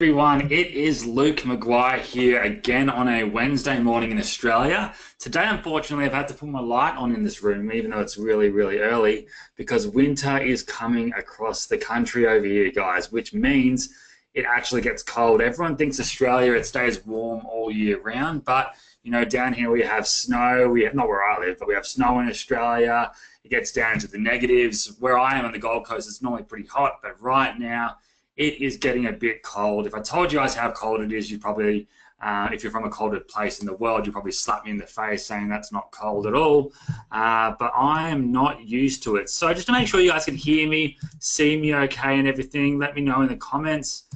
Everyone, it is Luke McGuire here again on a Wednesday morning in Australia. Today, unfortunately, I've had to put my light on in this room, even though it's really, really early, because winter is coming across the country over here, guys, which means it actually gets cold. Everyone thinks Australia, it stays warm all year round, but down here we have snow. We have, not where I live, but we have snow in Australia. It gets down into the negatives. Where I am on the Gold Coast, it's normally pretty hot, but right now, it is getting a bit cold. If I told you guys how cold it is, you'd probably, if you're from a colder place in the world, you'd probably slap me in the face saying that's not cold at all. But I am not used to it. So just to make sure you guys can hear me, see me okay and everything, let me know in the comments.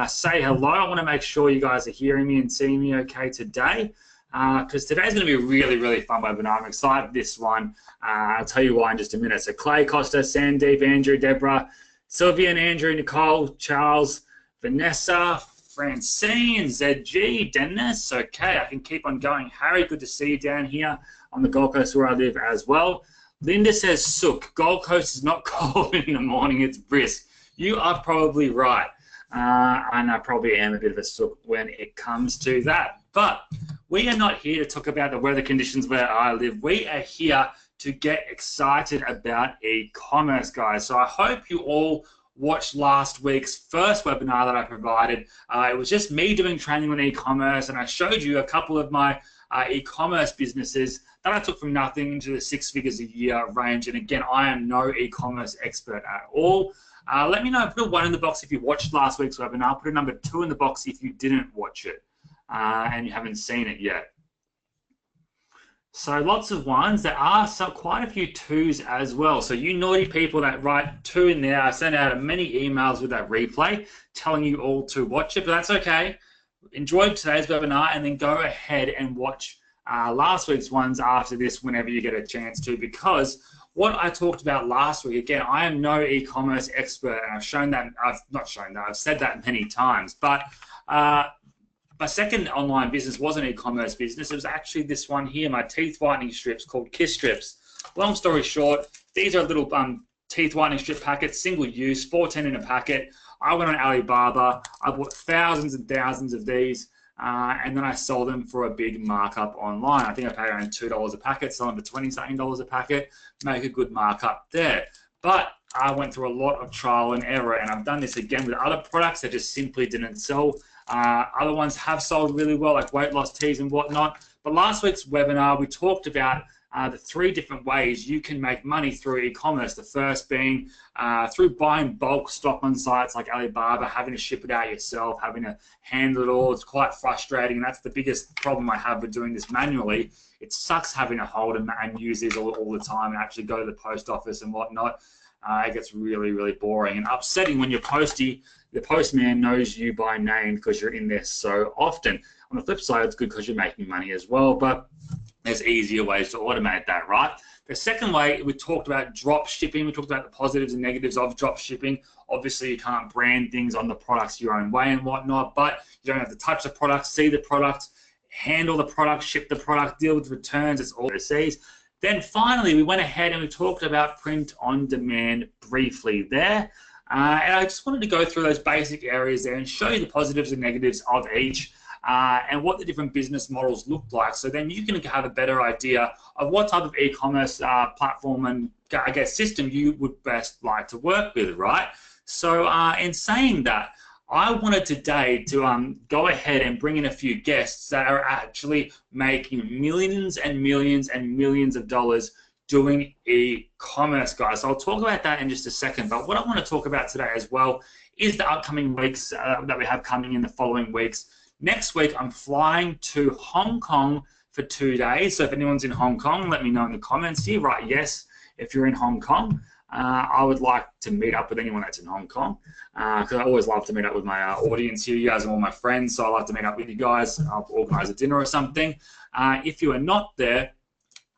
Say hello. I want to make sure you guys are hearing me and seeing me okay today. Because today's going to be a really, really fun webinar. I'm excited for this one. I'll tell you why in just a minute. So Clay, Costa, Sandeep, Andrew, Deborah, Sylvia and Andrew, Nicole, Charles, Vanessa, Francine, ZG, Dennis. Okay, I can keep on going. Harry, good to see you down here on the Gold Coast where I live as well. Linda says, Sook, Gold Coast is not cold in the morning, it's brisk. You are probably right. And I probably am a bit of a sook when it comes to that. But we are not here to talk about the weather conditions where I live. We are here to get excited about e-commerce, guys. So I hope you all watched last week's first webinar that I provided. It was just me doing training on e-commerce, and I showed you a couple of my e-commerce businesses that I took from nothing to the 6 figures a year range. And again, I am no e-commerce expert at all. Let me know, put a 1 in the box if you watched last week's webinar, put a number 2 in the box if you didn't watch it and you haven't seen it yet. So lots of 1s. There are quite a few 2s as well. So you naughty people that write 2 in there, I sent out many emails with that replay telling you all to watch it, but that's okay. Enjoy today's webinar and then go ahead and watch last week's ones after this whenever you get a chance to, because what I talked about last week, again, I am no e-commerce expert, and I've shown that, I've said that many times, but my second online business was an e-commerce business. It was actually this one here, my teeth whitening strips called Kiss Strips. Long story short, these are little teeth whitening strip packets, single use, 14 in a packet. I went on Alibaba. I bought thousands and thousands of these, and then I sold them for a big markup online. I think I paid around $2 a packet, selling them for $20-something a packet, make a good markup there. But I went through a lot of trial and error, and I've done this again with other products that just simply didn't sell. Other ones have sold really well, like weight loss teas and whatnot. But last week's webinar, we talked about the 3 different ways you can make money through e-commerce. The first being through buying bulk stock on sites like Alibaba, having to ship it out yourself, having to handle it all. It's quite frustrating, and that's the biggest problem I have with doing this manually. It sucks having to hold and use these all the time and actually go to the post office and whatnot. It gets really, really boring and upsetting when the postman knows you by name because you're in there so often. On the flip side, it's good because you're making money as well, but there's easier ways to automate that, right? The second way, we talked about drop shipping. We talked about the positives and negatives of drop shipping. Obviously, you can't brand things on the products your own way and whatnot, but you don't have to touch the product, see the product, handle the product, ship the product, deal with returns. It's all overseas. Then finally, we went ahead and we talked about print on demand briefly there. And I just wanted to go through those basic areas there and show you the positives and negatives of each and what the different business models look like. So then you can have a better idea of what type of e-commerce platform and, I guess, system you would best like to work with, right? So in saying that, I wanted today to go ahead and bring in a few guests that are actually making millions and millions and millions of dollars doing e-commerce, guys. So I'll talk about that in just a second. But what I want to talk about today as well is the upcoming weeks that we have coming in the following weeks. Next week, I'm flying to Hong Kong for 2 days. So if anyone's in Hong Kong, let me know in the comments here. Right, yes, if you're in Hong Kong. I would like to meet up with anyone that's in Hong Kong because I always love to meet up with my audience here. You guys are all my friends, so I like to meet up with you guys. I'll organize a dinner or something. If you are not there,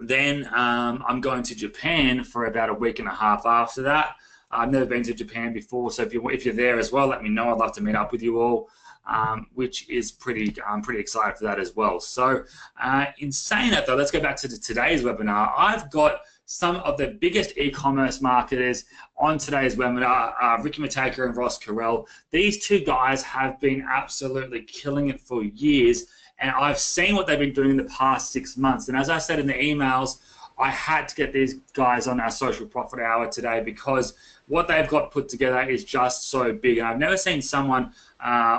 then I'm going to Japan for about a week and a half after that. I've never been to Japan before, so if you're there as well, let me know. I'd love to meet up with you all, which is I'm pretty excited for that as well. So in saying that, though, let's go back to today's webinar. I've got some of the biggest e-commerce marketers on today's webinar, Ricky Mataka and Ross Carrel. These two guys have been absolutely killing it for years, and I've seen what they've been doing in the past 6 months. And as I said in the emails, I had to get these guys on our Social Profit Hour today because what they've got put together is just so big. And I've never seen someone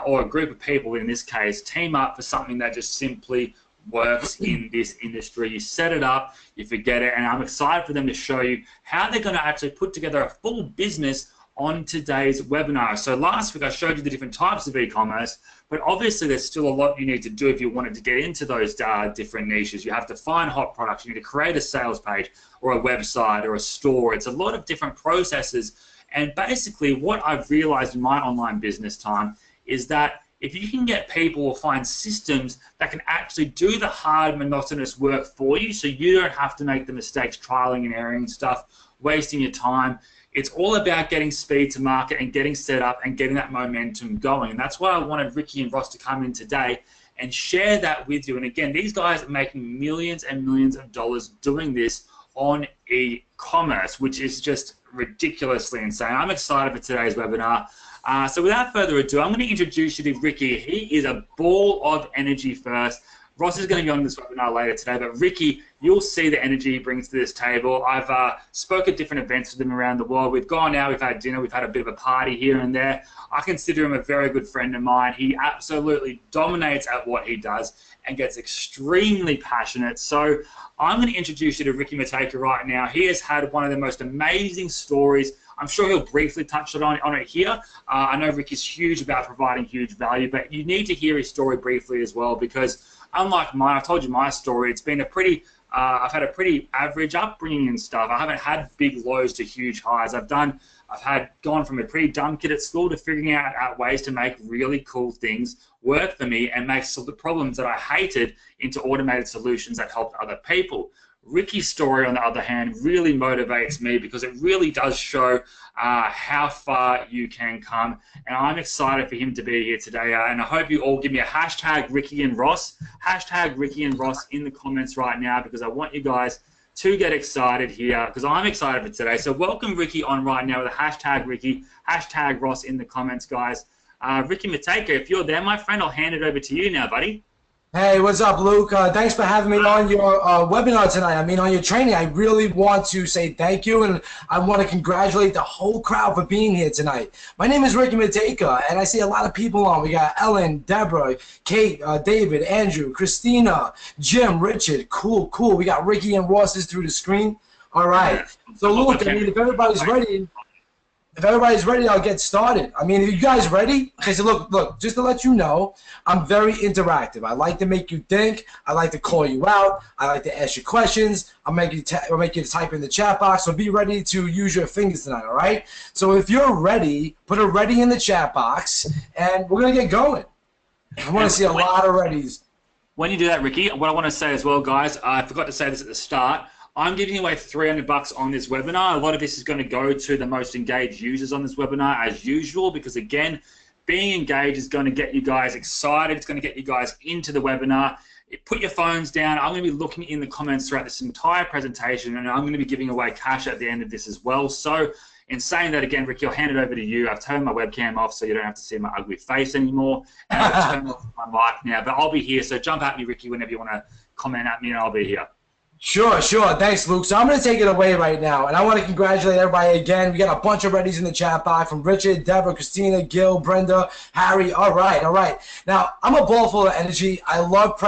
or a group of people in this case team up for something that just simply works in this industry. You set it up, you forget it, and I'm excited for them to show you how they're going to actually put together a full business on today's webinar. So last week I showed you the different types of e-commerce, but obviously there's still a lot you need to do if you wanted to get into those different niches. You have to find hot products, you need to create a sales page or a website or a store. It's a lot of different processes, and basically what I've realized in my online business time is that if you can get people or find systems that can actually do the hard, monotonous work for you so you don't have to make the mistakes, trialing and erroring stuff, wasting your time. It's all about getting speed to market and getting set up and getting that momentum going. And that's why I wanted Ricky and Ross to come in today and share that with you. And again, these guys are making millions and millions of dollars doing this on e-commerce, which is just ridiculously insane. I'm excited for today's webinar. So without further ado, I'm going to introduce you to Ricky. He is a ball of energy first. Ross is going to be on this webinar later today, but Ricky, you'll see the energy he brings to this table. I've spoke at different events with him around the world. We've gone out, we've had dinner, we've had a bit of a party here and there. I consider him a very good friend of mine. He absolutely dominates at what he does and gets extremely passionate. So I'm going to introduce you to Ricky Mataka right now. He has had one of the most amazing stories. I'm sure he'll briefly touch on it here. I know Ricky's huge about providing huge value, but you need to hear his story briefly as well because unlike mine, I've told you my story, it's been a pretty, I've had a pretty average upbringing and stuff. I haven't had big lows to huge highs. I've gone from a pretty dumb kid at school to figuring out ways to make really cool things work for me and make the problems that I hated into automated solutions that helped other people. Ricky's story, on the other hand, really motivates me because it really does show how far you can come, and I'm excited for him to be here today. And I hope you all give me a hashtag Ricky and Ross, hashtag Ricky and Ross in the comments right now because I want you guys to get excited here because I'm excited for today. So welcome Ricky on right now with a hashtag Ricky, hashtag Ross in the comments, guys. Ricky Mataka, if you're there, my friend, I'll hand it over to you now, buddy. Hey, what's up, Luke? Thanks for having me on your webinar tonight. I mean, on your training. I really want to say thank you, and I want to congratulate the whole crowd for being here tonight. My name is Ricky Mataka, and I see a lot of people on. We got Ellen, Deborah, Kate, David, Andrew, Christina, Jim, Richard. Cool. We got Ricky and Ross through the screen. All right. So, Luke, I mean, if everybody's ready... I'll get started. I mean, are you guys ready? Okay, so look, just to let you know, I'm very interactive. I like to make you think. I like to call you out. I like to ask you questions. I'll make you type in the chat box, so be ready to use your fingers tonight, all right? So if you're ready, put a ready in the chat box, and we're going to get going. I want to see a lot of readies. When you do that, Ricky, what I want to say as well, guys, I forgot to say this at the start, I'm giving away $300 on this webinar. A lot of this is going to go to the most engaged users on this webinar as usual because, again, being engaged is going to get you guys excited. It's going to get you guys into the webinar. Put your phones down. I'm going to be looking in the comments throughout this entire presentation, and I'm going to be giving away cash at the end of this as well. So in saying that, again, Ricky, I'll hand it over to you. I've turned my webcam off so you don't have to see my ugly face anymore. And I've turned off my mic now, but I'll be here. So jump at me, Ricky, whenever you want to comment at me, and I'll be here. Sure. Thanks, Luke. So I'm going to take it away right now, and I want to congratulate everybody again. We got a bunch of readies in the chat box from Richard, Deborah, Christina, Gil, Brenda, Harry. All right. Now, I'm a ball full of energy. I love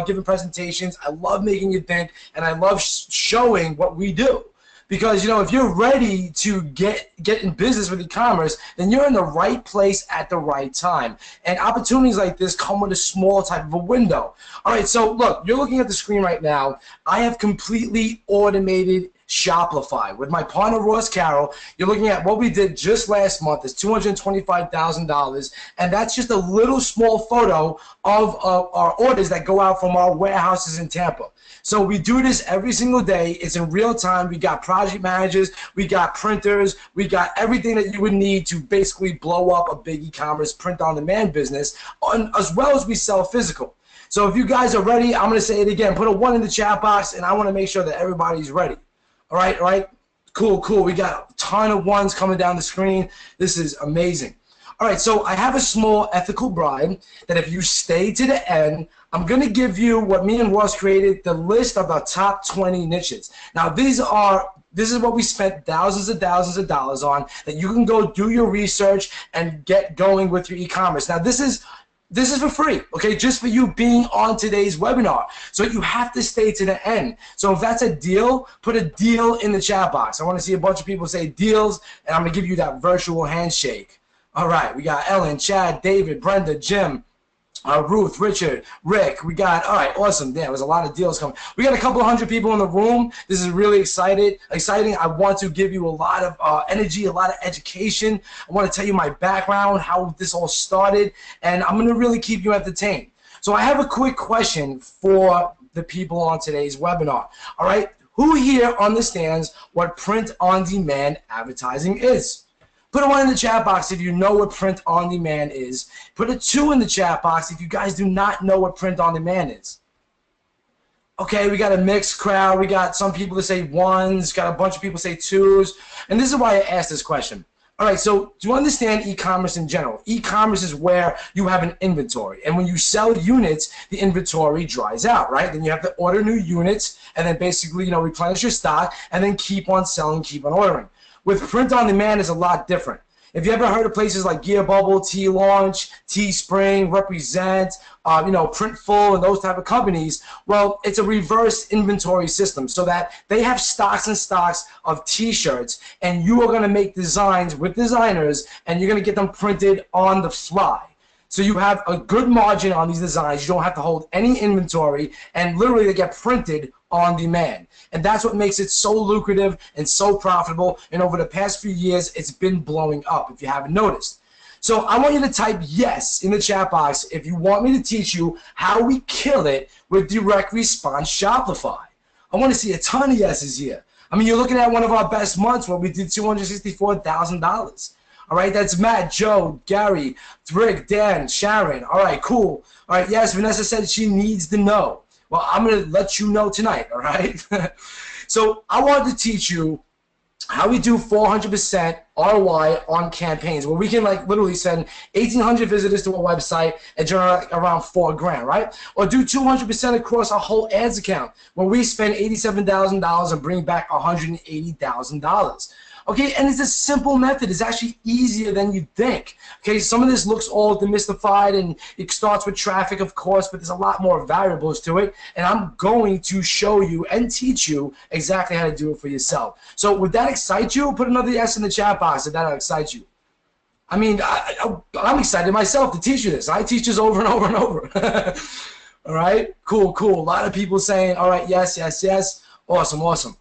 giving presentations. I love making you think, and I love showing what we do. Because, you know, if you're ready to get in business with e-commerce, then you're in the right place at the right time. And opportunities like this come with a small type of a window. All right, so look, you're looking at the screen right now. I have completely automated Shopify. With my partner, Ross Carrel, you're looking at what we did just last month. It's $225,000, and that's just a little small photo of our orders that go out from our warehouses in Tampa. So we do this every single day. It's in real time. We got project managers, we got printers, we got everything that you would need to basically blow up a big e-commerce print-on-demand business, as well as we sell physical. So if you guys are ready, I'm going to say it again. Put a 1 in the chat box, and I want to make sure that everybody's ready. All right, all right. Cool, cool. We got a ton of ones coming down the screen. This is amazing. All right, so I have a small ethical bribe that if you stay to the end, I'm going to give you what me and Ross created, the list of the top 20 niches. Now, this is what we spent thousands of dollars on, that you can go do your research and get going with your e-commerce. Now, this is for free, okay, just for you being on today's webinar. So you have to stay to the end. So if that's a deal, put a deal in the chat box. I want to see a bunch of people say deals, and I'm going to give you that virtual handshake. All right, we got Ellen, Chad, David, Brenda, Jim, Ruth, Richard, Rick. We got, all right, awesome. There was a lot of deals coming. We got a couple hundred people in the room. This is really exciting. I want to give you a lot of energy, a lot of education. I want to tell you my background, how this all started, and I'm going to really keep you entertained. So I have a quick question for the people on today's webinar. All right, who here understands what print-on-demand advertising is? Put a 1 in the chat box if you know what print on demand is. Put a 2 in the chat box if you guys do not know what print on demand is. Okay, we got a mixed crowd. We got some people that say 1s, got a bunch of people say 2s. And this is why I asked this question. All right, so do you understand e-commerce in general? E-commerce is where you have an inventory. And when you sell units, the inventory dries out, right? Then you have to order new units and then basically, replenish your stock and then keep on selling, keep on ordering. With print on demand is a lot different. If you ever heard of places like Gear Bubble, T-Launch, Teespring, Represent, Printful, and those type of companies, well, it's a reverse inventory system so that they have stocks and stocks of T-shirts, and you are going to make designs with designers, and you're going to get them printed on the fly. So you have a good margin on these designs. You don't have to hold any inventory, and literally they get printed on demand. And that's what makes it so lucrative and so profitable. And over the past few years, it's been blowing up, if you haven't noticed. So I want you to type yes in the chat box if you want me to teach you how we kill it with direct response Shopify. I want to see a ton of yeses here. I mean, you're looking at one of our best months where we did $264,000. All right, that's Matt, Joe, Gary, Rick, Dan, Sharon. All right, cool. All right, yes, Vanessa said she needs to know. Well, I'm going to let you know tonight, all right? So I wanted to teach you how we do 400% ROI on campaigns, where we can literally send 1,800 visitors to a website and generate around $4,000, right? Or do 200% across our whole ads account, where we spend $87,000 and bring back $180,000. Okay, and it's a simple method. It's actually easier than you think. Okay, some of this looks all demystified, and it starts with traffic, of course, but there's a lot more variables to it, and I'm going to show you and teach you exactly how to do it for yourself. So would that excite you? Put another yes in the chat box if that excites you. I mean, I'm excited myself to teach you this. I teach this over and over and over. All right, cool, cool. A lot of people saying, all right, yes, yes, yes. Awesome, awesome.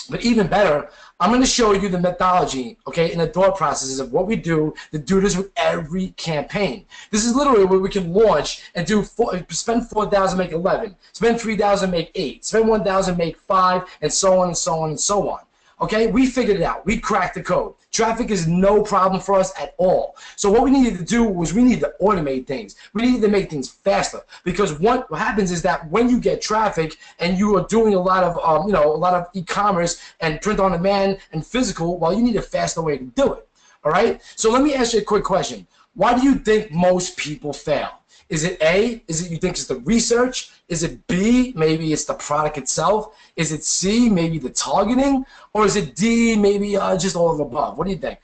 But even better, I'm going to show you the methodology, okay, and the thought processes of what we do to do this with every campaign. This is literally where we can launch and spend 4,000, make 11, spend 3,000, make 8, spend 1,000, make 5, and so on and so on and so on. Okay, we figured it out. We cracked the code. Traffic is no problem for us at all. So what we needed to do was we needed to automate things. We needed to make things faster, because what happens is that when you get traffic and you are doing a lot of e-commerce and print on demand and physical, well, you need a faster way to do it. All right. So let me ask you a quick question. Why do you think most people fail? Is it A, you think it's the research? Is it B, maybe it's the product itself? Is it C, maybe the targeting? Or is it D, maybe just all of the above? What do you think?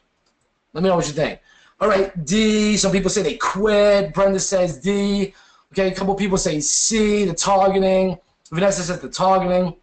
Let me know what you think. All right, D, some people say they quit. Brenda says D. Okay, a couple people say C, the targeting. Vanessa says the targeting.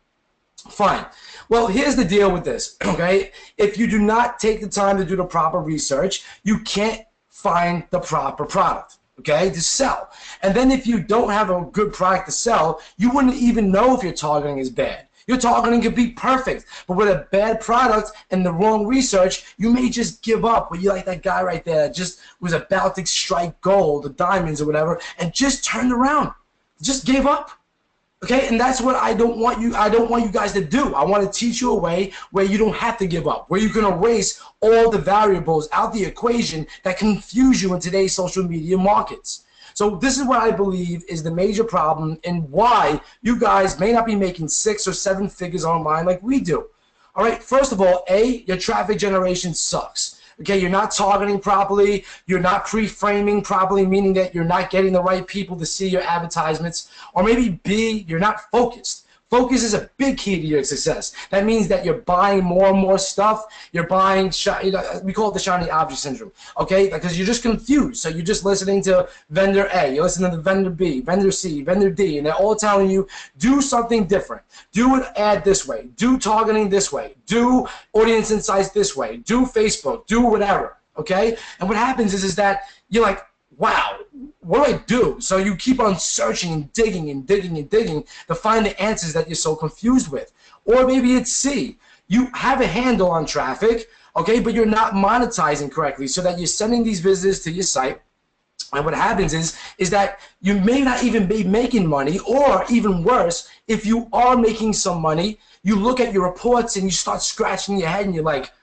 Fine. Well, here's the deal with this, okay? If you do not take the time to do the proper research, you can't find the proper product. Okay, to sell. And then if you don't have a good product to sell, you wouldn't even know if your targeting is bad. Your targeting could be perfect, but with a bad product and the wrong research, you may just give up. But you're like that guy right there that just was about to strike gold, the diamonds or whatever, and just turned around, just gave up. Okay, and that's what I don't want you guys to do. I want to teach you a way where you don't have to give up, where you can erase all the variables out the equation that confuse you in today's social media markets. So this is what I believe is the major problem and why you guys may not be making 6 or 7 figures online like we do. All right, first of all, your traffic generation sucks. Okay, you're not targeting properly, you're not pre-framing properly, meaning that you're not getting the right people to see your advertisements, or maybe B, you're not focused. Focus is a big key to your success. That means that you're buying more and more stuff. You're buying, we call it the shiny object syndrome, okay? Because you're just confused. So you're just listening to vendor A, you're listening to vendor B, vendor C, vendor D, and they're all telling you, do something different. Do an ad this way. Do targeting this way. Do audience insights this way. Do Facebook. Do whatever, okay? And what happens is that you're like, wow, what do I do? So you keep on searching and digging and digging and digging to find the answers that you're so confused with. Or maybe it's C. You have a handle on traffic, okay, but you're not monetizing correctly, so that you're sending these visitors to your site. And what happens is that you may not even be making money, or even worse, if you are making some money, you look at your reports and you start scratching your head and you're like,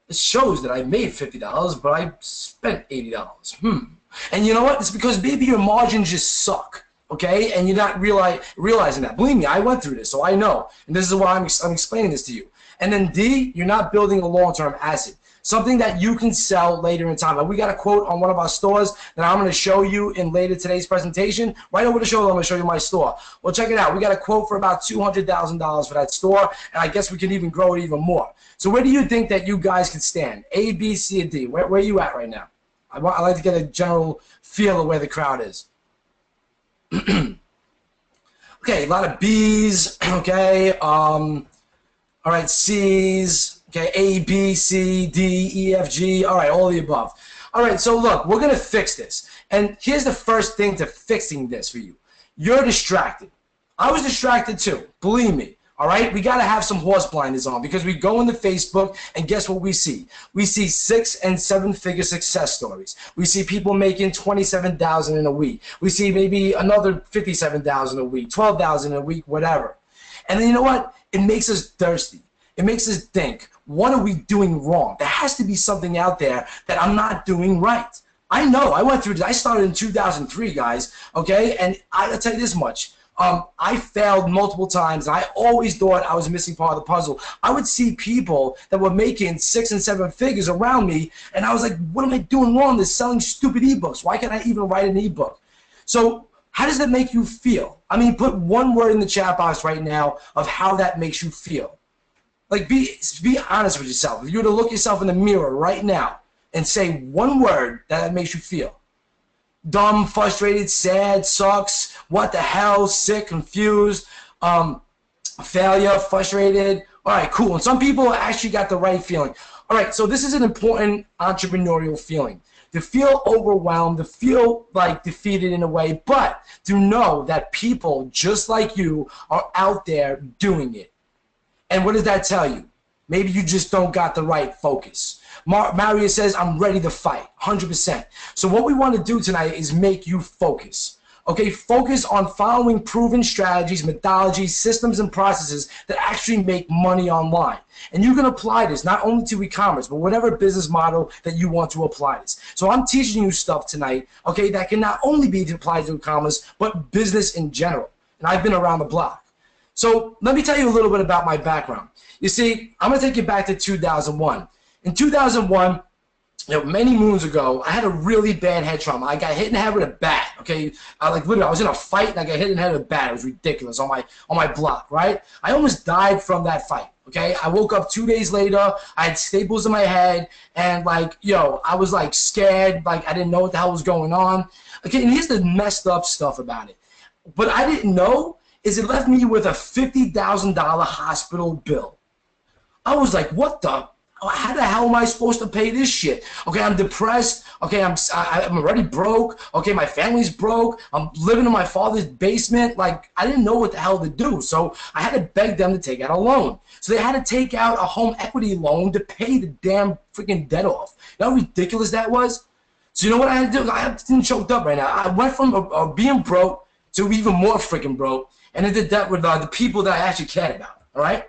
it shows that I made $50, but I spent $80. And you know what? It's because maybe your margins just suck, okay? And you're not realizing that. Believe me, I went through this, so I know. And this is why I'm explaining this to you. And then D, you're not building a long-term asset, something that you can sell later in time. Like we got a quote on one of our stores that I'm going to show you in later today's presentation. Right over the shoulder, I'm going to show you my store. Well, check it out. We got a quote for about $200,000 for that store, and I guess we can even grow it even more. So where do you think that you guys can stand? A, B, C, or D? Where are you at right now? I like to get a general feel of where the crowd is. Okay, a lot of B's, okay. All right, C's, okay, A, B, C, D, E, F, G, all right, all of the above. All right, so look, we're going to fix this. And here's the first thing to fixing this for you. You're distracted. I was distracted too, believe me. All right, we got to have some horse blinders on, because we go into Facebook and guess what we see? We see 6- and 7-figure success stories. We see people making $27,000 in a week. We see maybe another $57,000 a week, $12,000 a week, whatever. And then you know what? It makes us thirsty. It makes us think, what are we doing wrong? There has to be something out there that I'm not doing right. I know. I went through this. I started in 2003, guys, okay? And I'll tell you this much. I failed multiple times, and I always thought I was missing part of the puzzle. I would see people that were making 6 and 7 figures around me, and I was like, what am I doing wrong? They're selling stupid ebooks. Why can't I even write an ebook? So how does that make you feel? I mean, put one word in the chat box right now of how that makes you feel. Like, be honest with yourself. If you were to look yourself in the mirror right now and say one word that makes you feel. Dumb, frustrated, sad, sucks, what the hell, sick, confused, failure, frustrated. All right, cool. And some people actually got the right feeling. All right, so this is an important entrepreneurial feeling. To feel overwhelmed, to feel like defeated in a way, but to know that people just like you are out there doing it. And what does that tell you? Maybe you just don't got the right focus. Mario says, I'm ready to fight, 100%. So what we want to do tonight is make you focus. Okay, focus on following proven strategies, methodologies, systems, and processes that actually make money online. And you can apply this not only to e-commerce, but whatever business model that you want to apply this. So I'm teaching you stuff tonight, okay, that can not only be applied to e-commerce, but business in general. And I've been around the block. So let me tell you a little bit about my background. You see, I'm going to take you back to 2001. In 2001, many moons ago, I had a really bad head trauma. I got hit in the head with a bat. Okay, literally, I was in a fight and I got hit in the head with a bat. It was ridiculous on my block, right? I almost died from that fight. Okay, I woke up 2 days later. I had staples in my head, and I was scared. I didn't know what the hell was going on. Okay, and here's the messed up stuff about it. But I didn't know is it left me with a $50,000 hospital bill. I was like, what the? How the hell am I supposed to pay this shit? Okay, I'm depressed. Okay, I'm already broke. Okay, my family's broke. I'm living in my father's basement. I didn't know what the hell to do. So I had to beg them to take out a loan. So they had to take out a home equity loan to pay the damn freaking debt off. You know how ridiculous that was? So you know what I had to do? I have choked up right now. I went from being broke to even more freaking broke, and I did that with the people that I actually cared about. All right?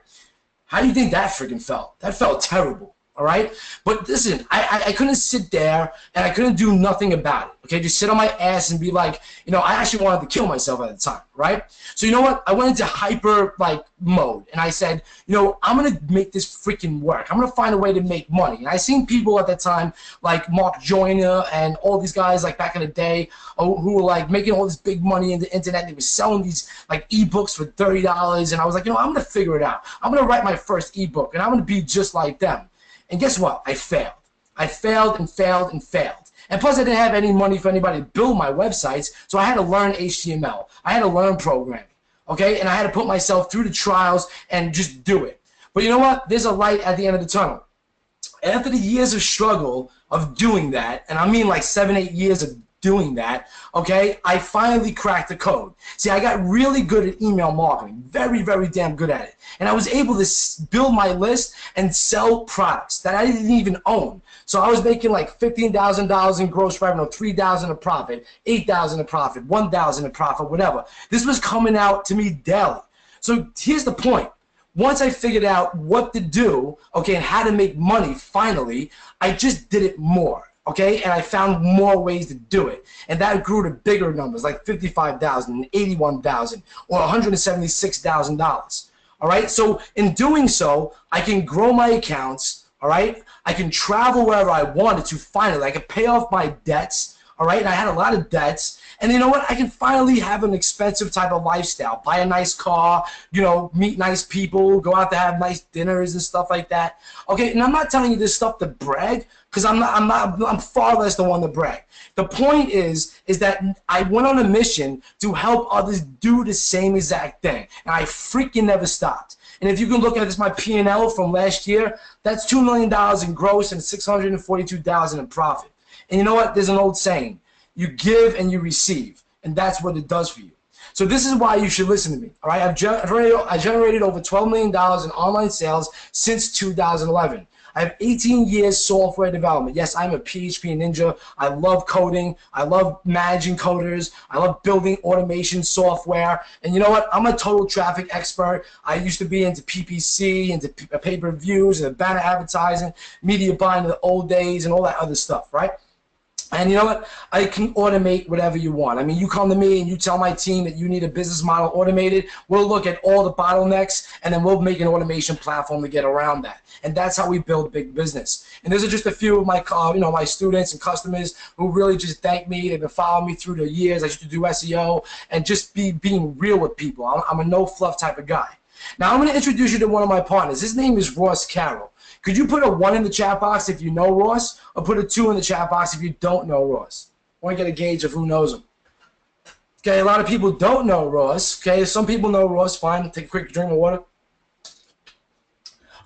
How do you think that freaking felt? That felt terrible. all right? But listen, I couldn't sit there and I couldn't do nothing about it, okay? Just sit on my ass and be like, you know, I actually wanted to kill myself at the time, right? So you know what? I went into hyper, like, mode, and I said, you know, I'm going to make this freaking work. I'm going to find a way to make money. And I seen people at that time like Mark Joyner and all these guys, like, back in the day who were, like, making all this big money in the internet. They were selling these, like, ebooks for $30, and I was like, you know, I'm going to figure it out. I'm going to write my first ebook, and I'm going to be just like them. And guess what? I failed. I failed and failed and failed. And plus, I didn't have any money for anybody to build my websites, so I had to learn HTML. I had to learn programming, okay? And I had to put myself through the trials and just do it. But you know what? There's a light at the end of the tunnel. After the years of struggle of doing that, and I mean like 7, 8 years of doing that, okay, I finally cracked the code. See, I got really good at email marketing, very, very damn good at it. And I was able to build my list and sell products that I didn't even own. So I was making like $15,000 in gross revenue, $3,000 a profit, $8,000 a profit, $1,000 a profit, whatever. This was coming out to me daily. So here's the point. Once I figured out what to do, okay, and how to make money finally, I just did it more. Okay, and I found more ways to do it, and that grew to bigger numbers like $55,000 and $81,000 or $176,000. All right, so in doing so, I can grow my accounts. All right, I can travel wherever I wanted to. Finally, I can pay off my debts. All right, and I had a lot of debts, and you know what? I can finally have an expensive type of lifestyle, buy a nice car, you know, meet nice people, go out to have nice dinners and stuff like that. Okay, and I'm not telling you this stuff to brag, because I'm far less the one to brag. The point is that I went on a mission to help others do the same exact thing, and I freaking never stopped. And if you can look at this, my P&L from last year, that's $2 million in gross and $642,000 in profit. And you know what? There's an old saying, you give and you receive, and that's what it does for you. So this is why you should listen to me. All right, I generated over $12 million in online sales since 2011. I have 18 years software development. Yes, I'm a PHP ninja. I love coding. I love managing coders. I love building automation software. And you know what? I'm a total traffic expert. I used to be into PPC, into pay-per-views, and banner advertising, media buying in the old days, and all that other stuff, right? And you know what? I can automate whatever you want. I mean, you come to me and you tell my team that you need a business model automated. We'll look at all the bottlenecks, and then we'll make an automation platform to get around that. And that's how we build big business. And those are just a few of my, my students and customers who really just thank me. They've been following me through the years. I used to do SEO and just being real with people. I'm a no fluff type of guy. Now I'm going to introduce you to one of my partners. His name is Ross Carrel. Could you put a 1 in the chat box if you know Ross, or put a 2 in the chat box if you don't know Ross? I want to get a gauge of who knows him. Okay, a lot of people don't know Ross. Okay, some people know Ross. Fine, take a quick drink of water.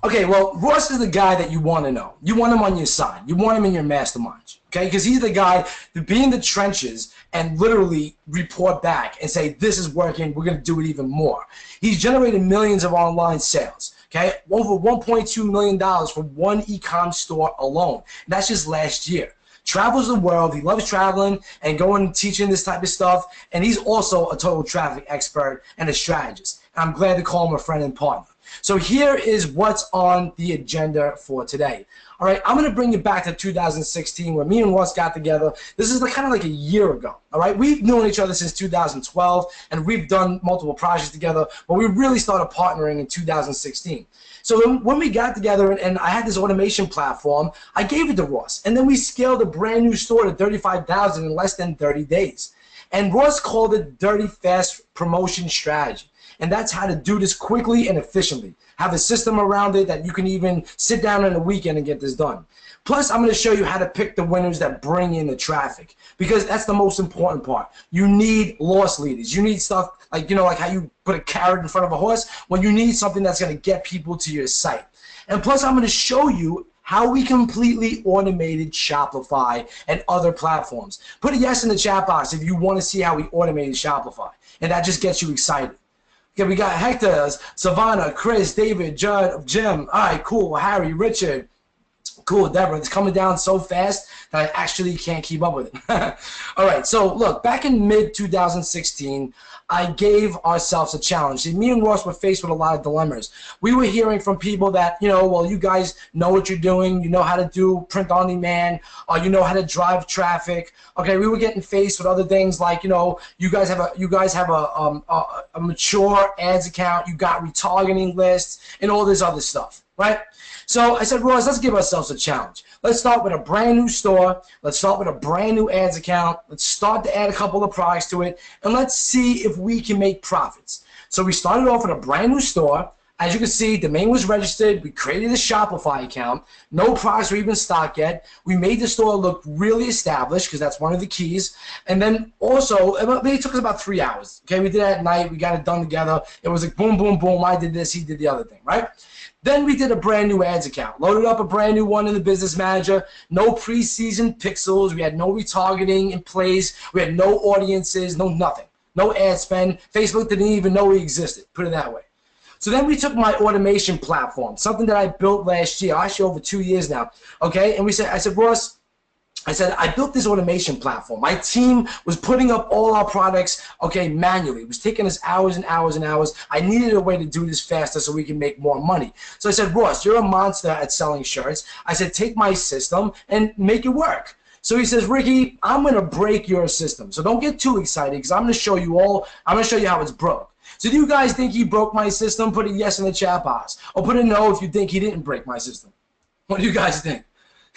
Okay, well, Ross is the guy that you want to know. You want him on your side. You want him in your mastermind. Okay, because he's the guy to be in the trenches and literally report back and say, this is working, we're going to do it even more. He's generated millions of online sales. Okay, over $1.2 million for one Ecom store alone. And that's just last year. Travels the world. He loves traveling and going and teaching this type of stuff. And he's also a total traffic expert and a strategist. And I'm glad to call him a friend and partner. So here is what's on the agenda for today. All right, I'm going to bring you back to 2016 when me and Ross got together. This is kind of like a year ago. All right, we've known each other since 2012, and we've done multiple projects together, but we really started partnering in 2016. So when we got together and I had this automation platform, I gave it to Ross, and then we scaled a brand new store to 35,000 in less than 30 days. And Ross called it Dirty Fast Promotion Strategy. And that's how to do this quickly and efficiently. Have a system around it that you can even sit down on a weekend and get this done. Plus, I'm going to show you how to pick the winners that bring in the traffic, because that's the most important part. You need loss leaders. You need stuff like, like how you put a carrot in front of a horse. Well, you need something that's going to get people to your site. And plus, I'm going to show you how we completely automated Shopify and other platforms. Put a yes in the chat box if you want to see how we automated Shopify, and that just gets you excited. Okay, we got Hector, Savannah, Chris, David, Judd, Jim. All right, cool. Harry, Richard, Cool, Deborah. It's coming down so fast that I actually can't keep up with it. All right, so look, back in mid-2016, I gave ourselves a challenge. See, me and Ross were faced with a lot of dilemmas. We were hearing from people that, well, you guys know what you're doing. You know how to do print on demand, or you know how to drive traffic. Okay, we were getting faced with other things like, you guys have a mature ads account. You got retargeting lists and all this other stuff, right? So I said, Ross, let's give ourselves a challenge. Let's start with a brand new store. Let's start with a brand new ads account. Let's start to add a couple of products to it, and let's see if we can make profits. So we started off with a brand new store. As you can see, domain was registered. We created a Shopify account. No products were even stocked yet. We made the store look really established because that's one of the keys. And then also, it took us about 3 hours. Okay, we did it at night. We got it done together. It was like boom, boom, boom. I did this. He did the other thing, right? Then we did a brand new ads account. Loaded up a brand new one in the Business Manager. No preseason pixels. We had no retargeting in place. We had no audiences, no nothing. No ad spend. Facebook didn't even know we existed. Put it that way. So then we took my automation platform, something that I built last year, actually over 2 years now, okay? And I said, Ross, I built this automation platform. My team was putting up all our products, okay, manually. It was taking us hours and hours and hours. I needed a way to do this faster so we can make more money. So I said, Ross, you're a monster at selling shirts. I said, take my system and make it work. So he says, Ricky, I'm going to break your system. So don't get too excited because I'm going to show you how it's broke. So do you guys think he broke my system? Put a yes in the chat box. Or put a no if you think he didn't break my system. What do you guys think?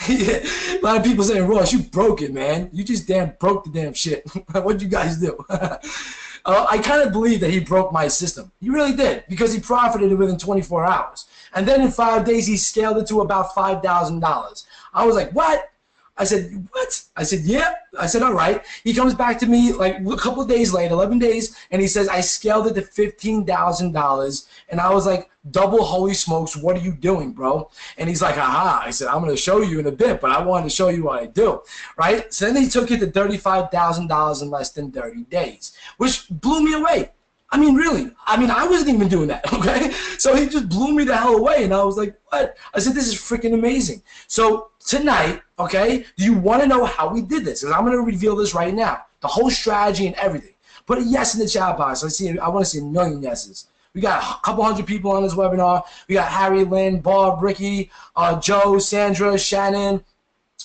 A lot of people saying, Ross, you broke it, man. You just broke the damn shit. What'd you guys do? I kind of believe that he broke my system. He really did because he profited within 24 hours. And then in 5 days, he scaled it to about $5,000. I was like, what? I said, what? I said, yeah. I said, all right. He comes back to me like a couple of days later, 11 days, and he says, I scaled it to $15,000. And I was like, double holy smokes, what are you doing, bro? And he's like, aha. I said, I'm going to show you in a bit, but I wanted to show you what I do, right? So then he took it to $35,000 in less than 30 days, which blew me away. I mean, really. I mean, I wasn't even doing that, okay? So he just blew me the hell away, and I was like, what? I said, this is freaking amazing. So tonight, okay, do you want to know how we did this? Because I'm going to reveal this right now, the whole strategy and everything. Put a yes in the chat box. I want to see a million yeses. We got a couple hundred people on this webinar. We got Harry, Lynn, Bob, Ricky, Joe, Sandra, Shannon,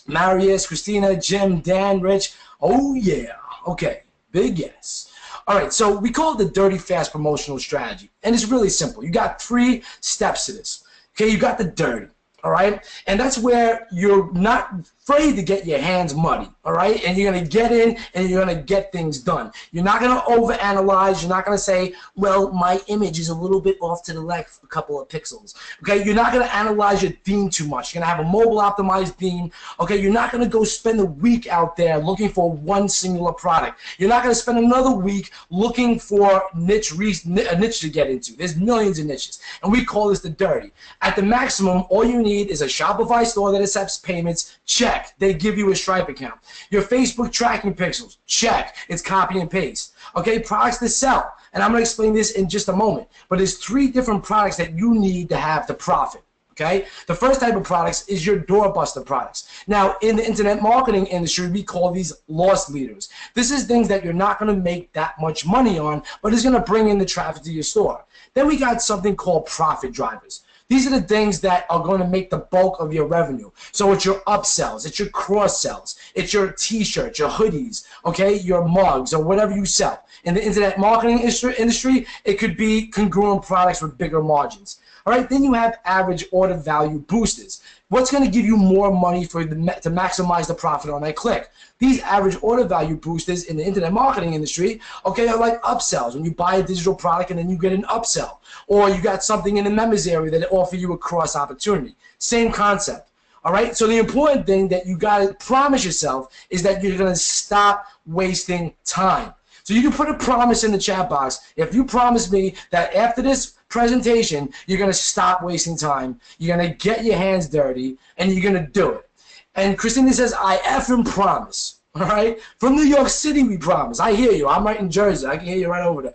Marius, Christina, Jim, Dan, Rich. Oh, yeah. Okay, big yes. All right, so we call it the dirty fast promotional strategy, and it's really simple. You got 3 steps to this. Okay, you got the dirty, all right? And that's where you're not afraid to get your hands muddy, all right? And you're going to get in and you're going to get things done. You're not going to overanalyze. You're not going to say, well, my image is a little bit off to the left, a couple of pixels, okay? You're not going to analyze your theme too much. You're going to have a mobile optimized theme, okay? You're not going to go spend a week out there looking for one singular product. You're not going to spend another week looking for a niche to get into. There's millions of niches, and we call this the dirty. At the maximum, all you need is a Shopify store that accepts payments. Check. They give you a Stripe account. Your Facebook tracking pixels. Check. It's copy and paste. Okay, products to sell. And I'm going to explain this in just a moment. But there's 3 different products that you need to have to profit. Okay? The first type of products is your doorbuster products. Now, in the internet marketing industry, we call these loss leaders. This is things that you're not going to make that much money on, but it's going to bring in the traffic to your store. Then we got something called profit drivers. These are the things that are going to make the bulk of your revenue. So it's your upsells, it's your cross-sells, it's your t-shirts, your hoodies, okay, your mugs, or whatever you sell. In the internet marketing industry, it could be congruent products with bigger margins. All right, then you have average order value boosters. What's going to give you more money to maximize the profit on that click? These average order value boosters in the internet marketing industry, okay, are like upsells. When you buy a digital product and then you get an upsell. Or you got something in the members area that offer you a cross opportunity. Same concept. All right, so the important thing that you got to promise yourself is that you're going to stop wasting time. So you can put a promise in the chat box. If you promise me that after this presentation, you're going to stop wasting time, you're going to get your hands dirty, and you're going to do it. And Christina says, I effing promise. All right? From New York City, we promise. I hear you. I'm right in Jersey. I can hear you right over there.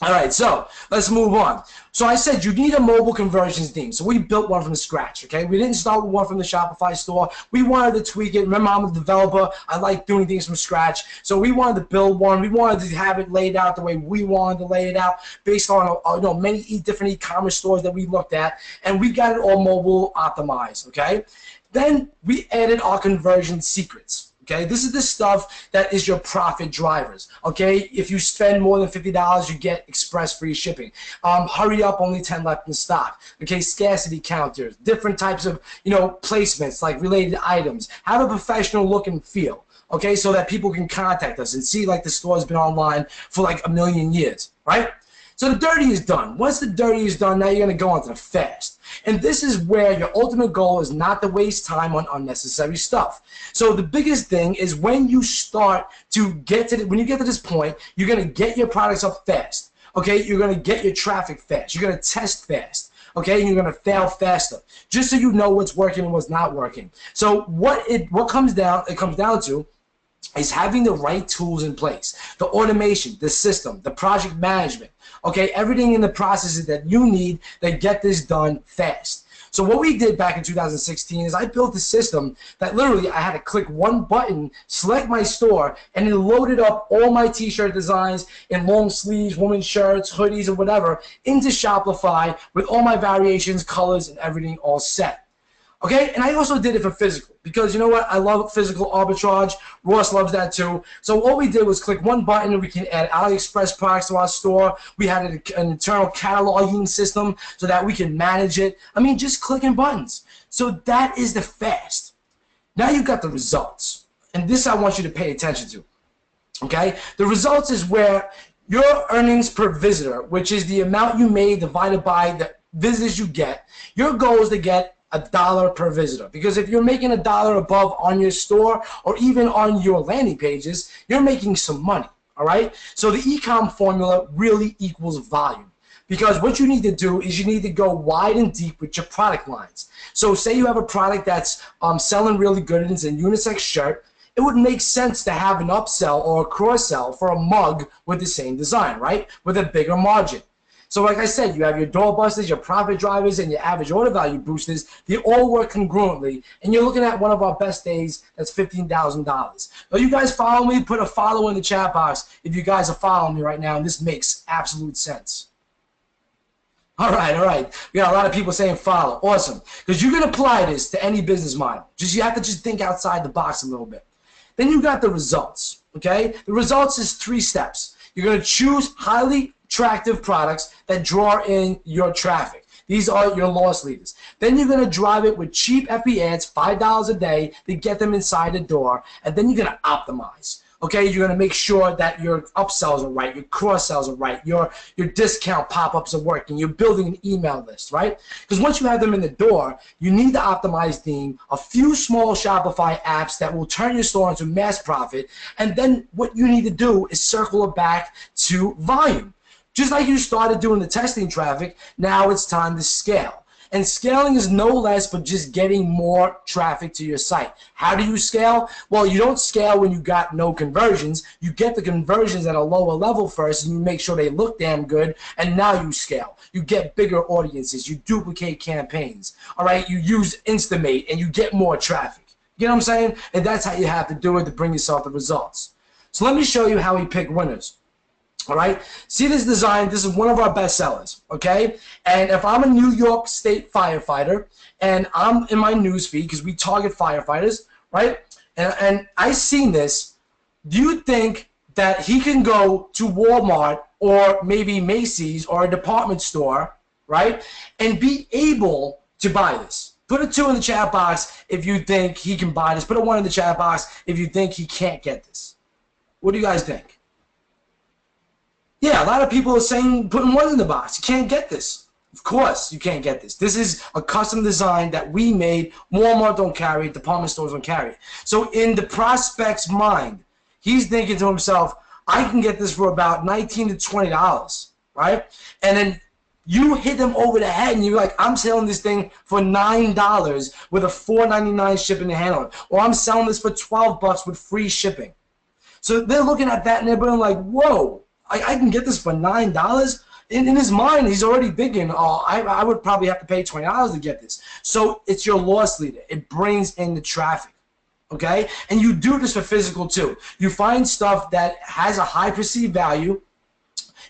All right, so let's move on. So I said you need a mobile conversions team. So we built one from scratch, okay? We didn't start with one from the Shopify store. We wanted to tweak it. Remember, I'm a developer. I like doing things from scratch. So we wanted to build one. We wanted to have it laid out the way we wanted to lay it out based on many different e-commerce stores that we looked at. And we got it all mobile optimized, okay? Then we added our conversion secrets. Okay, this is the stuff that is your profit drivers. Okay, if you spend more than $50, you get express free shipping. Hurry up, only 10 left in stock. Okay, scarcity counters, different types of placements like related items. Have a professional look and feel. Okay, so that people can contact us and see like the store's been online for like a million years, right? So the dirty is done. Once the dirty is done, now you're going to go on to the fast. And this is where your ultimate goal is not to waste time on unnecessary stuff. So the biggest thing is when you start to get to when you get to this point, you're going to get your products up fast. Okay, you're going to get your traffic fast. You're going to test fast. Okay, and you're going to fail faster, just so you know what's working and what's not working. So what comes down to is having the right tools in place, the automation, the system, the project management, okay, everything in the processes that you need that get this done fast. So what we did back in 2016 is I built a system that literally I had to click one button, select my store, and it loaded up all my t-shirt designs in long sleeves, women's shirts, hoodies, or whatever into Shopify with all my variations, colors, and everything all set. Okay, and I also did it for physical because you know what? I love physical arbitrage. Ross loves that too. So all we did was click one button and we can add AliExpress products to our store. We had an internal cataloging system so that we can manage it. I mean, just clicking buttons. So that is the fast. Now you've got the results. And this I want you to pay attention to. Okay? The results is where your earnings per visitor, which is the amount you made divided by the visitors you get, your goal is to get $1 per visitor, because if you're making $1 above on your store or even on your landing pages, you're making some money. All right, so the ecom formula really equals volume, because what you need to do is you need to go wide and deep with your product lines. So say you have a product that's selling really good and it's a unisex shirt, it would make sense to have an upsell or a cross sell for a mug with the same design, right, with a bigger margin. So like I said, you have your door busters, your profit drivers, and your average order value boosters. They all work congruently, and you're looking at one of our best days. That's $15,000. Now, you guys follow me? Put a follow in the chat box if you guys are following me right now, and this makes absolute sense. All right. We got a lot of people saying follow. Awesome. Because you can apply this to any business model. You have to just think outside the box a little bit. Then you got the results, okay? The results is 3 steps. You're going to choose highly attractive products that draw in your traffic. These are your loss leaders. Then you're going to drive it with cheap FB ads, $5 a day to get them inside the door, and then you're going to optimize. Okay, you're going to make sure that your upsells are right, your cross-sells are right, your discount pop-ups are working, you're building an email list, right? Because once you have them in the door, you need the optimized theme, a few small Shopify apps that will turn your store into mass profit, and then what you need to do is circle it back to volume. Just like you started doing the testing traffic, now it's time to scale. And scaling is no less but just getting more traffic to your site. How do you scale? Well, you don't scale when you got no conversions. You get the conversions at a lower level first, and you make sure they look damn good, and now you scale. You get bigger audiences. You duplicate campaigns. All right? You use Instamate, and you get more traffic. You know what I'm saying? And that's how you have to do it to bring yourself the results. So let me show you how we pick winners. All right, see this design? This is one of our best sellers, okay? And if I'm a New York State firefighter and I'm in my news feed, because we target firefighters, right? And I seen this, do you think that he can go to Walmart or maybe Macy's or a department store, right, and be able to buy this? Put a 2 in the chat box if you think he can buy this. Put a 1 in the chat box if you think he can't get this. What do you guys think? Yeah, a lot of people are saying putting 1 in the box. You can't get this. Of course you can't get this. This is a custom design that we made. Walmart don't carry it. Department stores don't carry it. So in the prospect's mind, he's thinking to himself, I can get this for about $19 to $20, right? And then you hit them over the head and you're like, I'm selling this thing for $9 with a $4.99 shipping and handling. Or I'm selling this for $12 with free shipping. So they're looking at that and they're being like, whoa. I can get this for $9. In his mind, he's already thinking, oh, I would probably have to pay $20 to get this. So it's your loss leader. It brings in the traffic. Okay? And you do this for physical too. You find stuff that has a high perceived value,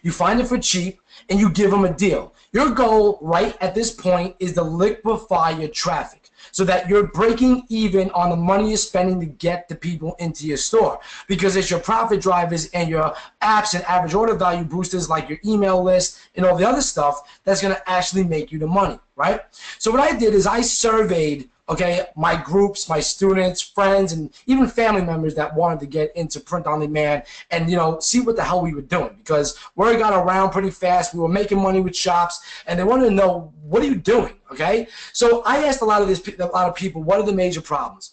you find it for cheap, and you give them a deal. Your goal right at this point is to liquefy your traffic so that you're breaking even on the money you're spending to get the people into your store. Because it's your profit drivers and your apps and average order value boosters like your email list and all the other stuff that's going to actually make you the money, right? So what I did is I surveyed, okay, my groups, my students, friends, and even family members that wanted to get into print on demand and, you know, see what the hell we were doing, because word got around pretty fast. We were making money with shops, and they wanted to know, what are you doing, okay? So I asked a lot of people, what are the major problems?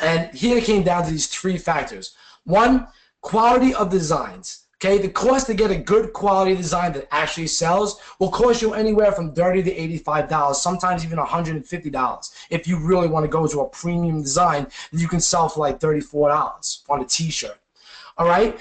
And here it came down to these three factors. One, quality of designs. Okay, the cost to get a good quality design that actually sells will cost you anywhere from $30 to $85, sometimes even $150. If you really want to go to a premium design, you can sell for like $34 on a t-shirt. All right,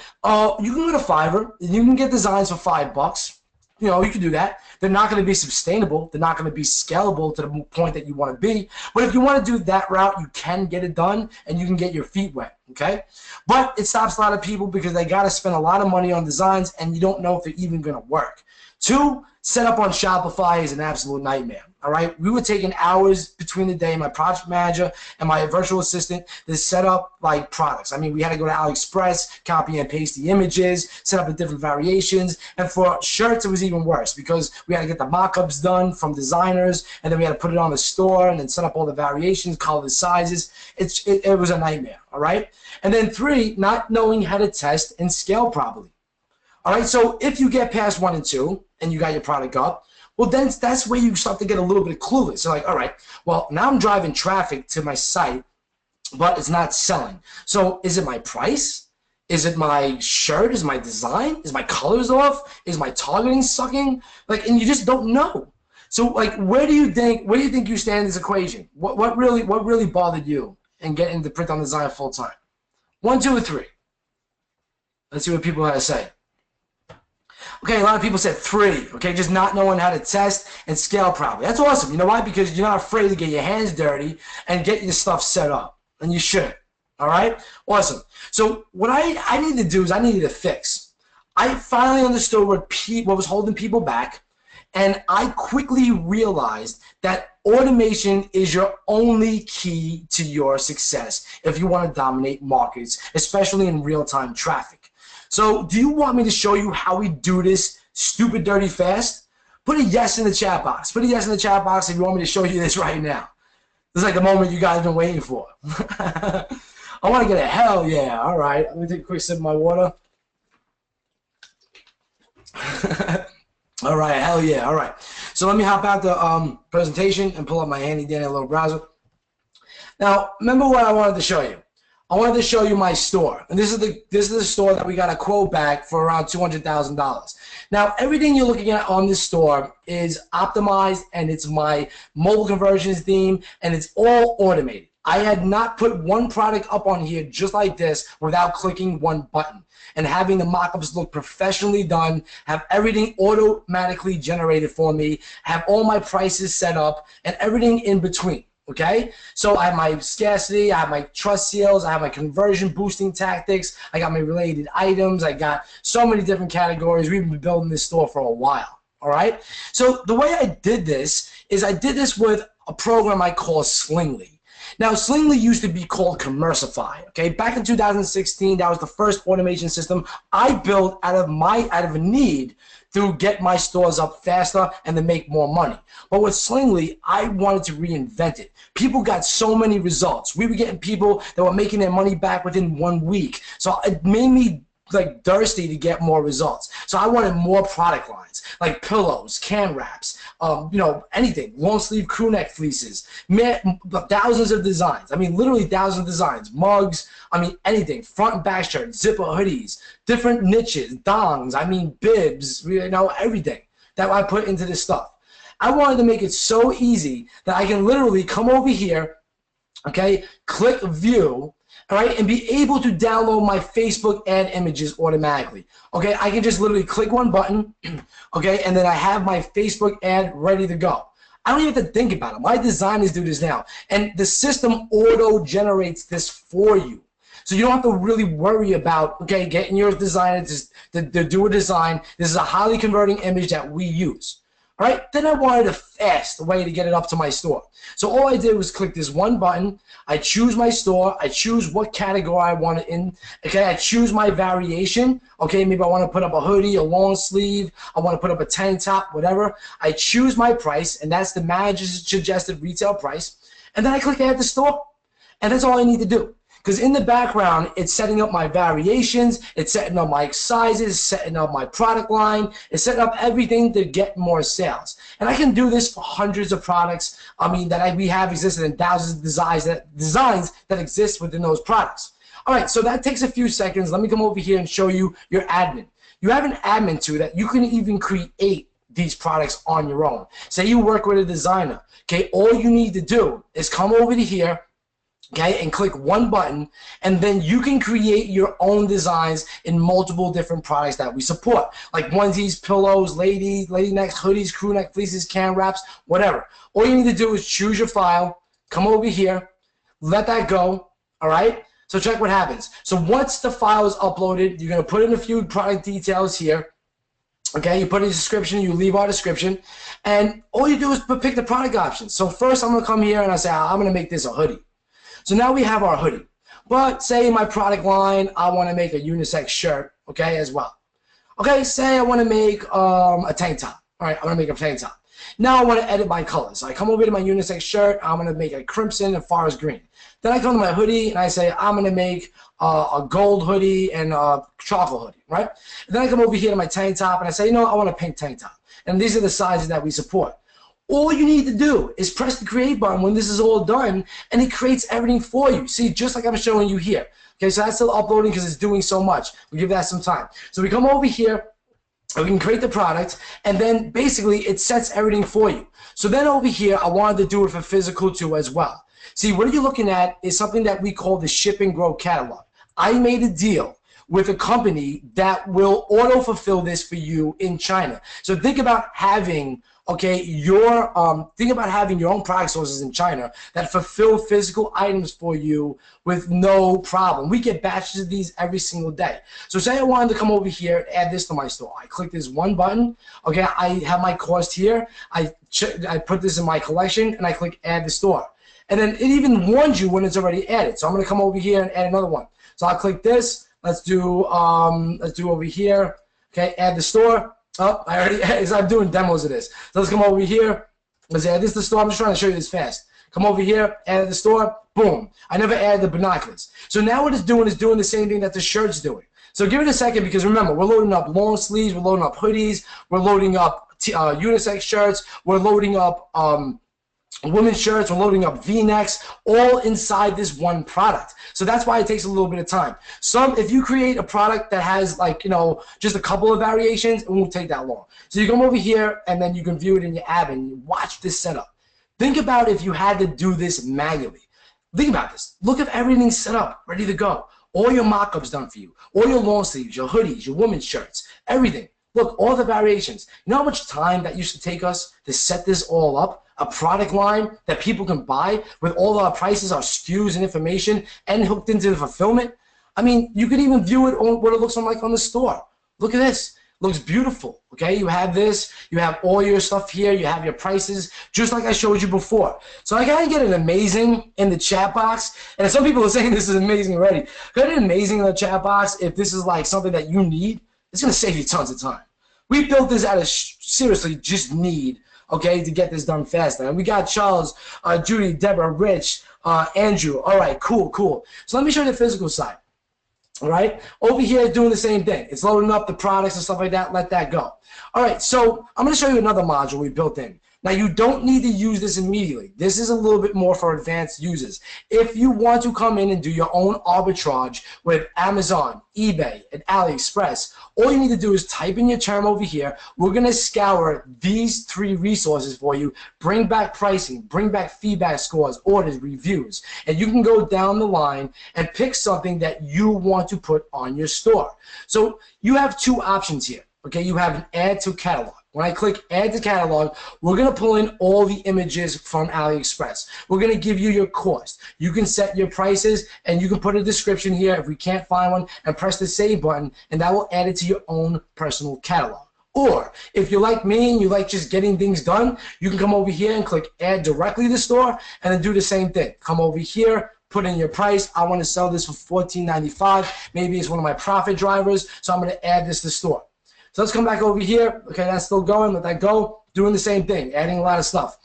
you can go to Fiverr, and you can get designs for $5. You know, you can do that. They're not going to be sustainable. They're not going to be scalable to the point that you want to be. But if you want to do that route, you can get it done, and you can get your feet wet, okay? But it stops a lot of people because they got to spend a lot of money on designs, and you don't know if they're even going to work. Two, set up on Shopify is an absolute nightmare, all right? We were taking hours between the day, my project manager and my virtual assistant, to set up like products. I mean, we had to go to AliExpress, copy and paste the images, set up the different variations, and for shirts it was even worse because we had to get the mock-ups done from designers, and then we had to put it on the store and then set up all the variations, color the sizes. It was a nightmare, all right? And then three, not knowing how to test and scale properly. All right, so if you get past 1 and 2 and you got your product up, well, then that's where you start to get a little bit clueless. So like, all right, well, now I'm driving traffic to my site, but it's not selling. So is it my price? Is it my shirt? Is my design? Is my colors off? Is my targeting sucking? Like, and you just don't know. So like, where do you think you stand in this equation? What really bothered you in getting the print on design full time? 1, 2, or 3? Let's see what people have to say. Okay, a lot of people said 3, okay, just not knowing how to test and scale properly. That's awesome. You know why? Because you're not afraid to get your hands dirty and get your stuff set up, and you should. All right? Awesome. So what I need to do is I needed to fix. I finally understood what was holding people back, and I quickly realized that automation is your only key to your success if you want to dominate markets, especially in real-time traffic. So do you want me to show you how we do this stupid, dirty, fast? Put a yes in the chat box. Put a yes in the chat box if you want me to show you this right now. This is like the moment you guys have been waiting for. I want to get a hell yeah. All right. Let me take a quick sip of my water. All right. Hell yeah. All right. So let me hop out the presentation and pull up my handy dandy little browser. Now, remember what I wanted to show you. I wanted to show you my store, and this is the store that we got a quote back for around $200,000. Now, everything you're looking at on this store is optimized, and it's my mobile conversions theme, and it's all automated. I had not put one product up on here just like this without clicking one button and having the mock-ups look professionally done, have everything automatically generated for me, have all my prices set up, and everything in between. Okay, so I have my scarcity, I have my trust seals, I have my conversion boosting tactics, I got my related items, I got so many different categories. We've been building this store for a while. All right, so the way I did this is I did this with a program I call Slingly. Now, Slingly used to be called Commercify. Okay, back in 2016, that was the first automation system I built out of a need to get my stores up faster and to make more money. But with Slingly, I wanted to reinvent it. People got so many results. We were getting people that were making their money back within 1 week. So it made me like thirsty to get more results. So I wanted more product lines like pillows, can wraps, you know, anything, long sleeve crew neck fleeces, thousands of designs. I mean, literally thousands of designs, mugs, I mean, anything, front and back shirts, zipper hoodies, different niches, dongs, I mean, bibs, you know, everything that I put into this stuff. I wanted to make it so easy that I can literally come over here, okay, click view, all right, and be able to download my Facebook ad images automatically. Okay, I can just literally click one button, okay, and then I have my Facebook ad ready to go. I don't even have to think about it. My designers do this now, and the system auto-generates this for you. So you don't have to really worry about, okay, getting your designer to do a design. This is a highly converting image that we use. All right, then I wanted a fast way to get it up to my store. So all I did was click this one button. I choose my store. I choose what category I want it in. Okay, I choose my variation. Okay, maybe I want to put up a hoodie, a long sleeve. I want to put up a tank top, whatever. I choose my price, and that's the manager's suggested retail price. And then I click add to store, and that's all I need to do. Because in the background, it's setting up my variations, it's setting up my sizes, setting up my product line, it's setting up everything to get more sales. And I can do this for hundreds of products. I mean, we have existed in thousands of designs that exist within those products. All right, so that takes a few seconds. Let me come over here and show you your admin. You have an admin tool that you can even create these products on your own. Say you work with a designer. Okay, all you need to do is come over to here, okay, and click one button, and then you can create your own designs in multiple different products that we support, like onesies, pillows, lady necks, hoodies, crew neck, fleeces, can wraps, whatever. All you need to do is choose your file, come over here, let that go, all right? So check what happens. So once the file is uploaded, you're going to put in a few product details here. Okay, you put in a description, you leave our description, and all you do is pick the product options. So first I'm going to come here and I say, I'm going to make this a hoodie. So now we have our hoodie. But say in my product line, I want to make a unisex shirt, okay, as well. Okay, say I want to make a tank top. All right, I want to make a tank top. Now I want to edit my colors. So I come over to my unisex shirt. I'm going to make a crimson and forest green. Then I come to my hoodie and I say I'm going to make a gold hoodie and a chocolate hoodie, right? And then I come over here to my tank top and I say, you know, I want a pink tank top. And these are the sizes that we support. All you need to do is press the create button when this is all done, and it creates everything for you. See, just like I'm showing you here. Okay, so that's still uploading because it's doing so much. We give that some time. So we come over here, we can create the product, and then basically it sets everything for you. So then over here, I wanted to do it for physical too as well. See, what you're looking at is something that we call the Ship and Grow catalog. I made a deal with a company that will auto-fulfill this for you in China. So think about having, okay, think about having your own product sources in China that fulfill physical items for you with no problem. We get batches of these every single day. So say I wanted to come over here and add this to my store. I click this one button. Okay, I have my cost here. I put this in my collection and I click add to store. And then it even warns you when it's already added. So I'm gonna come over here and add another one. So I'll click this. Let's do over here. Okay, add the store. Oh, I already, I'm doing demos of this. So let's come over here. Let's add this to the store. I'm just trying to show you this fast. Come over here, add the store, boom. I never added the binoculars. So now what it's doing is doing the same thing that the shirt's doing. So give it a second because remember, we're loading up long sleeves, we're loading up hoodies, we're loading up unisex shirts, we're loading up women's shirts, we're loading up V-necks, all inside this one product. So that's why it takes a little bit of time. If you create a product that has like, you know, just a couple of variations, it won't take that long. So you come over here and then you can view it in your app and you watch this setup. Think about if you had to do this manually. Think about this. Look at everything set up, ready to go. All your mock-ups done for you. All your long sleeves, your hoodies, your women's shirts, everything. Look, all the variations. You know how much time that used to take us to set this all up? A product line that people can buy with all our prices, our SKUs and information, and hooked into the fulfillment. I mean, you can even view it on what it looks like on the store. Look at this. It looks beautiful. Okay, you have this. You have all your stuff here. You have your prices, just like I showed you before. So I gotta get an amazing in the chat box. And some people are saying this is amazing already. Get an amazing in the chat box if this is like something that you need. It's gonna save you tons of time. We built this out of seriously just need. Okay, to get this done faster. And we got Charles, Judy, Deborah, Rich, Andrew. All right, cool. So let me show you the physical side. All right, over here doing the same thing. It's loading up the products and stuff like that. Let that go. All right, so I'm going to show you another module we built in. Now, you don't need to use this immediately. This is a little bit more for advanced users. If you want to come in and do your own arbitrage with Amazon, eBay, and AliExpress, all you need to do is type in your term over here. We're going to scour these 3 resources for you, bring back pricing, bring back feedback scores, orders, reviews, and you can go down the line and pick something that you want to put on your store. So you have 2 options here. Okay, you have an add to catalog. When I click add to catalog, we're going to pull in all the images from AliExpress. We're going to give you your cost. You can set your prices, and you can put a description here if we can't find one, and press the save button, and that will add it to your own personal catalog. Or if you're like me and you like just getting things done, you can come over here and click add directly to the store, and then do the same thing. Come over here, put in your price. I want to sell this for $14.95. Maybe it's one of my profit drivers, so I'm going to add this to the store. So let's come back over here. Okay, that's still going. Let that go. Doing the same thing, adding a lot of stuff.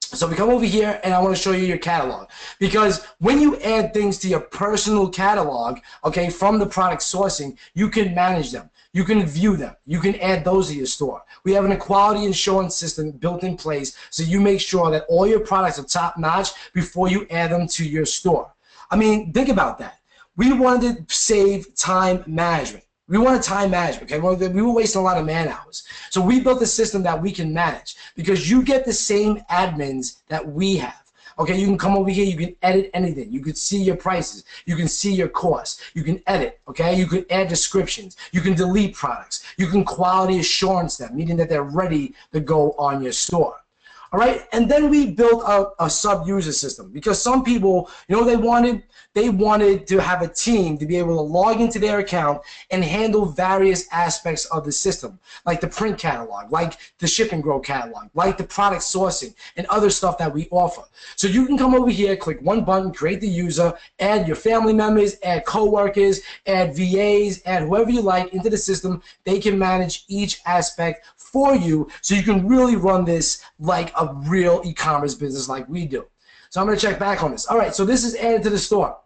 So we come over here, and I want to show you your catalog. Because when you add things to your personal catalog, okay, from the product sourcing, you can manage them. You can view them. You can add those to your store. We have an equality insurance system built in place, so you make sure that all your products are top-notch before you add them to your store. I mean, think about that. We wanted to save time management. We wanted time management, okay? We were wasting a lot of man hours. So we built a system that we can manage because you get the same admins that we have. Okay, you can come over here, you can edit anything. You can see your prices. You can see your costs. You can edit, okay? You can add descriptions. You can delete products. You can quality assurance them, meaning that they're ready to go on your store. All right, and then we built a sub-user system because some people, you know, they wanted to have a team to be able to log into their account and handle various aspects of the system, like the print catalog, like the ship and grow catalog, like the product sourcing, and other stuff that we offer. So you can come over here, click one button, create the user, add your family members, add coworkers, add VAs, add whoever you like into the system. They can manage each aspect for you, so you can really run this like a real e-commerce business like we do. So I'm going to check back on this. All right, so this is added to the store.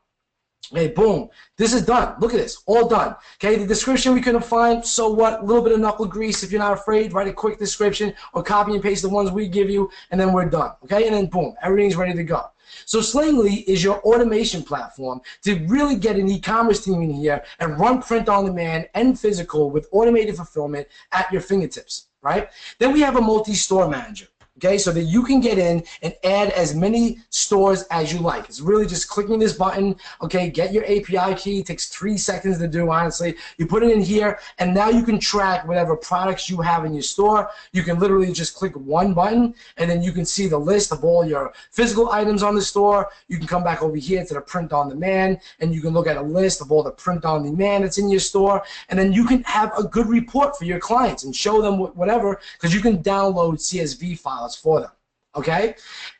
Okay, boom. This is done. Look at this. All done. Okay, the description we couldn't find, so what? A little bit of knuckle grease if you're not afraid. Write a quick description or copy and paste the ones we give you, and then we're done. Okay, and then boom, everything's ready to go. So Slingly is your automation platform to really get an e-commerce team in here and run print on demand and physical with automated fulfillment at your fingertips, right? Then we have a multi-store manager. Okay, so that you can get in and add as many stores as you like. It's really just clicking this button, okay, get your API key. It takes 3 seconds to do, honestly. You put it in here, and now you can track whatever products you have in your store. You can literally just click one button, and then you can see the list of all your physical items on the store. You can come back over here to the print on demand, and you can look at a list of all the print on demand that's in your store, and then you can have a good report for your clients and show them whatever, because you can download CSV files for them, okay?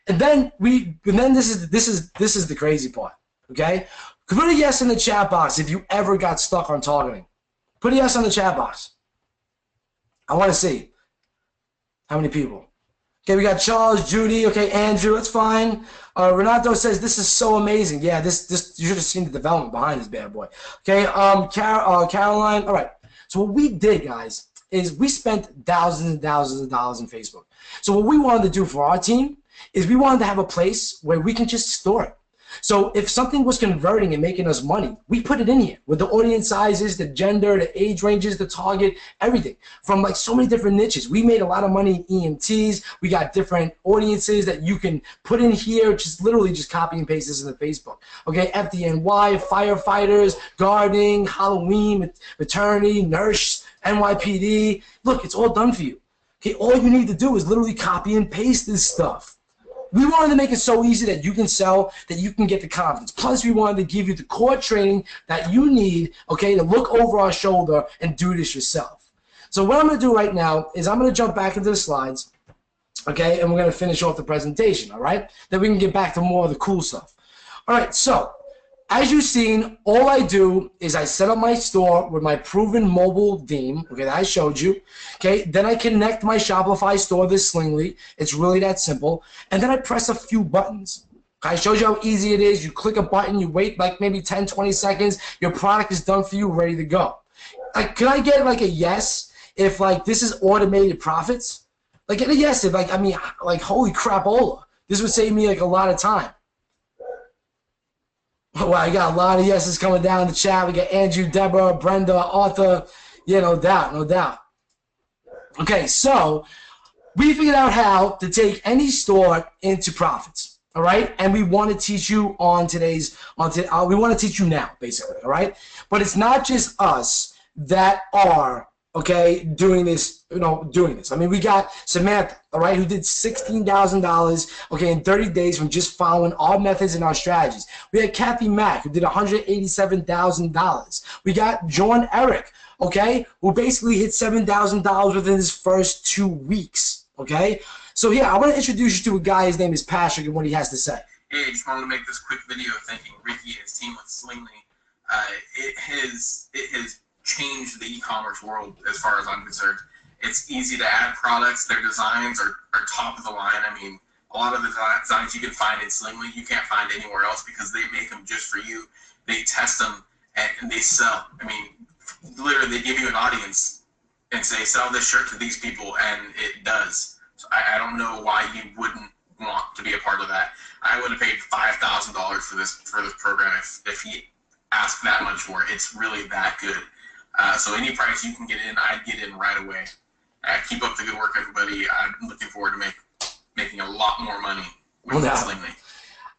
And then this is the crazy part, okay? Put a yes in the chat box if you ever got stuck on targeting. Put a yes on the chat box. I want to see how many people. Okay, we got Charles, Judy, okay, Andrew, that's fine. Renato says this is so amazing. Yeah, this you should have seen the development behind this bad boy. Okay, Caroline. All right. So what we did, guys, is we spent thousands and thousands of dollars on Facebook. So what we wanted to do for our team is we wanted to have a place where we can just store it. So if something was converting and making us money, we put it in here with the audience sizes, the gender, the age ranges, the target, everything from like so many different niches. We made a lot of money in EMTs. We got different audiences that you can put in here, just literally just copy and paste this into Facebook. Okay, FDNY, firefighters, gardening, Halloween, maternity, nurse, NYPD. Look, it's all done for you. Okay, all you need to do is literally copy and paste this stuff. We wanted to make it so easy that you can sell, that you can get the confidence. Plus, we wanted to give you the core training that you need, okay, to look over our shoulder and do this yourself. So what I'm going to do right now is I'm going to jump back into the slides, okay, and we're going to finish off the presentation, all right? Then we can get back to more of the cool stuff. All right, so as you've seen, all I do is I set up my store with my proven mobile theme, okay, that I showed you, okay? Then I connect my Shopify store to Slingly. It's really that simple. And then I press a few buttons. I showed you how easy it is. You click a button, you wait like maybe 10, 20 seconds, your product is done for you, ready to go. Like, can I get like a yes if like this is automated profits? Like, yes, like, I mean, like, holy crapola. This would save me, like, a lot of time. Wow, I got a lot of yeses coming down the chat. We got Andrew, Deborah, Brenda, Arthur. Yeah, no doubt, no doubt. Okay, so we figured out how to take any store into profits. All right, and we want to teach you on today's we want to teach you now, basically. All right, but it's not just us that are doing this. Doing this. I mean, we got Samantha, all right, who did $16,000, in 30 days from just following our methods and our strategies. We had Kathy Mack, who did $187,000. We got John Eric, who basically hit $7,000 within his first 2 weeks. Okay, so yeah, I want to introduce you to a guy. His name is Patrick, and what he has to say. Hey, I just wanted to make this quick video thanking Ricky and his team with Slingly. It has changed the e-commerce world as far as I'm concerned. It's easy to add products. Their designs are top of the line. I mean, a lot of the designs you can find in Slingly, you can't find anywhere else because they make them just for you. They test them and they sell. I mean, literally, they give you an audience and say, sell this shirt to these people, and it does. So I don't know why you wouldn't want to be a part of that. I would have paid $5,000 for this program if he asked that much for it. It's really that good. So any price you can get in, I'd get in right away. Keep up the good work, everybody. I'm looking forward to making a lot more money with Slingly.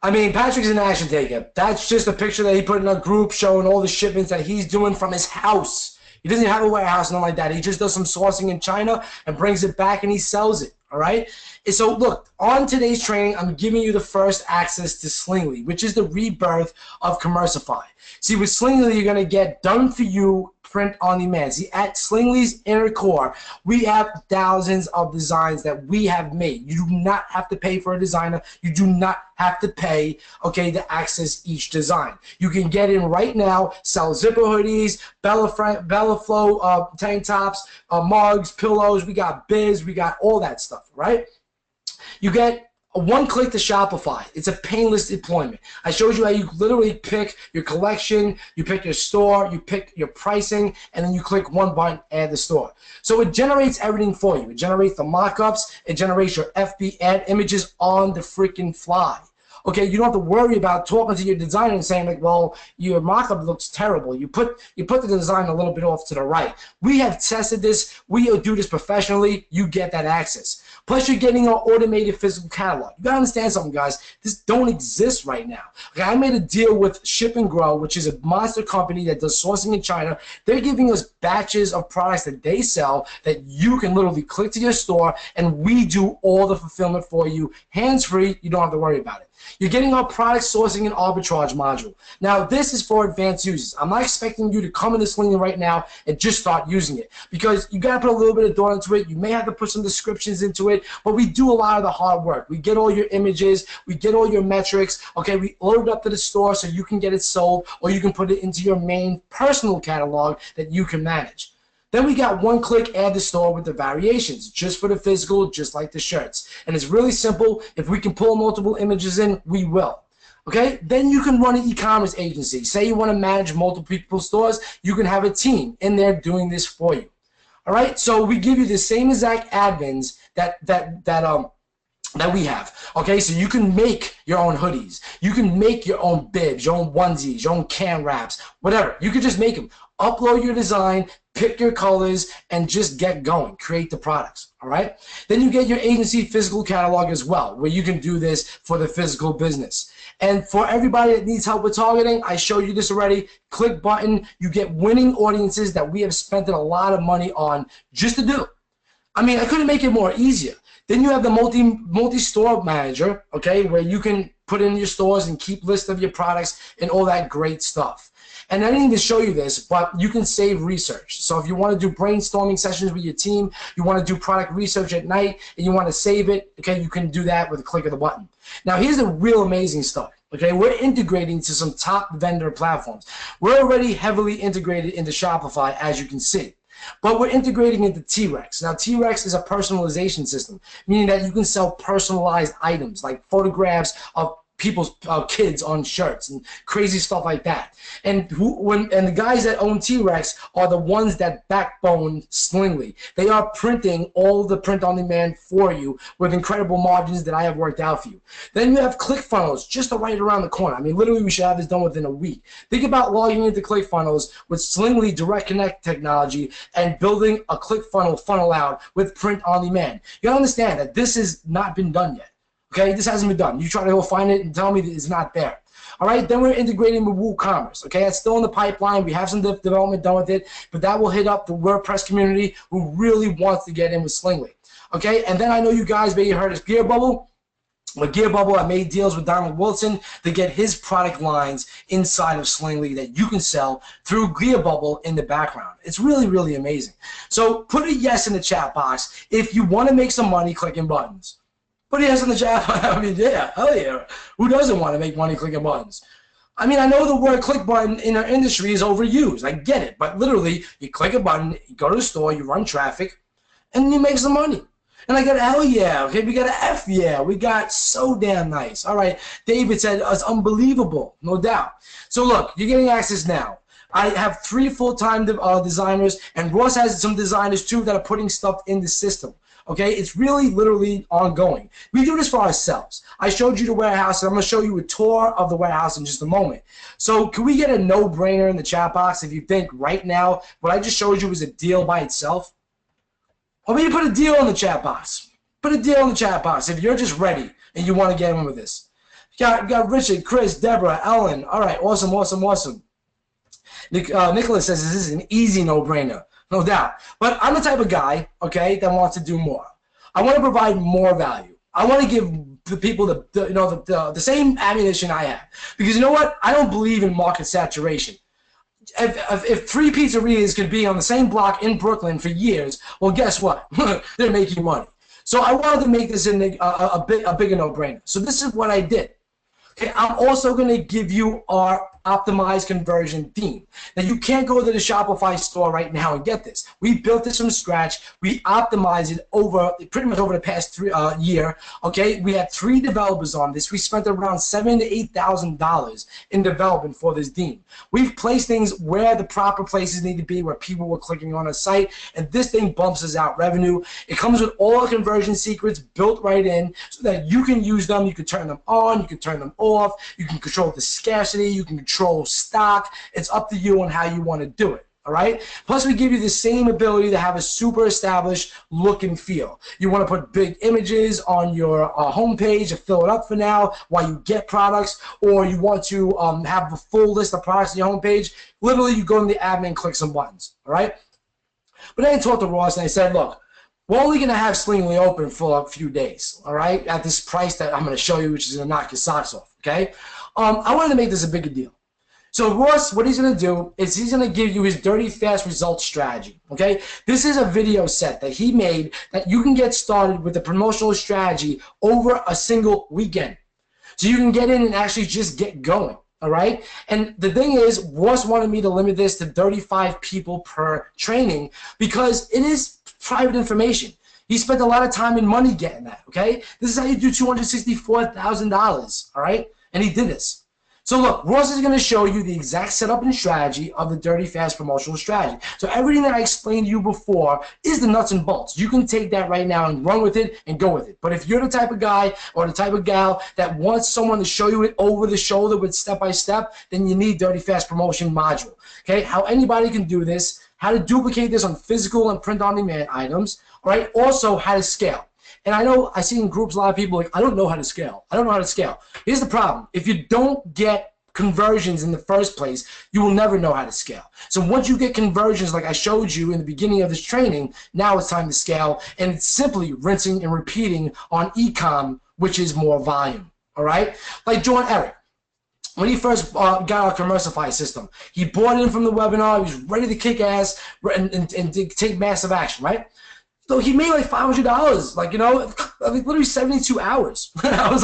I mean, Patrick's an action taker. That's just a picture that he put in a group showing all the shipments that he's doing from his house. He doesn't have a warehouse, nothing like that. He just does some sourcing in China and brings it back and he sells it, all right? And so, look, on today's training, I'm giving you the first access to Slingly, which is the rebirth of Commercify. See, with Slingly, you're going to get done-for-you print on demand. See, at Slingly's inner core, we have thousands of designs that we have made. You do not have to pay for a designer. You do not have to pay, to access each design. You can get in right now, sell zipper hoodies, Bella Flow tank tops, mugs, pillows. We got biz. We got all that stuff, right? You get a one-click to Shopify. It's a painless deployment. I showed you how you literally pick your collection, you pick your store, you pick your pricing, and then you click one button, add the store. So it generates everything for you. It generates the mock-ups. It generates your FB ad images on the freaking fly. Okay, you don't have to worry about talking to your designer and saying, like, well, your mock-up looks terrible. You put the design a little bit off to the right. We have tested this. We do this professionally. You get that access. Plus, you're getting our automated physical catalog. You gotta understand something, guys. This don't exist right now. Okay, I made a deal with Ship and Grow, which is a monster company that does sourcing in China. They're giving us batches of products that they sell that you can literally click to your store, and we do all the fulfillment for you, hands-free. You don't have to worry about it. You're getting our product sourcing and arbitrage module. Now, this is for advanced users. I'm not expecting you to come into Slingly right now and just start using it because you got to put a little bit of thought into it. You may have to put some descriptions into it, but we do a lot of the hard work. We get all your images. We get all your metrics. Okay, we load it up to the store so you can get it sold, or you can put it into your main personal catalog that you can manage. Then we got one-click add to store with the variations, just for the physical, just like the shirts. And it's really simple. If we can pull multiple images in, we will. Okay? Then you can run an e-commerce agency. Say you want to manage multiple people's stores, you can have a team in there doing this for you. All right? So we give you the same exact admins that we have. Okay, so you can make your own hoodies. You can make your own bibs, your own onesies, your own can wraps, whatever. You can just make them. Upload your design, pick your colors, and just get going. Create the products, all right? Then you get your agency physical catalog as well, where you can do this for the physical business. And for everybody that needs help with targeting, I showed you this already. Click button. You get winning audiences that we have spent a lot of money on just to do. I mean, I couldn't make it more easier. Then you have the multi-store manager, okay, where you can put in your stores and keep lists of your products and all that great stuff. And I didn't even show you this, but you can save research. So if you want to do brainstorming sessions with your team, you want to do product research at night, and you want to save it, okay, you can do that with a click of the button. Now, here's the real amazing stuff. Okay, we're integrating to some top vendor platforms. We're already heavily integrated into Shopify, as you can see. But we're integrating into T-Rex. Now, T-Rex is a personalization system, meaning that you can sell personalized items like photographs of people's kids on shirts and crazy stuff like that. And the guys that own T-Rex are the ones that backbone Slingly. They are printing all the print on demand for you with incredible margins that I have worked out for you. Then you have ClickFunnels just right around the corner. I mean, literally, we should have this done within a week. Think about logging into ClickFunnels with Slingly Direct Connect technology and building a ClickFunnel funnel out with print on demand. You gotta understand that this has not been done yet. Okay, this hasn't been done. You try to go find it and tell me that it's not there. All right, then we're integrating with WooCommerce. Okay, that's still in the pipeline. We have some development done with it, but that will hit up the WordPress community who really wants to get in with Slingly. Okay, and then I know you guys maybe heard of Gear Bubble. With Gear Bubble, I made deals with Donald Wilson to get his product lines inside of Slingly that you can sell through Gear Bubble in the background. It's really, really amazing. So put a yes in the chat box if you want to make some money clicking buttons. Put a yes in the chat. I mean, yeah, hell yeah. Who doesn't want to make money clicking buttons? I mean, I know the word click button in our industry is overused. I get it. But literally, you click a button, you go to the store, you run traffic, and you make some money. And I got hell yeah. Okay, we got an F yeah. We got so damn nice. All right. David said it's unbelievable, no doubt. So look, you're getting access now. I have 3 full-time designers, and Ross has some designers too that are putting stuff in the system. Okay, it's really literally ongoing. We do this for ourselves. I showed you the warehouse, and I'm going to show you a tour of the warehouse in just a moment. So can we get a no-brainer in the chat box if you think right now what I just showed you was a deal by itself? Or maybe put a deal in the chat box. Put a deal in the chat box if you're just ready and you want to get in with this. We got Richard, Chris, Deborah, Ellen. All right, awesome, awesome, awesome. Nicholas says this is an easy no-brainer. No doubt. But I'm the type of guy, okay, that wants to do more. I want to provide more value. I want to give the people the same ammunition I have. Because you know what? I don't believe in market saturation. If 3 pizzerias could be on the same block in Brooklyn for years, well, guess what? They're making money. So I wanted to make this a bigger no-brainer. So this is what I did. Okay, I'm also going to give you our optimized conversion theme. Now, you can't go to the Shopify store right now and get this. We built this from scratch. We optimized it pretty much over the past year. Okay, we had 3 developers on this. We spent around $7,000 to $8,000 in development for this theme. We've placed things where the proper places need to be, where people were clicking on a site, and this thing bumps us out revenue. It comes with all the conversion secrets built right in so that you can use them. You can turn them on. You can turn them off. You can control the scarcity. You can control stock. It's up to you on how you want to do it. All right. Plus, we give you the same ability to have a super established look and feel. You want to put big images on your homepage to fill it up for now while you get products, or you want to have a full list of products on your homepage. Literally, you go in the admin and click some buttons. All right. But then I talked to Ross and I said, look, we're only going to have Slingly open for a few days. All right. At this price that I'm going to show you, which is going to knock your socks off. Okay. I wanted to make this a bigger deal. So Ross, what he's going to do is he's going to give you his dirty fast results strategy, okay? This is a video set that he made that you can get started with a promotional strategy over a single weekend. So you can get in and actually just get going, all right? And the thing is, Ross wanted me to limit this to 35 people per training because it is private information. He spent a lot of time and money getting that, okay? This is how you do $264,000, all right? And he did this. So look, Ross is going to show you the exact setup and strategy of the Dirty Fast promotional strategy. So everything that I explained to you before is the nuts and bolts. You can take that right now and run with it and go with it. But if you're the type of guy or the type of gal that wants someone to show you it over the shoulder with step-by-step, then you need Dirty Fast promotion module. Okay, how anybody can do this, how to duplicate this on physical and print-on-demand items, all right, also how to scale. And I know I see in groups a lot of people like, I don't know how to scale. I don't know how to scale. Here's the problem. If you don't get conversions in the first place, you will never know how to scale. So once you get conversions like I showed you in the beginning of this training, now it's time to scale. And it's simply rinsing and repeating on Ecom, which is more volume. All right? Like John Eric. When he first got our Commercify system, he bought it in from the webinar. He was ready to kick ass and take massive action, right? So he made like $500, like, you know, like literally 72 hours. I was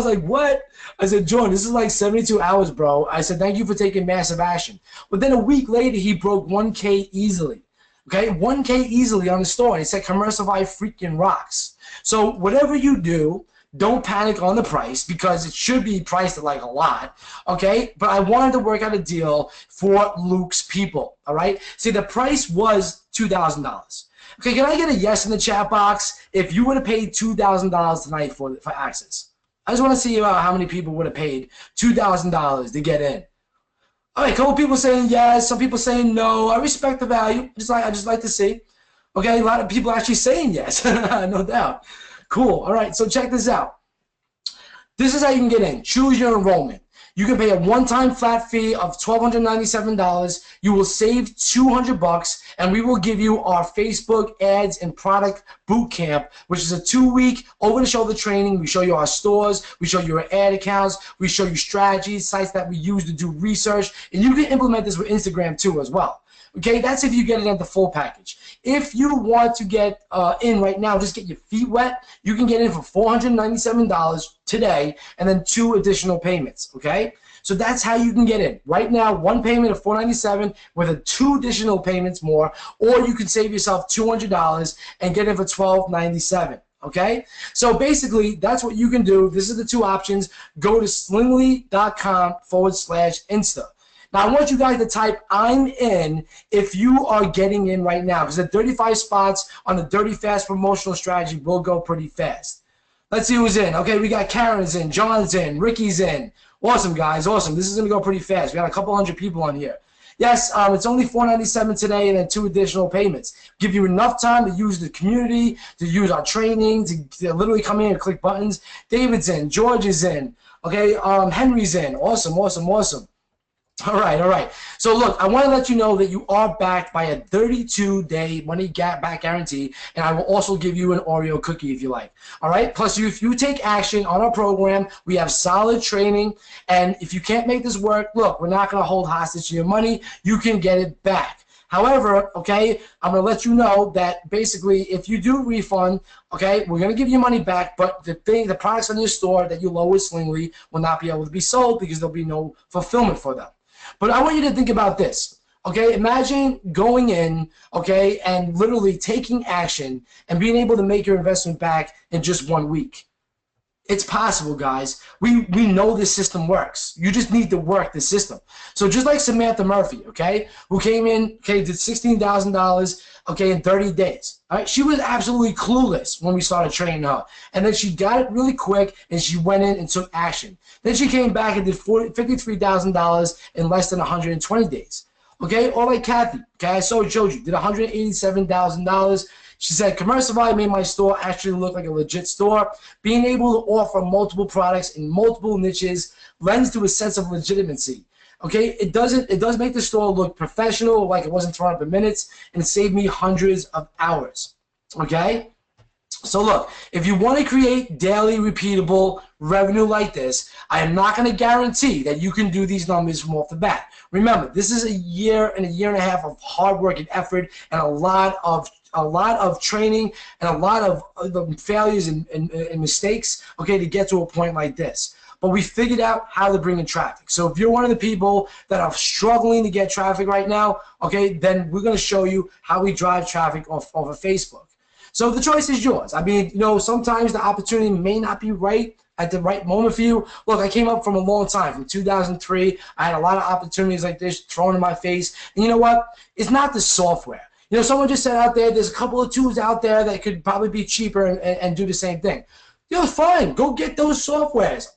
like, what? I said, John, this is like 72 hours, bro. I said, thank you for taking massive action. But then a week later, he broke 1K easily. Okay, 1K easily on the store. And he said, Commercify freaking rocks. So whatever you do, Don't panic on the price because it should be priced at like a lot, okay? But I wanted to work out a deal for Luke's people, all right? See, the price was $2,000. Okay, can I get a yes in the chat box if you would have paid $2,000 tonight for access? I just want to see how many people would have paid $2,000 to get in. All right, a couple people saying yes, some people saying no. I respect the value. I just like to see. Okay, a lot of people actually saying yes, no doubt. Cool. All right, so check this out. This is how you can get in. Choose your enrollment. You can pay a one-time flat fee of $1,297. You will save $200, and we will give you our Facebook ads and product boot camp, which is a 2-week over-the-shoulder training. We show you our stores, we show you our ad accounts, we show you strategies, sites that we use to do research, and you can implement this with Instagram too as well. Okay, that's if you get it at the full package. If you want to get in right now, just get your feet wet, you can get in for $497 today and then 2 additional payments, okay? So that's how you can get in. Right now, 1 payment of $497 with a 2 additional payments more, or you can save yourself $200 and get in for $1,297. Okay, so basically that's what you can do. This is the 2 options. Go to slingly.com/Insta. Now, I want you guys to type "I'm in" if you are getting in right now, because the 35 spots on the Dirty Fast promotional strategy will go pretty fast. Let's see who's in. Okay, we got Karen's in, John's in, Ricky's in. Awesome, guys, awesome. This is going to go pretty fast. We got a couple hundred people on here. Yes, it's only $497 today and then 2 additional payments. Give you enough time to use the community, to use our training, to literally come in and click buttons. David's in, George is in, okay, Henry's in. Awesome, awesome, awesome. All right. So look, I want to let you know that you are backed by a 32-day money back guarantee, and I will also give you an Oreo cookie if you like. All right. Plus, if you take action on our program, we have solid training, and if you can't make this work, look, we're not going to hold hostage to your money. You can get it back. However, okay, I'm going to let you know that basically if you do refund, okay, we're going to give you money back, but the products on your store that you load with Slingly will not be able to be sold because there'll be no fulfillment for them. But I want you to think about this, okay? Imagine going in, okay, and literally taking action and being able to make your investment back in just 1 week. It's possible, guys. We know this system works. You just need to work the system. So just like Samantha Murphy, okay, who came in, okay, did $16,000, okay, in 30 days. All right, she was absolutely clueless when we started training her, and then she got it really quick, and she went in and took action. Then she came back and did $53,000 in less than 120 days. Okay, or like Kathy, okay, I showed you, did $187,000. She said, Commercify made my store actually look like a legit store. Being able to offer multiple products in multiple niches lends to a sense of legitimacy. Okay, it does make the store look professional, like it wasn't thrown up in minutes, and it saved me hundreds of hours. Okay? So look, if you want to create daily repeatable revenue like this, I am not going to guarantee that you can do these numbers from off the bat. Remember, this is a year and a half of hard work and effort and a lot of training and a lot of failures and mistakes, okay, to get to a point like this. But we figured out how to bring in traffic. So if you're one of the people that are struggling to get traffic right now, okay, then we're going to show you how we drive traffic off of Facebook. So the choice is yours. I mean, you know, sometimes the opportunity may not be right at the right moment for you. Look, I came up from a long time, from 2003. I had a lot of opportunities like this thrown in my face. And you know what? It's not the software. You know, someone just said out there's a couple of tools out there that could probably be cheaper and do the same thing. You know, fine. Go get those softwares.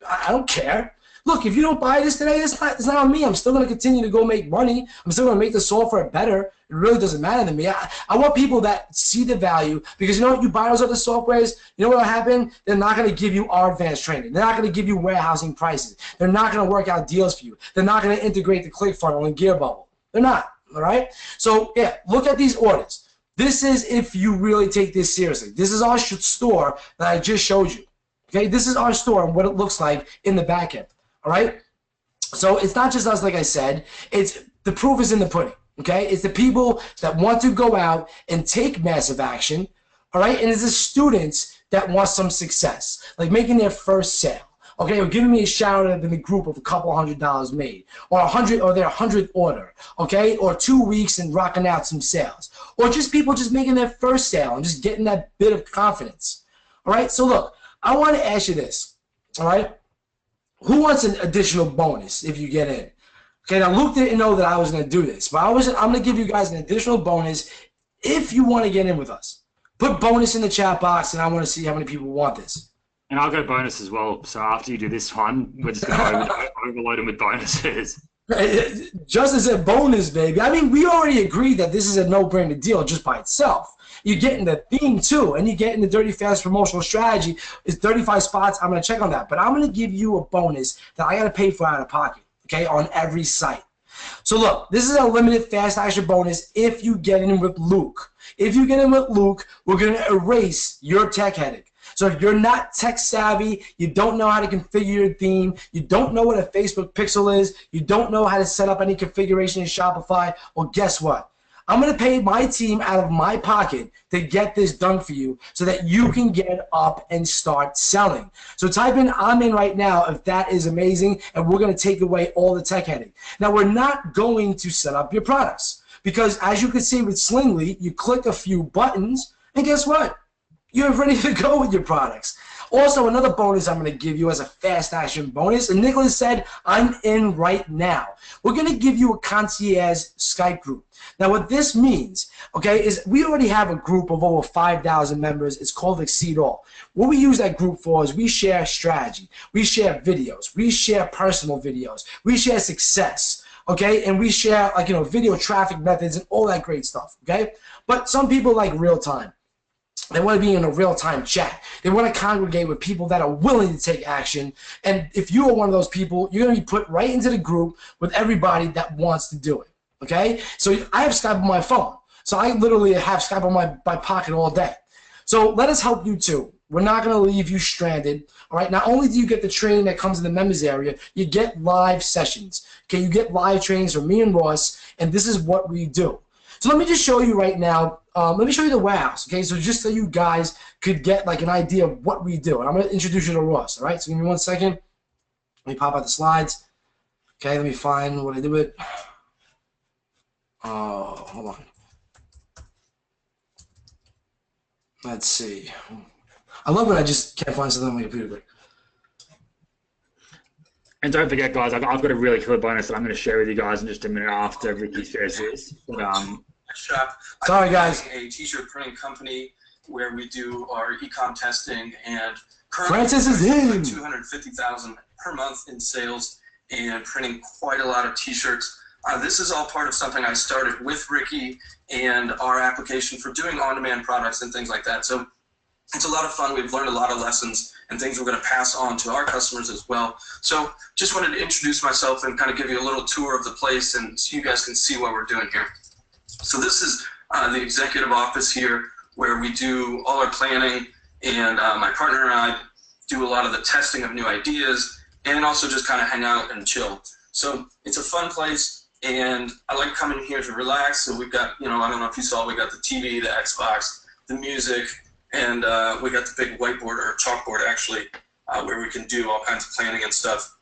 I don't care. Look, if you don't buy this today, it's not on me. I'm still going to continue to go make money. I'm still going to make the software better. It really doesn't matter to me. I want people that see the value, because you know what? You buy those other softwares, you know what will happen? They're not going to give you our advanced training. They're not going to give you warehousing prices. They're not going to work out deals for you. They're not going to integrate the ClickFunnels and Gearbubble. They're not, all right? So, yeah, look at these orders. This is if you really take this seriously. This is our store that I just showed you. Okay, this is our store and what it looks like in the back end. All right, so it's not just us, like I said. It's the proof is in the pudding. Okay, it's the people that want to go out and take massive action. All right, and it's the students that want some success, like making their first sale. Okay, or giving me a shout out in the group of a couple $100 made, or their 100th order. Okay, or 2 weeks and rocking out some sales, or just people just making their first sale and just getting that bit of confidence. All right, so look. I want to ask you this, all right? Who wants an additional bonus if you get in? Okay, now Luke didn't know that I was going to do this, but I'm going to give you guys an additional bonus if you want to get in with us. Put bonus in the chat box, and I want to see how many people want this. And I'll go bonus as well. So after you do this one, we're just going to overload them with bonuses. Justin said bonus, baby. I mean, we already agreed that this is a no-brainer deal just by itself. You're getting the theme too, and you're getting the Dirty Fast promotional strategy. It's 35 spots. I'm going to check on that. But I'm going to give you a bonus that I got to pay for out of pocket, okay, on every site. So look, this is a limited fast action bonus if you get in with Luke. If you get in with Luke, we're going to erase your tech headache. So if you're not tech savvy, you don't know how to configure your theme, you don't know what a Facebook pixel is, you don't know how to set up any configuration in Shopify, well, guess what? I'm going to pay my team out of my pocket to get this done for you so that you can get up and start selling. So type in I'm in right now if that is amazing, and we're going to take away all the tech headache. Now, we're not going to set up your products because, as you can see with Slingly, you click a few buttons, and guess what? You're ready to go with your products. Also, another bonus I'm going to give you as a fast action bonus, and Nicholas said, I'm in right now. We're going to give you a concierge Skype group. Now, what this means, okay, is we already have a group of over 5,000 members. It's called Exceed All. What we use that group for is we share strategy. We share videos. We share personal videos. We share success, okay, and we share, like, video traffic methods and all that great stuff, okay? But some people like real time. They want to be in a real-time chat. They want to congregate with people that are willing to take action. And if you are one of those people, you're going to be put right into the group with everybody that wants to do it. Okay? So I have Skype on my phone. So I literally have Skype on my pocket all day. So let us help you too. We're not going to leave you stranded. All right? Not only do you get the training that comes in the members area, you get live sessions. Okay? You get live trainings from me and Ross, and this is what we do. So let me just show you right now. Let me show you the warehouse, okay? So just so you guys could get like an idea of what we do. And I'm going to introduce you to Ross, all right? So give me 1 second. Let me pop out the slides. Okay, let me find what I did with. Oh, hold on. Let's see. I love when I just can't find something on my computer. And don't forget, guys, I've got a really killer bonus that I'm going to share with you guys in just a minute after Ricky shares this. Shop. Sorry, guys. A t-shirt printing company where we do our ecom testing, and Francis is in. 250,000 per month in sales and printing quite a lot of t-shirts. This is all part of something I started with Ricky and our application for doing on-demand products and things like that. So it's a lot of fun. We've learned a lot of lessons and things we're going to pass on to our customers as well. So just wanted to introduce myself and kind of give you a little tour of the place and so you guys can see what we're doing here. So this is the executive office here where we do all our planning, and my partner and I do a lot of the testing of new ideas and also just kind of hang out and chill. So it's a fun place, and I like coming here to relax. So we've got, I don't know if you saw, we got the TV, the Xbox, the music, and we got the big whiteboard or chalkboard actually where we can do all kinds of planning and stuff.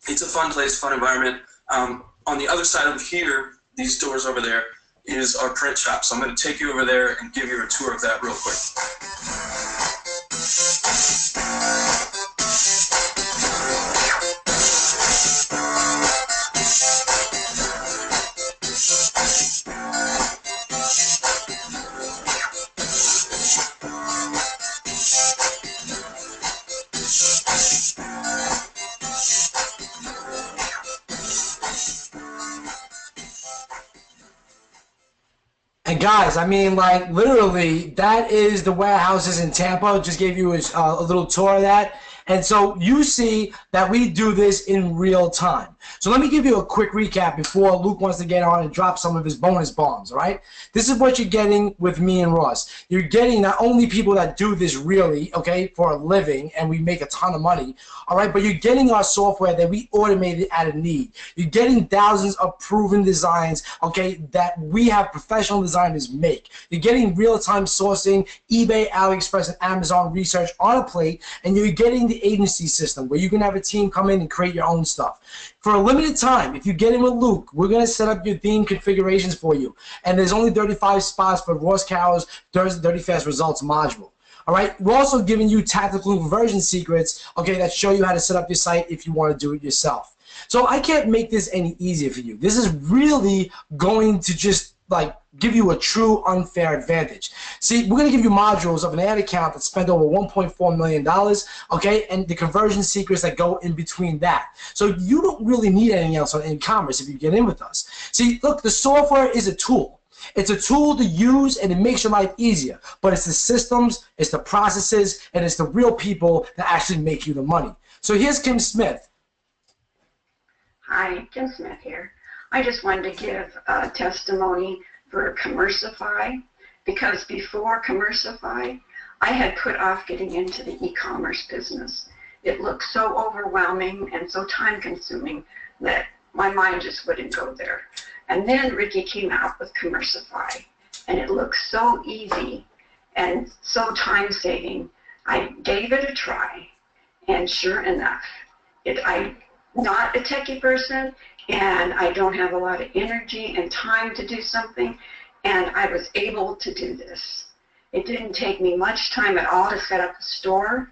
It's a fun place, fun environment. On the other side of here, these doors over there, is our print shop. So I'm going to take you over there and give you a tour of that real quick. And guys, I mean, like, literally, that is the warehouses in Tampa. Just gave you a little tour of that. And so you see that we do this in real time. So let me give you a quick recap before Luke wants to get on and drop some of his bonus bombs, all right? This is what you're getting with me and Ross. You're getting not only people that do this really, okay, for a living, and we make a ton of money, all right, but you're getting our software that we automated out of need. You're getting thousands of proven designs, okay, that we have professional designers make. You're getting real-time sourcing, eBay, AliExpress, and Amazon research on a plate, and you're getting the agency system where you can have a team come in and create your own stuff. For a limited time, if you get in with Luke, we're going to set up your theme configurations for you. And there's only 35 spots for Ross Carrel's Dirty Fast Results module. All right, we're also giving you tactical conversion secrets, okay, that show you how to set up your site if you want to do it yourself. So I can't make this any easier for you. This is really going to just like give you a true unfair advantage. See, we're going to give you modules of an ad account that spent over $1.4 million, okay, and the conversion secrets that go in between that. So you don't really need anything else on e-commerce if you get in with us. See, look, the software is a tool. It's a tool to use, and it makes your life easier. But it's the systems, it's the processes, and it's the real people that actually make you the money. So here's Kim Smith. Hi, Kim Smith here. I just wanted to give a testimony for Commercify, because before Commercify, I had put off getting into the e-commerce business. It looked so overwhelming and so time-consuming that my mind just wouldn't go there. And then Ricky came out with Commercify, and it looked so easy and so time-saving. I gave it a try, and sure enough, I'm not a techie person, and I don't have a lot of energy and time to do something, and I was able to do this. It didn't take me much time at all to set up a store,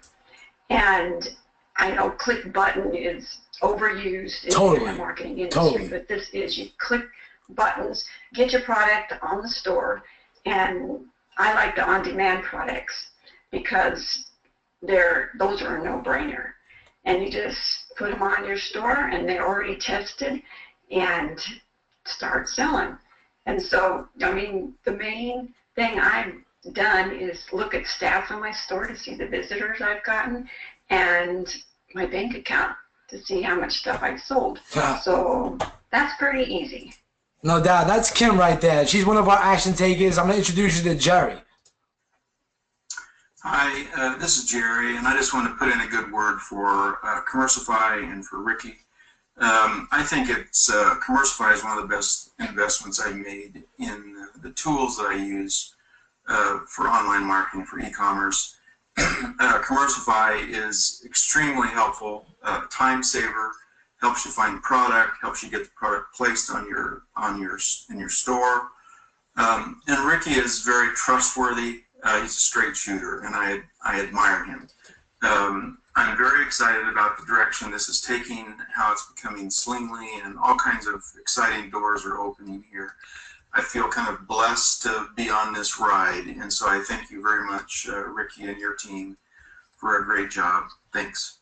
and I know click button is overused in the marketing industry, but this is, you click buttons, get your product on the store, and I like the on-demand products because those are a no-brainer. And you just put them on your store, and they're already tested, and start selling. And so, I mean, the main thing I've done is look at stats on my store to see the visitors I've gotten, and my bank account to see how much stuff I've sold. Yeah. So that's pretty easy. No doubt. That's Kim right there. She's one of our action takers. I'm going to introduce you to Jerry. Hi, this is Jerry, and I just want to put in a good word for Commercify and for Ricky. I think Commercify is one of the best investments I've made in the tools that I use for online marketing, for e-commerce. Commercify is extremely helpful, time saver, helps you find product, helps you get the product placed in your store. And Ricky is very trustworthy. He's a straight shooter, and I admire him. I'm very excited about the direction this is taking, how it's becoming Slingly, and all kinds of exciting doors are opening here. I feel kind of blessed to be on this ride, and so I thank you very much, Ricky and your team, for a great job. Thanks.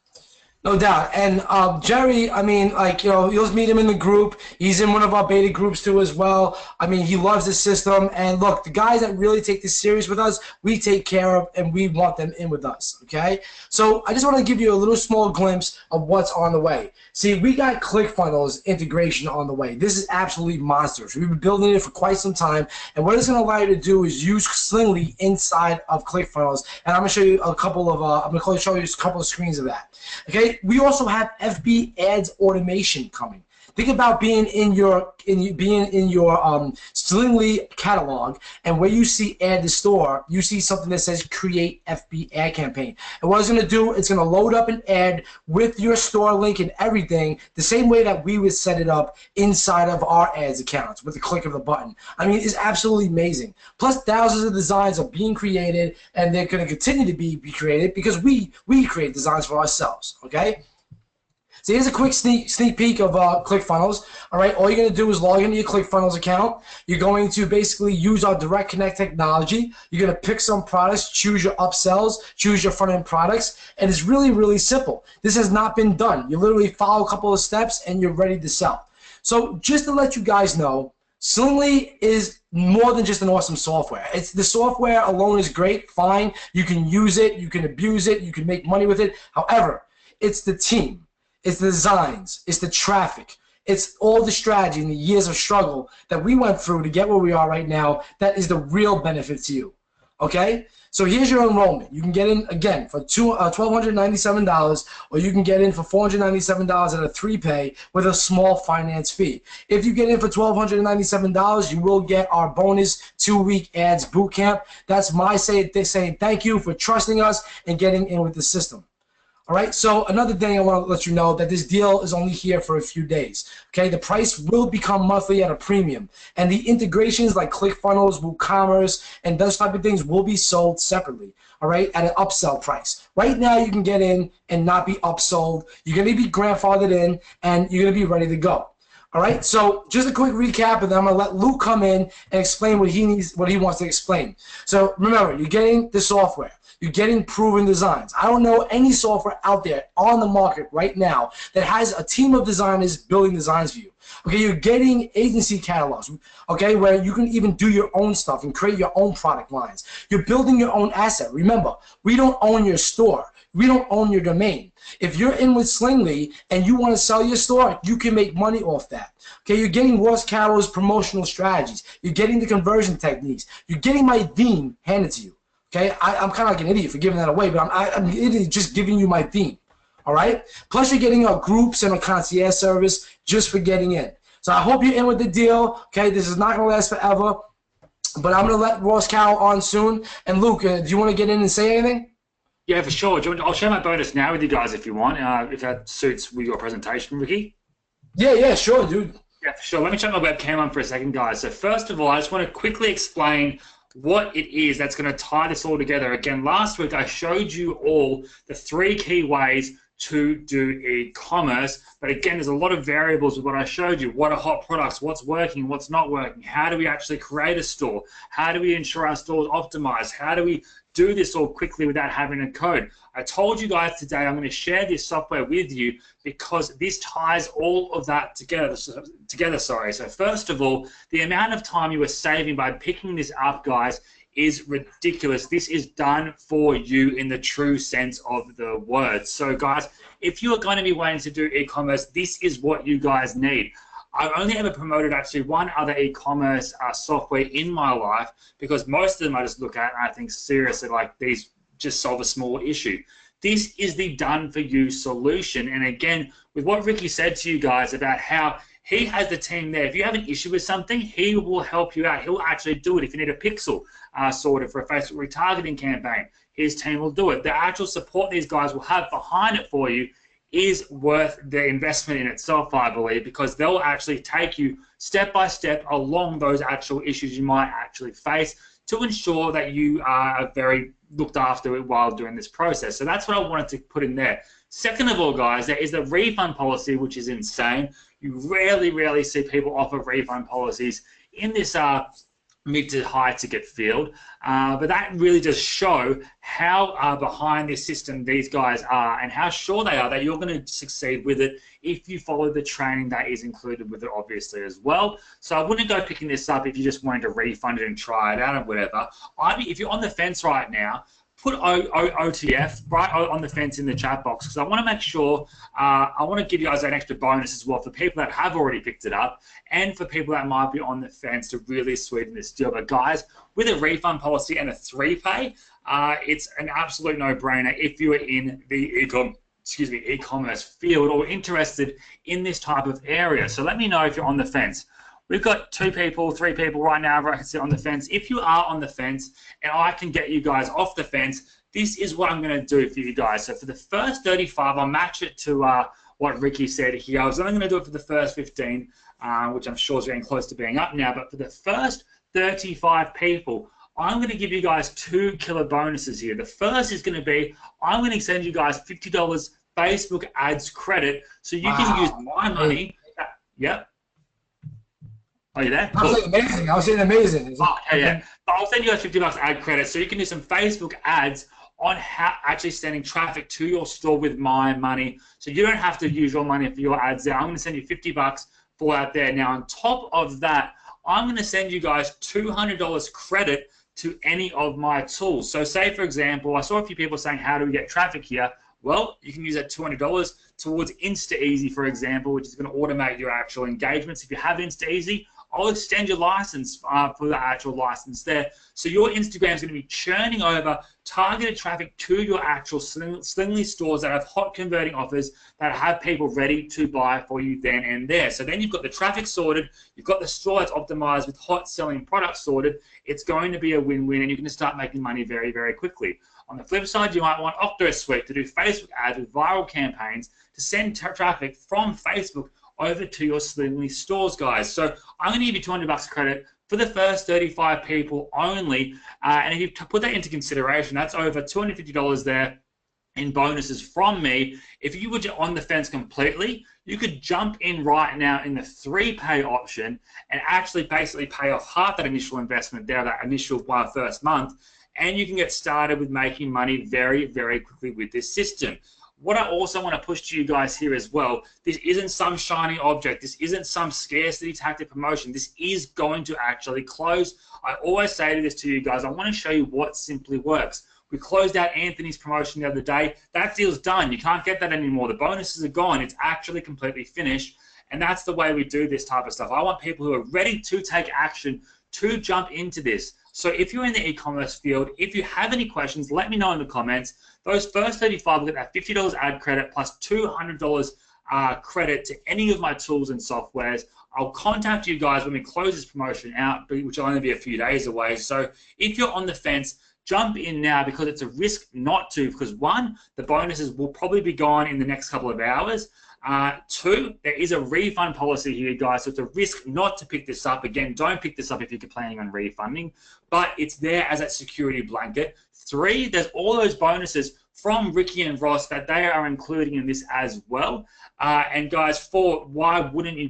No doubt. And Jerry, I mean, like, you know, you'll meet him in the group. He's in one of our beta groups too as well. I mean, he loves the system. And look, the guys that really take this serious with us, we take care of, and we want them in with us, okay? So I just want to give you a little small glimpse of what's on the way. See, we got ClickFunnels integration on the way. This is absolutely monstrous. We've been building it for quite some time. And what it's going to allow you to do is use Slingly inside of ClickFunnels. And I'm going to show you a couple of, show you a couple of screens of that, okay? We also have FB ads automation coming. Think about being in your Slingly catalog, and where you see add to store, you see something that says create FB ad campaign. And what it's going to do, it's going to load up an ad with your store link and everything, the same way that we would set it up inside of our ads accounts with the click of the button. I mean, it's absolutely amazing. Plus, thousands of designs are being created, and they're going to continue to be created because we create designs for ourselves. Okay. So here's a quick sneak peek of ClickFunnels. All right, all you're going to do is log into your ClickFunnels account. You're going to basically use our Direct Connect technology. You're going to pick some products, choose your upsells, choose your front-end products, and it's really, really simple. This has not been done. You literally follow a couple of steps, and you're ready to sell. So just to let you guys know, Slingly is more than just an awesome software. The software alone is great, fine. You can use it, you can abuse it, you can make money with it. However, it's the team. It's the designs, it's the traffic, it's all the strategy and the years of struggle that we went through to get where we are right now that is the real benefit to you, okay? So here's your enrollment. You can get in, again, for $1,297, or you can get in for $497 at a 3-pay with a small finance fee. If you get in for $1,297, you will get our bonus 2-week ads bootcamp. That's my saying thank you for trusting us and getting in with the system. All right, so another thing I want to let you know that this deal is only here for a few days. Okay, the price will become monthly at a premium, and the integrations like ClickFunnels, WooCommerce, and those type of things will be sold separately. All right, at an upsell price. Right now, you can get in and not be upsold. You're going to be grandfathered in, and you're going to be ready to go. All right, so just a quick recap, and then I'm gonna let Luke come in and explain what he wants to explain. So remember, you're getting the software, you're getting proven designs. I don't know any software out there on the market right now that has a team of designers building designs for you. Okay, you're getting agency catalogs, okay, where you can even do your own stuff and create your own product lines. You're building your own asset. Remember, we don't own your store. We don't own your domain. If you're in with Slingly and you want to sell your store, you can make money off that. Okay, you're getting Ross Carrel's promotional strategies. You're getting the conversion techniques. You're getting my theme handed to you. Okay, I'm kind of like an idiot for giving that away, but I'm an idiot just giving you my theme. All right? Plus, you're getting groups and a concierge service just for getting in. So I hope you're in with the deal. Okay, this is not going to last forever, but I'm going to let Ross Carrel on soon. And Luke, do you want to get in and say anything? Yeah, for sure. I'll share my bonus now with you guys if you want, if that suits with your presentation, Ricky. Yeah, sure, dude. Yeah, for sure. Let me turn my webcam on for a second, guys. So first of all, I just want to quickly explain what it is that's going to tie this all together. Again, last week I showed you all the 3 key ways to do e-commerce, but again, there's a lot of variables with what I showed you. What are hot products? What's working? What's not working? How do we actually create a store? How do we ensure our store is optimized? How do we do this all quickly without having a code? I told you guys today I'm going to share this software with you because this ties all of that together. So first of all, the amount of time you are saving by picking this up, guys, is ridiculous. This is done for you in the true sense of the word. So guys, if you are going to be wanting to do e-commerce, this is what you guys need. I've only ever promoted actually one other e-commerce software in my life because most of them I just look at and I think seriously like these just solve a small issue. This is the done-for-you solution. And again, with what Ricky said to you guys about how he has the team there. If you have an issue with something, he will help you out. He'll actually do it. If you need a pixel sorted for a Facebook retargeting campaign, his team will do it. The actual support these guys will have behind it for you is worth the investment in itself, I believe, because they'll actually take you step by step along those actual issues you might actually face to ensure that you are very looked after while doing this process. So that's what I wanted to put in there. Second of all, guys, there is the refund policy, which is insane. You rarely see people offer refund policies in this mid to high ticket field, but that really does show how behind this system these guys are and how sure they are that you're going to succeed with it if you follow the training that is included with it, obviously, as well. So I wouldn't go picking this up if you just wanted to refund it and try it out or whatever. If you're on the fence right now, put OTF right on the fence in the chat box because I want to make sure, I want to give you guys an extra bonus as well for people that have already picked it up and for people that might be on the fence to really sweeten this deal. But guys, with a refund policy and a 3-pay, it's an absolute no-brainer if you are in the e-commerce field or interested in this type of area. So let me know if you're on the fence. We've got 2 people, 3 people right now where I can sit on the fence. If you are on the fence and I can get you guys off the fence, this is what I'm going to do for you guys. So for the first 35, I'll match it to what Ricky said here. I was only going to do it for the first 15, which I'm sure is getting close to being up now. But for the first 35 people, I'm going to give you guys 2 killer bonuses here. The first is going to be, I'm going to send you guys $50 Facebook ads credit so you can use my money. Yep. Are you there? I was saying amazing. I was saying amazing. Okay, yeah. But I'll send you guys $50 ad credit so you can do some Facebook ads on how actually sending traffic to your store with my money. So you don't have to use your money for your ads there. I'm going to send you $50 for out there. Now, on top of that, I'm going to send you guys $200 credit to any of my tools. So say, for example, I saw a few people saying, how do we get traffic here? Well, you can use that $200 towards InstaEasy, for example, which is going to automate your actual engagements. If you have InstaEasy, I'll extend your license for the actual license there. So your Instagram is going to be churning over targeted traffic to your actual Slingly stores that have hot converting offers that have people ready to buy for you then and there. So then you've got the traffic sorted, you've got the store that's optimized with hot selling products sorted. It's going to be a win-win and you're going to start making money very, very quickly. On the flip side, you might want OctoSuite to do Facebook ads with viral campaigns to send traffic from Facebook over to your Slingly stores, guys. So I'm going to give you $200 credit for the first 35 people only. And if you put that into consideration, that's over $250 there in bonuses from me. If you were on the fence completely, you could jump in right now in the 3-pay option and actually basically pay off half that initial investment there, that initial first month, and you can get started with making money very, very quickly with this system. What I also want to push to you guys here as well, this isn't some shiny object. This isn't some scarcity tactic promotion. This is going to actually close. I always say this to you guys. I want to show you what simply works. We closed out Anthony's promotion the other day. That deal's done. You can't get that anymore. The bonuses are gone. It's actually completely finished. And that's the way we do this type of stuff. I want people who are ready to take action to jump into this. So if you're in the e-commerce field, if you have any questions, let me know in the comments. Those first 35 will get that $50 ad credit plus $200 credit to any of my tools and softwares. I'll contact you guys when we close this promotion out, which will only be a few days away. So if you're on the fence, jump in now, because it's a risk not to, because 1, the bonuses will probably be gone in the next couple of hours. 2, there is a refund policy here, guys, so it's a risk not to pick this up. Again, don't pick this up if you're planning on refunding, but it's there as a security blanket. 3, there's all those bonuses from Ricky and Ross that they are including in this as well. And guys, 4, why wouldn't you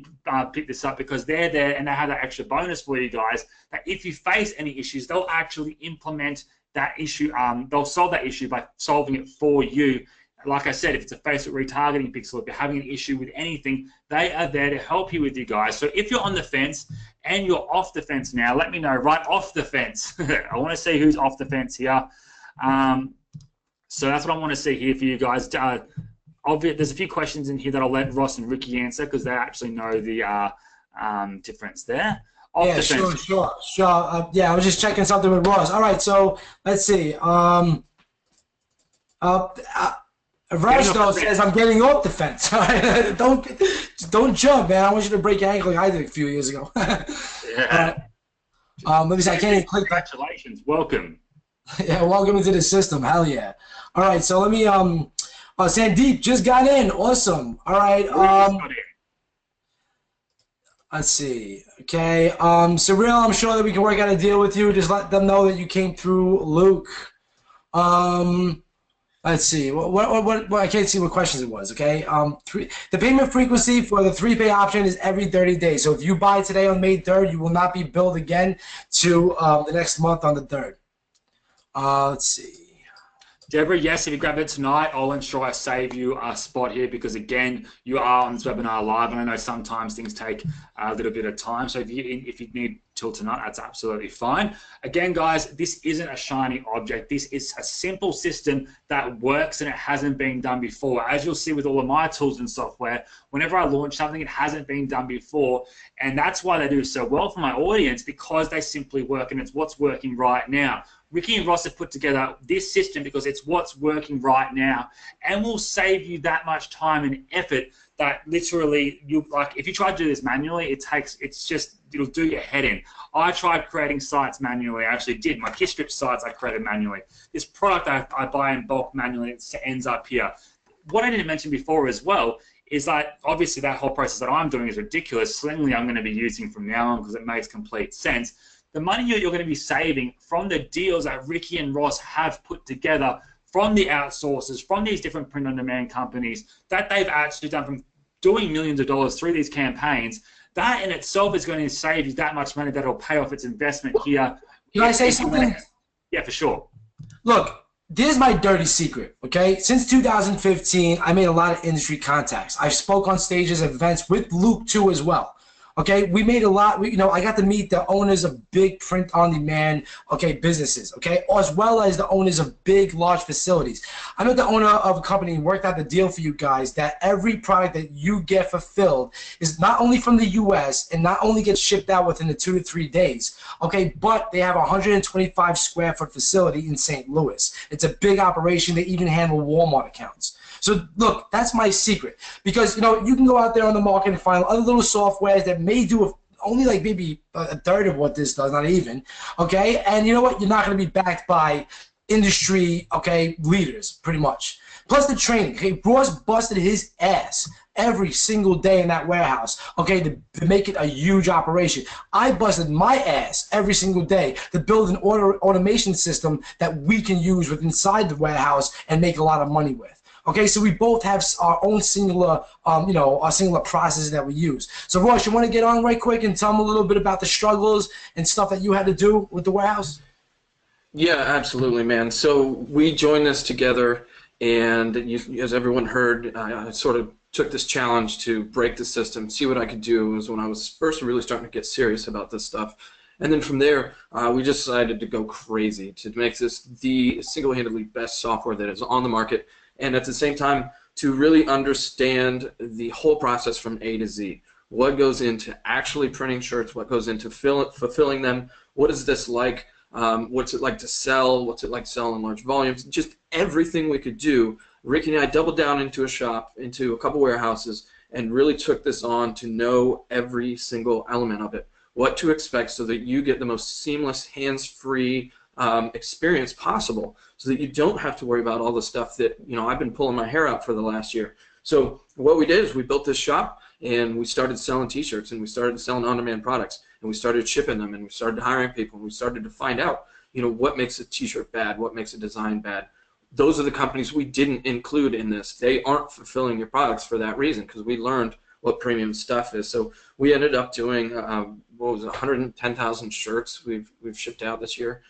pick this up? Because they're there and they have that extra bonus for you guys, that if you face any issues, they'll actually implement that issue. They'll solve that issue by solving it for you. Like I said, if it's a Facebook retargeting pixel, if you're having an issue with anything, they are there to help you with you guys. So if you're on the fence and you're off the fence now, let me know, right off the fence. I want to see who's off the fence here. So that's what I want to see here for you guys. There's a few questions in here that I'll let Ross and Ricky answer, because they actually know the difference there. Yeah, sure. Yeah, I was just checking something with Ross. All right, so let's see. Rush though says I'm getting off the fence. Don't jump, man. I want you to break your ankle like I did a few years ago. Yeah. Let me see. I can't even click. Congratulations. Welcome. Yeah, welcome into the system. Hell yeah. All right, so let me. Sandeep just got in. Awesome. All right. Let's see. Okay. Cyril, I'm sure that we can work out a deal with you. Just let them know that you came through Luke. Let's see. What I can't see what questions it was. Okay. The payment frequency for the 3-pay option is every 30 days. So if you buy today on May 3rd, you will not be billed again to the next month on the 3rd. Let's see. Deborah, yes, if you grab it tonight, I'll ensure I save you a spot here, because again, you are on this webinar live, and I know sometimes things take a little bit of time. So if you need till tonight, that's absolutely fine. Again, guys, this isn't a shiny object. This is a simple system that works, and it hasn't been done before. As you'll see with all of my tools and software, whenever I launch something, it hasn't been done before, and that's why they do so well for my audience, because they simply work, and it's what's working right now. Ricky and Ross have put together this system because it's what's working right now, and will save you that much time and effort that literally if you try to do this manually, it'll do your head in. I tried creating sites manually. I actually did. My Keystrip sites I created manually. This product I buy in bulk manually, it ends up here. What I didn't mention before as well is that obviously that whole process that I'm doing is ridiculous. Slingly I'm going to be using from now on because it makes complete sense. The money you're going to be saving from the deals that Ricky and Ross have put together, from the outsourcers, from these different print-on-demand companies that they've actually done, from doing millions of dollars through these campaigns, that in itself is going to save you that much money that will pay off its investment here. Can I say something? Yeah, for sure. Look, this is my dirty secret, okay? Since 2015, I made a lot of industry contacts. I spoke on stages, events with Luke too as well. Okay, we made a lot. I got to meet the owners of big print-on-demand, businesses, as well as the owners of big, large facilities. I met the owner of a company and worked out the deal for you guys that every product that you get fulfilled is not only from the U.S. and not only gets shipped out within the 2 to 3 days, but they have a 125 square foot facility in St. Louis. It's a big operation. They even handle Walmart accounts. So look, that's my secret, because you can go out there on the market and find other little softwares that may do only like maybe a third of what this does, not even. And you know what? You're not going to be backed by industry, okay, leaders, pretty much. Plus the training, okay, Ross busted his ass every single day in that warehouse, okay, to make it a huge operation. I busted my ass every single day to build an automation system that we can use with inside the warehouse and make a lot of money with. Okay, so we both have our own singular, our singular processes that we use. So Ross, you want to get on right quick and tell them a little bit about the struggles and stuff that you had to do with the warehouse? Yeah, absolutely, man. So we joined this together, and as everyone heard, I sort of took this challenge to break the system, see what I could do. It was when I was first really starting to get serious about this stuff. And then from there, we just decided to go crazy to make this the single-handedly best software that is on the market, and at the same time to really understand the whole process from A to Z. What goes into actually printing shirts, what goes into fulfilling them, what is this like, what's it like to sell, what's it like to sell in large volumes, just everything we could do. Ricky and I doubled down into a shop, into a couple warehouses, and really took this on to know every single element of it, what to expect so that you get the most seamless, hands-free experience possible, so that you don't have to worry about all the stuff that, I've been pulling my hair out for the last year. So what we did is we built this shop, and we started selling t-shirts, and we started selling on-demand products, and we started shipping them, and we started hiring people, and we started to find out, what makes a t-shirt bad, what makes a design bad. Those are the companies we didn't include in this. They aren't fulfilling your products for that reason, because we learned what premium stuff is. So we ended up doing, 110,000 shirts we've shipped out this year.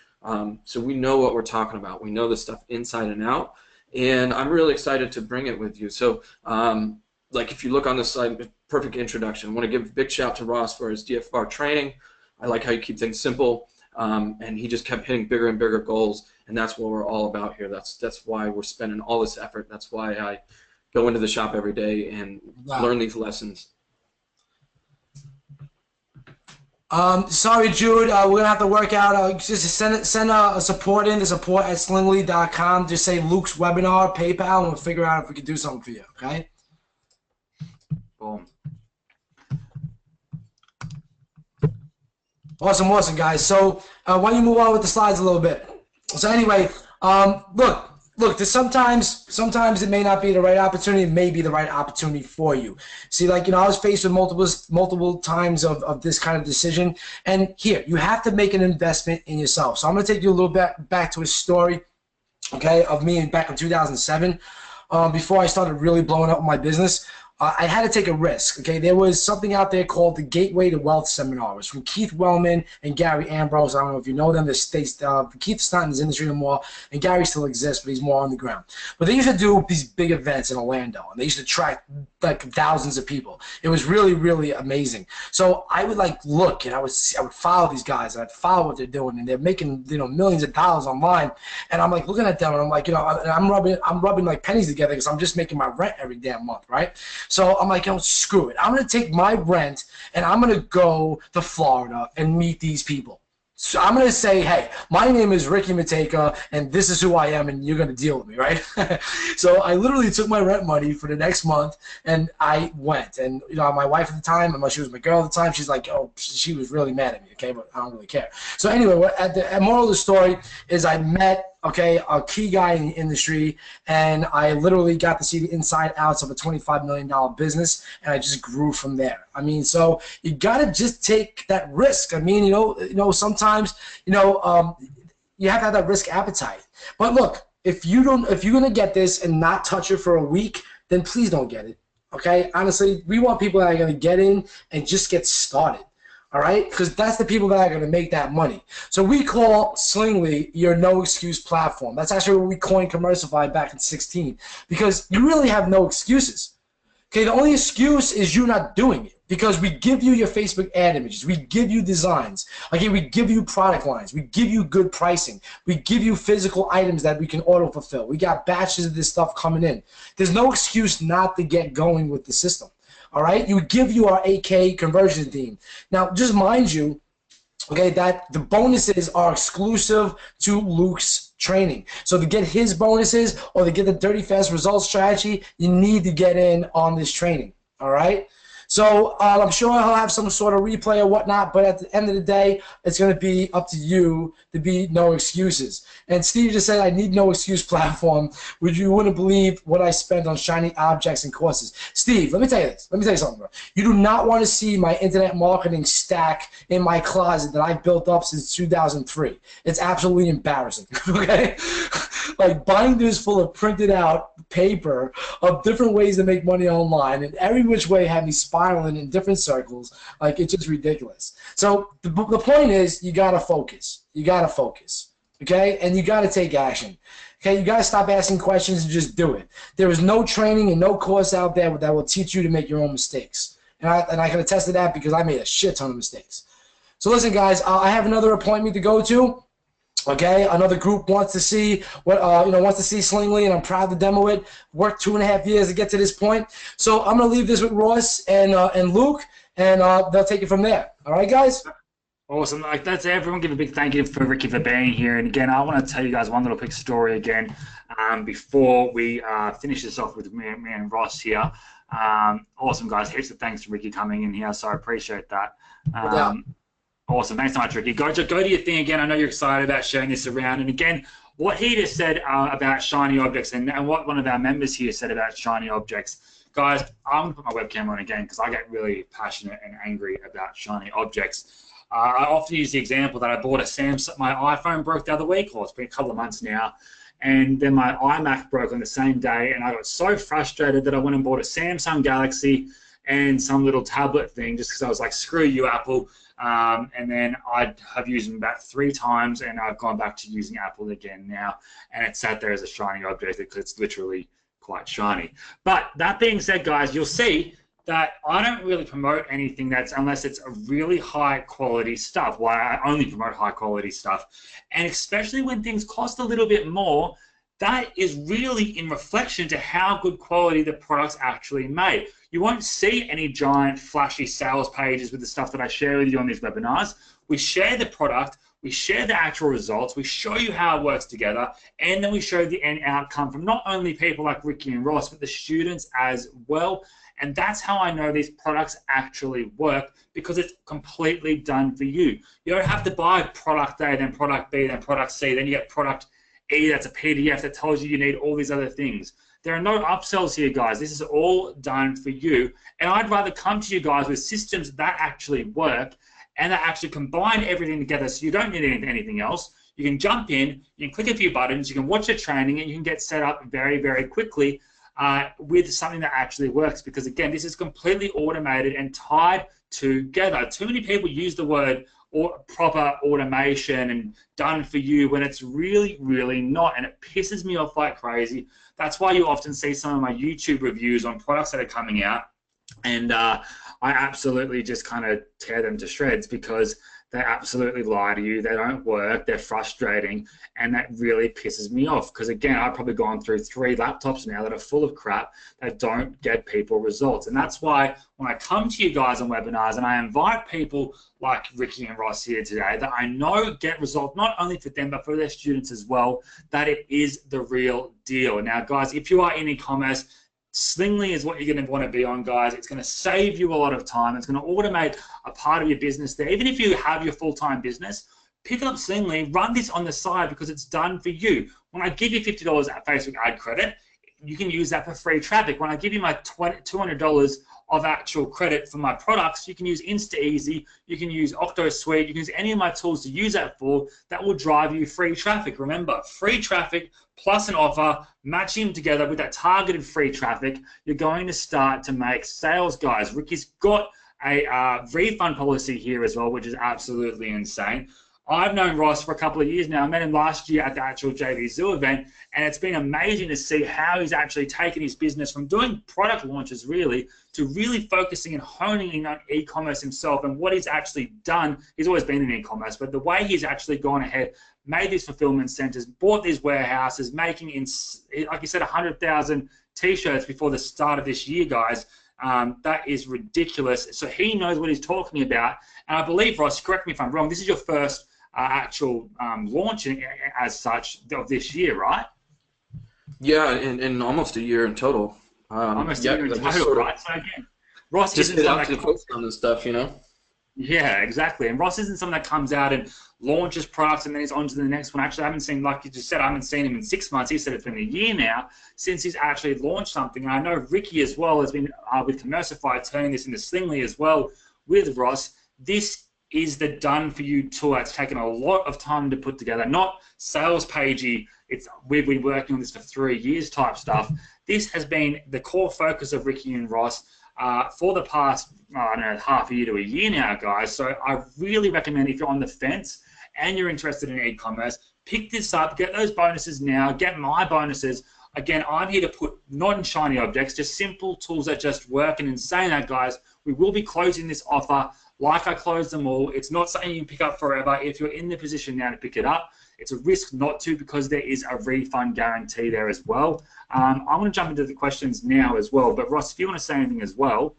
So we know what we're talking about. We know this stuff inside and out, and I'm really excited to bring it with you. So like if you look on this slide, perfect introduction. I want to give a big shout to Ross for his DFR training. I like how you keep things simple, and he just kept hitting bigger and bigger goals, and that's what we're all about here. That's why we're spending all this effort. That's why I go into the shop every day and learn these lessons. Sorry, Jude. We're gonna have to work out. Just send a support in to support@slingly.com. Just say Luke's webinar, PayPal, and we'll figure out if we can do something for you. Okay. Boom. Awesome, guys. So why don't you move on with the slides a little bit? So anyway, look. Sometimes it may not be the right opportunity. It may be the right opportunity for you. See, I was faced with multiple times of this kind of decision. And here, you have to make an investment in yourself. So I'm going to take you a little bit back to a story, okay, of me back in 2007, before I started really blowing up my business. I had to take a risk, okay? There was something out there called the Gateway to Wealth Seminar. It was from Keith Wellman and Gary Ambrose. I don't know if you know them. Keith's not in this industry anymore, and Gary still exists, but he's more on the ground. But they used to do these big events in Orlando, and they used to attract thousands of people. It was really, really amazing. So I would look, and I would follow these guys, and I'd follow what they're doing, and they're making millions of dollars online, and I'm looking at them, and I'm I'm rubbing pennies together because I'm just making my rent every damn month, right? So I'm screw it. I'm going to take my rent and I'm going to go to Florida and meet these people. So I'm going to say, hey, my name is Ricky Mataka, and this is who I am, and you're going to deal with me, right? So I literally took my rent money for the next month, and I went. And, my wife at the time, she was my girl at the time, she's she was really mad at me, okay, but I don't really care. So anyway, the moral of the story is I met, a key guy in the industry, and I literally got to see the inside outs of a $25 million business, and I just grew from there. So you gotta just take that risk. Sometimes, you have to have that risk appetite. But look, if you're gonna get this and not touch it for a week, then please don't get it. Okay? Honestly, we want people that are gonna get in and just get started. All right? Because that's the people that are going to make that money. So we call Slingly your no-excuse platform. That's actually what we coined Commercify back in 2016, because you really have no excuses. Okay, the only excuse is you not doing it, because we give you your Facebook ad images. We give you designs. Okay, we give you product lines. We give you good pricing. We give you physical items that we can auto-fulfill. We got batches of this stuff coming in. There's no excuse not to get going with the system. All right, we give you our 8K conversion theme. Now, just mind you, okay, that the bonuses are exclusive to Luke's training. So to get his bonuses or to get the Dirty Fast Results strategy, you need to get in on this training. All right. So I'm sure he'll have some sort of replay or whatnot, but at the end of the day, it's going to be up to you to be no excuses. And Steve just said, I need no excuse platform. You wouldn't believe what I spent on shiny objects and courses. Steve, let me tell you this. Let me tell you something, bro. You do not want to see my internet marketing stack in my closet that I've built up since 2003. It's absolutely embarrassing, okay? Like binders full of printed out paper of different ways to make money online, and every which way have me spiraling in different circles. Like, it's just ridiculous. So the point is, you gotta focus. You gotta focus, okay? And you gotta take action. Okay, you gotta stop asking questions and just do it. There is no training and no course out there that will teach you to make your own mistakes. And I can attest to that because I made a shit ton of mistakes. So listen, guys, I have another appointment to go to. Okay, another group wants to see what wants to see Slingly, and I'm proud to demo it. Worked 2.5 years to get to this point. So I'm gonna leave this with Ross and Luke, and they'll take it from there. All right, guys. Awesome. Like, that's it. Everyone give a big thank you for Ricky for being here. And again, I want to tell you guys one little quick story again before we finish this off with me and Ross here. Awesome, guys. Heaps of thanks to Ricky coming in here, so I appreciate that. Awesome. Thanks so much, Ricky. Go to your thing again. I know you're excited about sharing this around. And again, what he just said about shiny objects and what one of our members here said about shiny objects. Guys, I'm going to put my webcam on again because I get really passionate and angry about shiny objects. I often use the example that I bought a Samsung. My iPhone broke the other week, or it's been a couple of months now. And then my iMac broke on the same day. And I got so frustrated that I went and bought a Samsung Galaxy and some little tablet thing just because I was like, screw you, Apple. And then I have used them about 3 times, and I've gone back to using Apple again now, and it's sat there as a shiny object because it's literally quite shiny. But that being said, guys, you'll see that I don't really promote anything unless it's a really high quality stuff. Well, I only promote high quality stuff, and especially when things cost a little bit more, that is really in reflection to how good quality the product's actually made. You won't see any giant flashy sales pages with the stuff that I share with you on these webinars. We share the product, we share the actual results, we show you how it works together, and then we show the end outcome from not only people like Ricky and Ross, but the students as well. And that's how I know these products actually work, because it's completely done for you. You don't have to buy product A, then product B, then product C, then you get product E, that's a PDF that tells you need all these other things. There are no upsells here, guys. This is all done for you. And I'd rather come to you guys with systems that actually work and that actually combine everything together, so you don't need anything else. You can jump in, you can click a few buttons, you can watch a training, and you can get set up very, very quickly with something that actually works. Because, again, this is completely automated and tied together. Too many people use the word proper automation and done for you when it's really, really not, and it pisses me off like crazy. That's why you often see some of my YouTube reviews on products that are coming out, and I absolutely just kind of tear them to shreds because they absolutely lie to you, they don't work, they're frustrating, and that really pisses me off because, again, I've probably gone through 3 laptops now that are full of crap that don't get people results. And that's why when I come to you guys on webinars and I invite people like Ricky and Ross here today that I know get results not only for them but for their students as well, that it is the real deal. Now, guys, if you are in e-commerce, Slingly is what you're going to want to be on, guys. It's going to save you a lot of time. It's going to automate a part of your business there. Even if you have your full-time business, pick up Slingly, run this on the side because it's done for you. When I give you $50 at Facebook ad credit, you can use that for free traffic. When I give you my $200 of actual credit for my products, you can use InstaEasy, you can use OctoSuite, you can use any of my tools to use that for. That will drive you free traffic. Remember, free traffic plus an offer, matching them together with that targeted free traffic, you're going to start to make sales, guys. Ricky's got a refund policy here as well, which is absolutely insane. I've known Ross for a couple of years now. I met him last year at the actual JV Zoo event, and it's been amazing to see how he's actually taken his business from doing product launches, really, to really focusing and honing in on e-commerce himself. And what he's actually done, he's always been in e-commerce, but the way he's actually gone ahead, made these fulfillment centers, bought these warehouses, making, like you said, 100,000 T-shirts before the start of this year, guys. That is ridiculous. So he knows what he's talking about. And I believe, Ross, correct me if I'm wrong, this is your first actual launch as such of this year, right? Yeah, in almost a year in total. Almost a year in total, right? So again, Ross Just isn't get someone out to that post on this stuff, you know? Yeah, exactly. And Ross isn't someone that comes out and launches products and then he's on to the next one. Actually, I haven't seen, like you just said, I haven't seen him in 6 months. He said it's been a year now since he's actually launched something. And I know Ricky as well has been with Commercify turning this into Slingly as well with Ross. This is the done-for-you tool that's taken a lot of time to put together, not sales pagey. We've been working on this for 3 years type stuff. This has been the core focus of Ricky and Ross for the past, I don't know, half a year to a year now, guys. So I really recommend if you're on the fence and you're interested in e-commerce, pick this up, get those bonuses now, get my bonuses. Again, I'm here to put non-shiny objects, just simple tools that just work. And in saying that, guys, we will be closing this offer like I closed them all. It's not something you can pick up forever. If you're in the position now to pick it up, it's a risk not to because there is a refund guarantee there as well. I'm going to jump into the questions now as well. But Ross, if you want to say anything as well,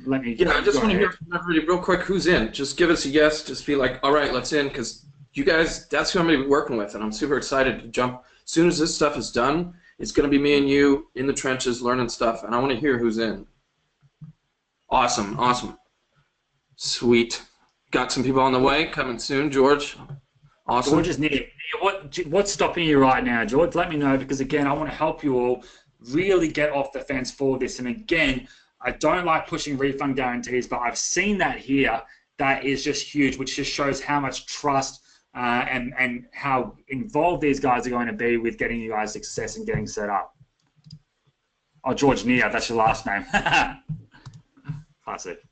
let me. Yeah, I just want to hear from everybody real quick who's in. Just give us a yes. Just be like, all right, let's in, because you guys, that's who I'm going to be working with, and I'm super excited to jump. As soon as this stuff is done, it's going to be me and you in the trenches learning stuff, and I want to hear who's in. Awesome, awesome. Sweet. Got some people on the way, coming soon. George, awesome. George is near. What's stopping you right now, George? Let me know, because, again, I want to help you all really get off the fence for this. And, again, I don't like pushing refund guarantees, but I've seen that here. That is just huge, which just shows how much trust and how involved these guys are going to be with getting you guys success and getting set up. Oh, George Nia, that's your last name. Classic.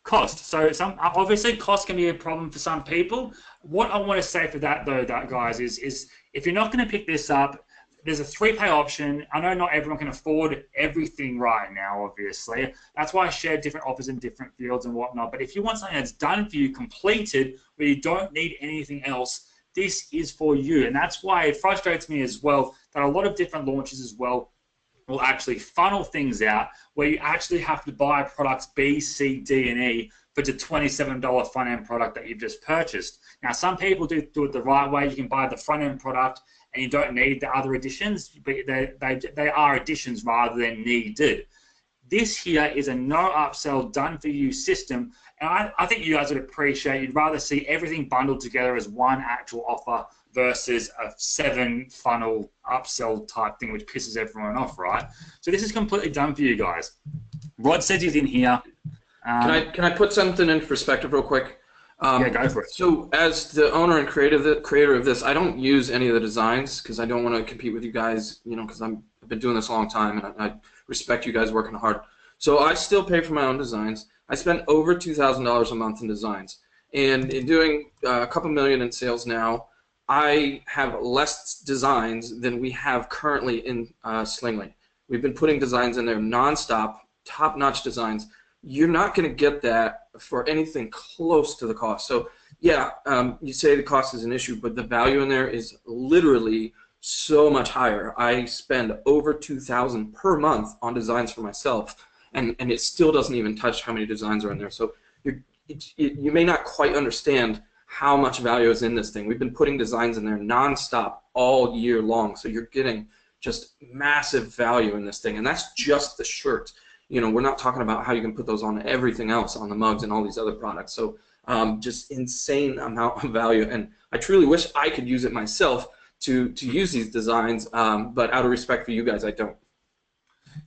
Cost. So obviously cost can be a problem for some people. What I want to say for that though, guys, is if you're not going to pick this up, there's a 3-pay option. I know not everyone can afford everything right now, obviously. That's why I share different offers in different fields and whatnot. But if you want something that's done for you, completed, where you don't need anything else, this is for you. And that's why it frustrates me as well that a lot of different launches as well will actually funnel things out where you actually have to buy products B, C, D, and E for the $27 front-end product that you've just purchased. Now, some people do it the right way. You can buy the front-end product and you don't need the other additions, but they are additions rather than needed. This here is a no upsell, done-for-you system, and I think you guys would appreciate, you'd rather see everything bundled together as one actual offer versus a 7-funnel upsell type thing, which pisses everyone off, right? So this is completely done for you guys. Rod says he's in here. Can I put something in perspective real quick? Yeah, go for it. So as the owner and creator of this, I don't use any of the designs because I don't want to compete with you guys, you know, because I've been doing this a long time and I respect you guys working hard. So I still pay for my own designs. I spend over $2,000 a month in designs. And in doing a couple million in sales now, I have less designs than we have currently in Slingly. We've been putting designs in there nonstop, top-notch designs. You're not going to get that for anything close to the cost. So, yeah, you say the cost is an issue, but the value in there is literally so much higher. I spend over $2,000 per month on designs for myself, and it still doesn't even touch how many designs are in there. So you may not quite understand how much value is in this thing. We've been putting designs in there nonstop all year long, so you're getting just massive value in this thing, and that's just the shirt. You know, we're not talking about how you can put those on everything else, on the mugs and all these other products. So just insane amount of value, and I truly wish I could use it myself to use these designs, but out of respect for you guys, I don't.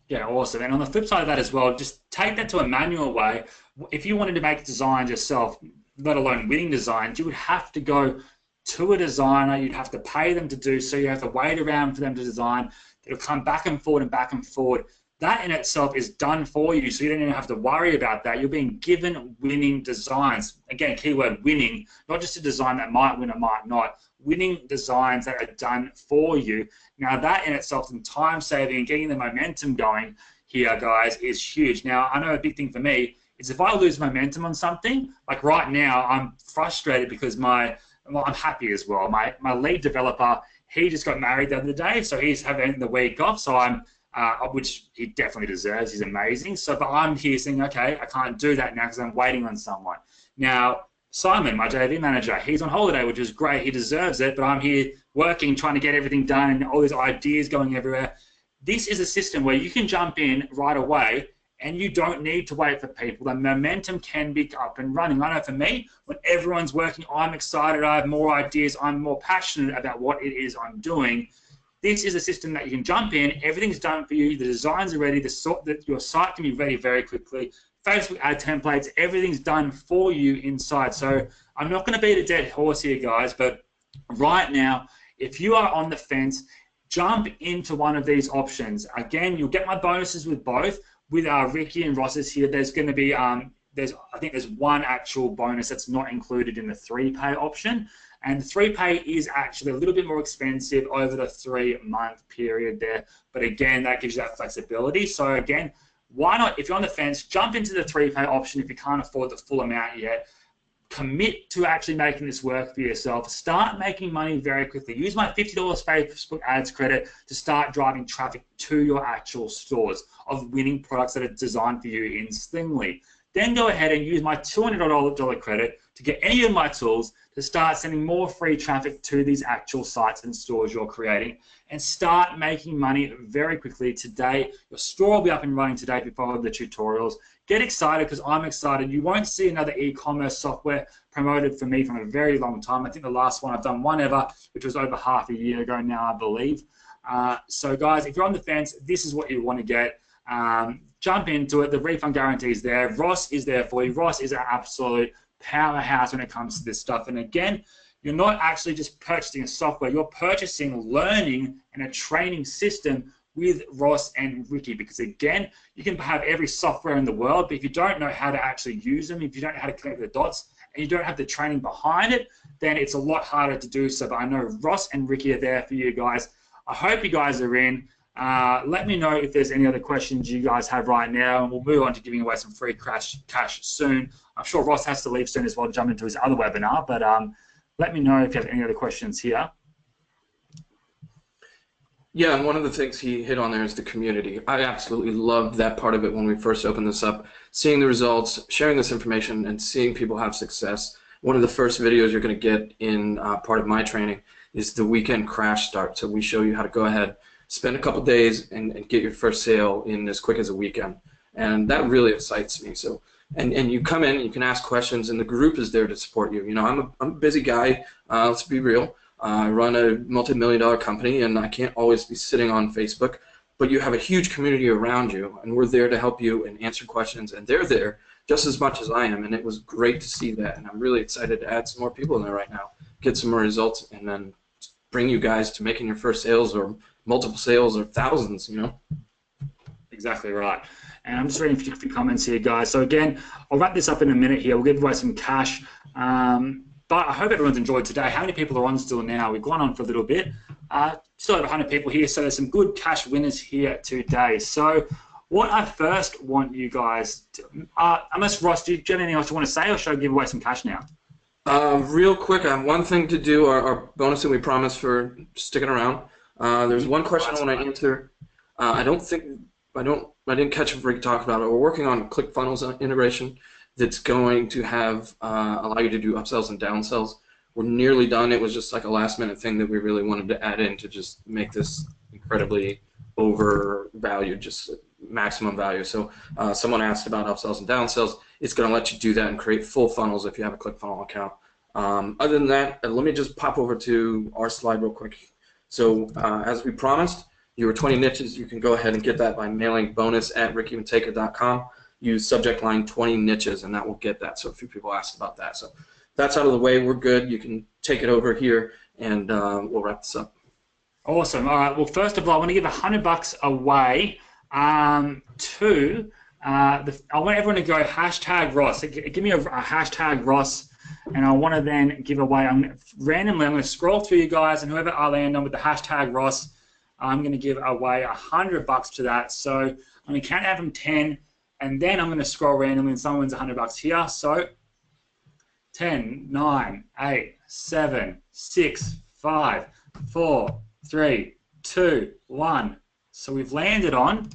Yeah, awesome. And on the flip side of that as well, just take that to a manual way. If you wanted to make designs yourself, let alone winning designs, you would have to go to a designer. You'd have to pay them to do so. You have to wait around for them to design. It'll come back and forward and back and forward. That in itself is done for you, so you don't even have to worry about that. You're being given winning designs. Again, keyword winning, not just a design that might win or might not. Winning designs that are done for you. Now that in itself, and time saving and getting the momentum going here, guys, is huge. Now, I know a big thing for me is if I lose momentum on something, like right now, I'm frustrated because I'm happy as well. My lead developer, he just got married the other day, so he's having the week off, so I'm which he definitely deserves. He's amazing. So, but I'm here saying, okay, I can't do that now because I'm waiting on someone. Now, Simon, my JV manager, he's on holiday, which is great. He deserves it, but I'm here working, trying to get everything done, and all these ideas going everywhere. this is a system where you can jump in right away and you don't need to wait for people. The momentum can be up and running. I know for me, when everyone's working, I'm excited, I have more ideas, I'm more passionate about what it is I'm doing. This is a system that you can jump in, everything's done for you, the designs are ready, your site can be ready very quickly, Facebook ad templates, everything's done for you inside. So I'm not going to beat a dead horse here, guys, but right now, if you are on the fence, jump into one of these options. Again, you'll get my bonuses with both. With Ricky and Ross's here, there's going to be, I think there's one actual bonus that's not included in the 3-pay option. And the 3-pay is actually a little bit more expensive over the 3-month period there. But again, that gives you that flexibility. So again, why not, if you're on the fence, jump into the 3-pay option if you can't afford the full amount yet. Commit to actually making this work for yourself. Start making money very quickly. Use my $50 Facebook ads credit to start driving traffic to your actual stores of winning products that are designed for you instantly. Then go ahead and use my $200 credit to get any of my tools to start sending more free traffic to these actual sites and stores you're creating, and start making money very quickly today. Your store will be up and running today if you follow the tutorials. Get excited, because I'm excited. You won't see another e-commerce software promoted for me from a very long time. I think the last one I've done one ever, which was over half a year ago now, I believe. So guys, if you're on the fence, this is what you want to get. Jump into it. The refund guarantee is there. Ross is there for you. Ross is an absolute powerhouse when it comes to this stuff. And again, you're not actually just purchasing a software. You're purchasing learning and a training system with Ross and Ricky, because again, you can have every software in the world, but if you don't know how to actually use them, if you don't know how to connect the dots, and you don't have the training behind it, then it's a lot harder to do so. But I know Ross and Ricky are there for you guys. I hope you guys are in. Let me know if there's any other questions you guys have right now, and we'll move on to giving away some free cash soon. I'm sure Ross has to leave soon as well to jump into his other webinar, but let me know if you have any other questions here. Yeah, and one of the things he hit on there is the community. I absolutely loved that part of it when we first opened this up. Seeing the results, sharing this information, and seeing people have success. One of the first videos you're going to get in part of my training is the weekend crash start. So we show you how to go ahead, spend a couple days, and get your first sale in as quick as a weekend. And that really excites me. So, and you come in, you can ask questions, and the group is there to support you. You know, I'm a busy guy. Let's be real. I run a multi-million-dollar company, and I can't always be sitting on Facebook, but you have a huge community around you, and we're there to help you and answer questions, and they're there just as much as I am, and it was great to see that, and I'm really excited to add some more people in there right now, get some more results, and then bring you guys to making your first sales or multiple sales or thousands, you know? Exactly right. And I'm just reading a few comments here, guys. So again, I'll wrap this up in a minute here. We'll give away some cash. But I hope everyone's enjoyed today. How many people are on still now? We've gone on for a little bit. Still have 100 people here, so there's some good cash winners here today. So what I first want you guys to... unless, Ross, do you have anything else you want to say, or should I give away some cash now? Real quick, I have one thing to do, our bonus that we promised for sticking around. There's one question I want to answer. I didn't catch what Rick talked about it. We're working on ClickFunnels integration that's going to have allow you to do upsells and downsells. We're nearly done. It was just like a last-minute thing that we really wanted to add in to just make this incredibly overvalued, just maximum value. So someone asked about upsells and downsells. It's going to let you do that and create full funnels if you have a ClickFunnels account. Other than that, let me just pop over to our slide real quick. So as we promised, your 20 niches, you can go ahead and get that by mailing bonus@rickymataka.com. Use subject line 20 niches, and that will get that. So a few people asked about that. So that's out of the way. We're good. You can take it over here, and we'll wrap this up. Awesome. All right. Well, first of all, I want to give $100 away to I want everyone to go #Ross. Give me a # Ross, and I want to then give away. Randomly, I'm going to scroll through you guys, and whoever I land on with the # Ross, I'm going to give away $100 to that. So I'm going to count out from 10. And then I'm going to scroll randomly, and someone wins $100 here. So 10, 9, 8, 7, 6, 5, 4, 3, 2, 1. So we've landed on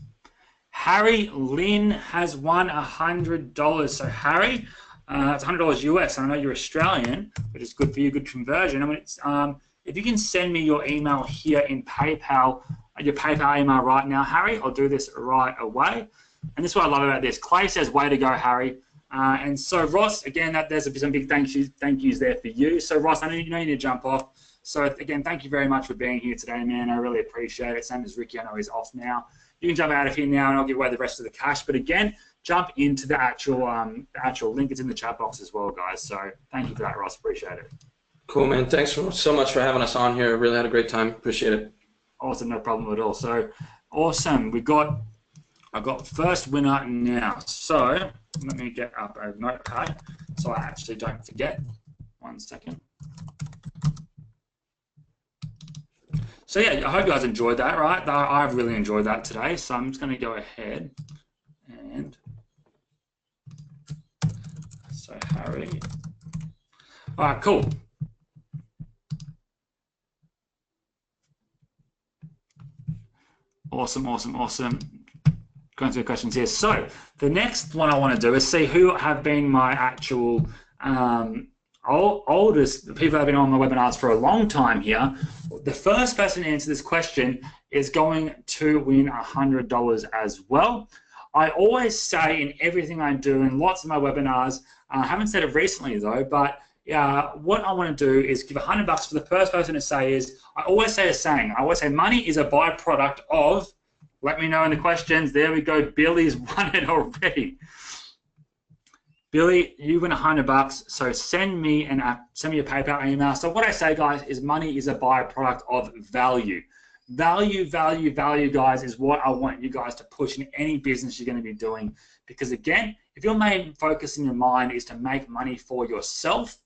Harry Lynn has won $100. So Harry, it's $100 US. I know you're Australian, but it's good for you, good conversion. I mean, if you can send me your email here in PayPal, your PayPal email right now, Harry. I'll do this right away. And this is what I love about this. Clay says, way to go, Harry. And so, Ross, again, there's some big thank yous there for you. So, Ross, I know you need to jump off. So, again, thank you very much for being here today, man. I really appreciate it. Same as Ricky. I know he's off now. You can jump out of here now, and I'll give away the rest of the cash. But, again, jump into the actual link. It's in the chat box as well, guys. So, thank you for that, Ross. Appreciate it. Cool, man. Thanks so much for having us on here. I really had a great time. Appreciate it. Awesome. No problem at all. So, awesome. I've got first winner now. So, let me get up a notepad so I actually don't forget. 1 second. So yeah, I hope you guys enjoyed that, right? I've really enjoyed that today. So I'm just going to go ahead and so Harry. All right, cool. Awesome. Going through the questions here. So the next one I want to do is see who have been my actual oldest people that have been on my webinars for a long time here. The first person to answer this question is going to win $100 as well. I always say in everything I do in lots of my webinars, I haven't said it recently though, but what I want to do is give $100 for the first person to say is, I always say a saying. I always say money is a byproduct of, let me know in the questions. There we go. Billy's won it already. Billy, you win $100. So send me your PayPal email. So what I say, guys, is money is a byproduct of value. Value, guys, is what I want you guys to push in any business you're going to be doing. Because again, if your main focus in your mind is to make money for yourself,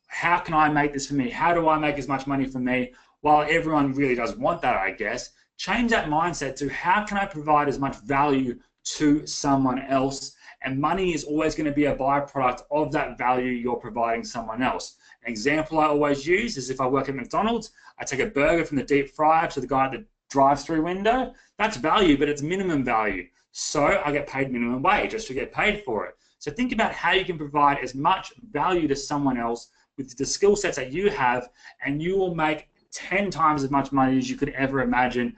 how can I make this for me? How do I make as much money for me? While everyone really does want that, I guess, change that mindset to how can I provide as much value to someone else? And money is always going to be a byproduct of that value you're providing someone else. An example I always use is if I work at McDonald's, I take a burger from the deep fryer to the guy at the drive-through window. That's value, but it's minimum value. So I get paid minimum wage just to get paid for it. So think about how you can provide as much value to someone else with the skill sets that you have, and you will make 10 times as much money as you could ever imagine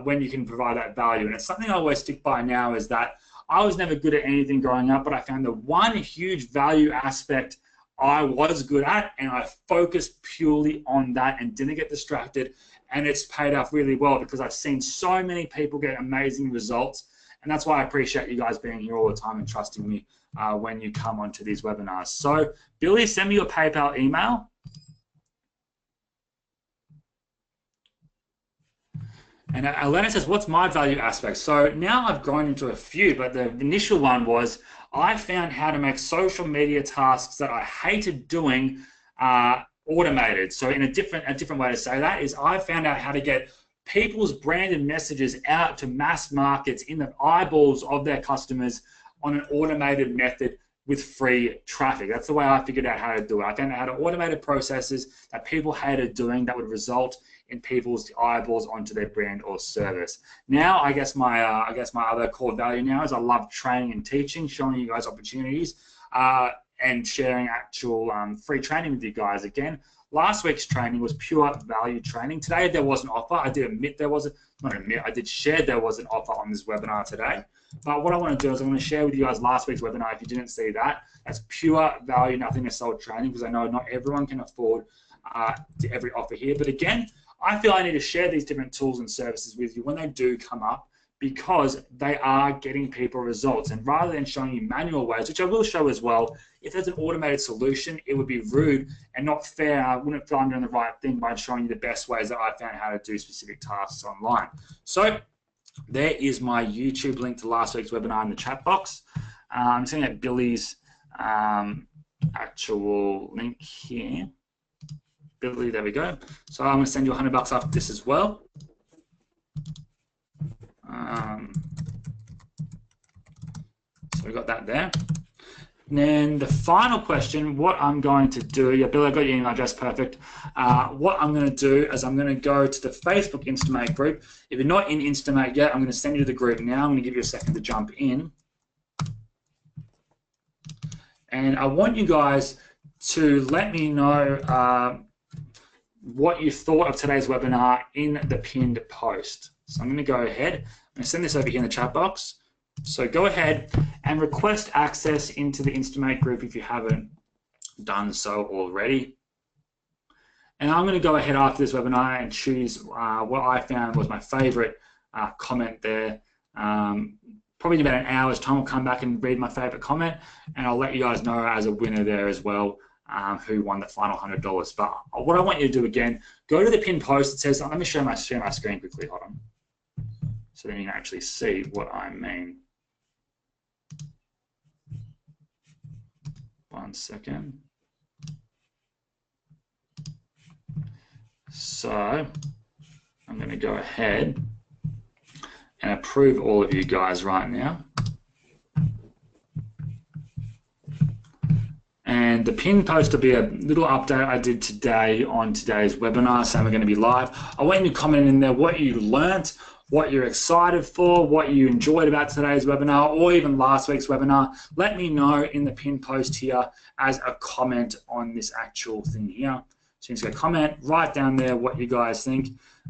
when you can provide that value. And it's something I always stick by now is that I was never good at anything growing up, but I found the one huge value aspect I was good at, and I focused purely on that and didn't get distracted, and it's paid off really well because I've seen so many people get amazing results, and that's why I appreciate you guys being here all the time and trusting me when you come onto these webinars. So, Billy, send me your PayPal email. And Elena says, what's my value aspect? So now I've gone into a few, but the initial one was I found how to make social media tasks that I hated doing automated. So in a different way to say that is I found out how to get people's branded messages out to mass markets in the eyeballs of their customers on an automated method with free traffic. That's the way I figured out how to do it. I found out how to automate processes that people hated doing that would result in people's eyeballs onto their brand or service. Now, I guess my other core value now is I love training and teaching, showing you guys opportunities, and sharing actual free training with you guys. Again, last week's training was pure value training. Today there was an offer. I did admit there was I did share there was an offer on this webinar today. But what I want to do is I'm going to share with you guys last week's webinar. If you didn't see that, that's pure value, nothing to sell training, because I know not everyone can afford every offer here. But again, I feel I need to share these different tools and services with you when they do come up, because they are getting people results. And rather than showing you manual ways, which I will show as well, if there's an automated solution, it would be rude and not fair. I wouldn't feel I'm doing the right thing by showing you the best ways that I found how to do specific tasks online. So there is my YouTube link to last week's webinar in the chat box. I'm sending out Billy's actual link here. Billy, there we go. So I'm going to send you $100 after this as well. So we got that there. And then the final question, what I'm going to do, yeah, Billy, I got your email address, perfect. What I'm going to do is I'm going to go to the Facebook Instamate group. If you're not in Instamate yet, I'm going to send you to the group now. I'm going to give you a second to jump in. And I want you guys to let me know what you thought of today's webinar in the pinned post. So I'm going to go ahead. I'm going to send this over here in the chat box. So go ahead and request access into the Instamate group if you haven't done so already. And I'm going to go ahead after this webinar and choose what I found was my favorite comment there. Probably in about an hour's time, I'll come back and read my favorite comment, and I'll let you guys know as a winner there as well who won the final $100. But what I want you to do again, go to the pinned post. It says, let me share my screen quickly. Hold on. So then you can actually see what I mean. One second. So I'm going to go ahead and approve all of you guys right now. And the pinned post will be a little update I did today on today's webinar, saying we're going to be live. I want you to comment in there what you learnt, what you're excited for, what you enjoyed about today's webinar, or even last week's webinar. Let me know in the pinned post here as a comment on this actual thing here. So you just go comment, write down there what you guys think,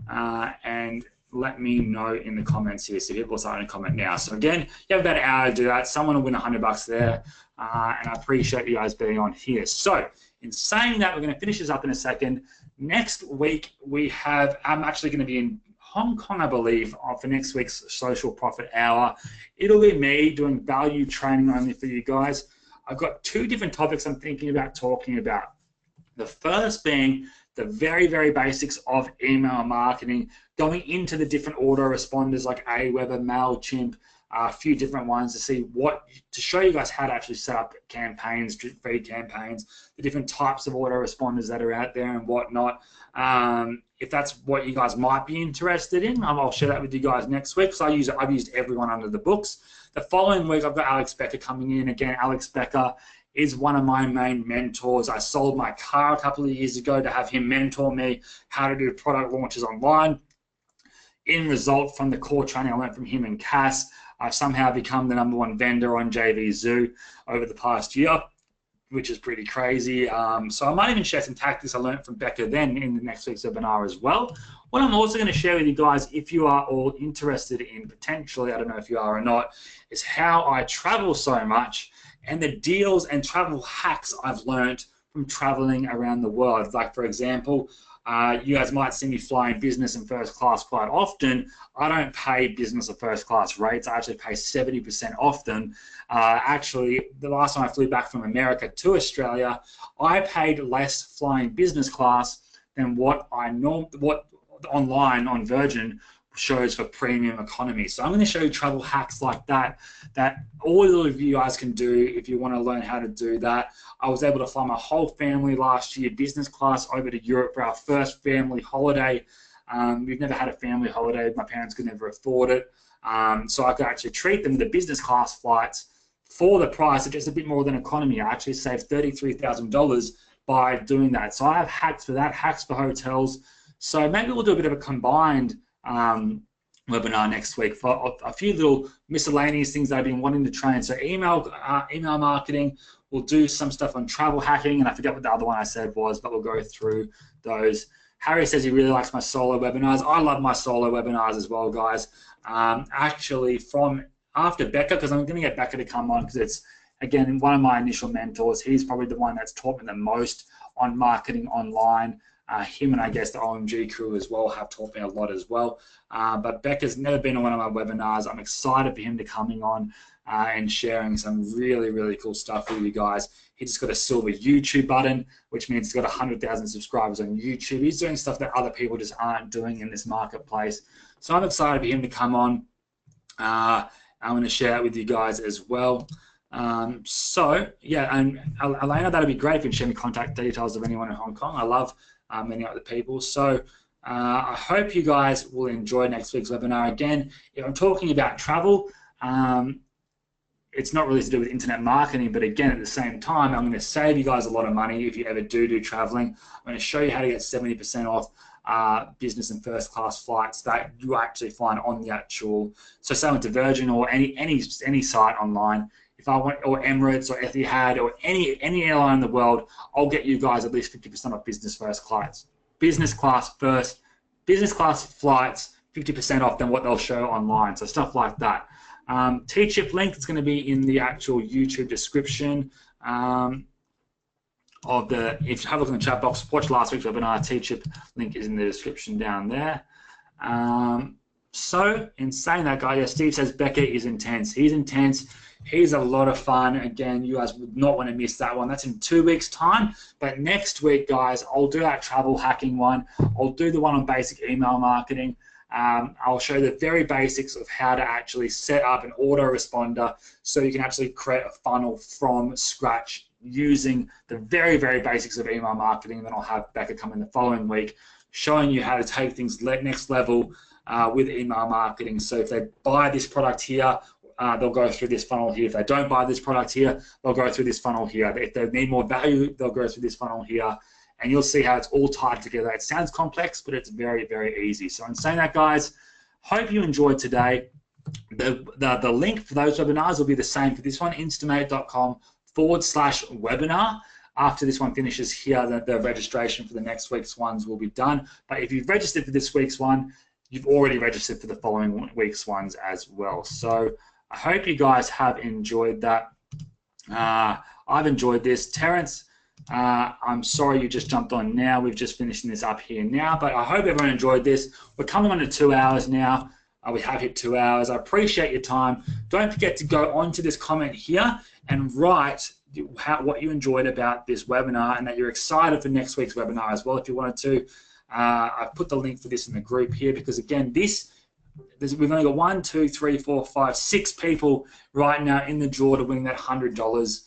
and let me know in the comments here. So people are starting to comment now. So again, you have about an hour to do that. Someone will win $100 there, and I appreciate you guys being on here. So in saying that, we're going to finish this up in a second. Next week we have, I'm actually going to be in Hong Kong, I believe, for next week's Social Profit Hour. It'll be me doing value training only for you guys. I've got two different topics I'm thinking about talking about. The first being the very, very basics of email marketing, going into the different autoresponders like Aweber, MailChimp, a few different ones to show you guys how to actually set up campaigns, free campaigns, the different types of autoresponders that are out there and whatnot. If that's what you guys might be interested in, I'll share that with you guys next week. So I've used everyone under the books. The following week, I've got Alex Becker coming in. Again, Alex Becker is one of my main mentors. I sold my car a couple of years ago to have him mentor me how to do product launches online. In result, from the core training I learned from him and Cass, I've somehow become the #1 vendor on JVZoo over the past year, which is pretty crazy. So I might even share some tactics I learned from Becca then in the next week's webinar as well. What I'm also going to share with you guys, if you are all interested in potentially, I don't know if you are or not, is how I travel so much and the deals and travel hacks I've learned from traveling around the world. Like, for example, you guys might see me flying business and first class quite often. I don't pay business or first class rates. I actually pay 70% often. Actually, the last time I flew back from America to Australia, I paid less flying business class than what online on Virgin shows for premium economy. So I'm going to show you travel hacks like that all of you guys can do if you want to learn how to do that. I was able to fly my whole family last year, business class, over to Europe for our first family holiday. We've never had a family holiday. My parents could never afford it. So I could actually treat them to business class flights for the price of just a bit more than economy. I actually saved $33,000 by doing that. So I have hacks for that, hacks for hotels. So maybe we'll do a bit of a combined webinar next week for a few little miscellaneous things that I've been wanting to train. So email marketing, we'll do some stuff on travel hacking, and I forget what the other one I said was, but we'll go through those. Harry says he really likes my solo webinars. I love my solo webinars as well, guys. Actually, from after Becca, because I'm going to get Becca to come on, because it's, again, one of my initial mentors. He's probably the one that's taught me the most on marketing online. Him and I guess the OMG crew as well have taught me a lot as well. But Becca's never been on one of my webinars. I'm excited for him to coming on and sharing some really, really cool stuff with you guys. He just got a silver YouTube button, which means he's got 100,000 subscribers on YouTube. He's doing stuff that other people just aren't doing in this marketplace. So I'm excited for him to come on. I'm going to share it with you guys as well. So, yeah, and Elena, that'd be great if you can share me contact details of anyone in Hong Kong. I love many other people. So I hope you guys will enjoy next week's webinar. Again, if I'm talking about travel, it's not really to do with internet marketing, but again, at the same time, I'm going to save you guys a lot of money if you ever do traveling. I'm going to show you how to get 70% off business and first class flights that you actually find on the actual, so say I went to Virgin or any site online. If I want, or Emirates or Etihad or any airline in the world, I'll get you guys at least 50% off business first class. Business class first, business class flights, 50% off than what they'll show online. So stuff like that. T-chip link is going to be in the actual YouTube description. If you have a look in the chat box, watch last week's webinar. T-chip link is in the description down there. So in saying that, guys, yeah, Steve says Becca is intense. He's intense. He's a lot of fun. Again, you guys would not want to miss that one. That's in 2 weeks' time. But next week, guys, I'll do that travel hacking one. I'll do the one on basic email marketing. I'll show the very basics of how to actually set up an autoresponder so you can actually create a funnel from scratch using the very, very basics of email marketing. And then I'll have Becca come in the following week showing you how to take things next level with email marketing. So if they buy this product here, they'll go through this funnel here. If they don't buy this product here, they'll go through this funnel here. If they need more value, they'll go through this funnel here. And you'll see how it's all tied together. It sounds complex, but it's very, very easy. So in saying that, guys, hope you enjoyed today. The link for those webinars will be the same for this one, instamate.com/webinar. After this one finishes here, the registration for the next week's ones will be done. But if you've registered for this week's one, you've already registered for the following week's ones as well. So I hope you guys have enjoyed that. I've enjoyed this. Terrence, I'm sorry you just jumped on now. We've just finishing this up here now, but I hope everyone enjoyed this. We're coming on to 2 hours now. We have hit 2 hours. I appreciate your time. Don't forget to go onto this comment here and write what you enjoyed about this webinar and that you're excited for next week's webinar as well if you wanted to. I've put the link for this in the group here because, again, we've only got 1, 2, 3, 4, 5, 6 people right now in the draw to win that $100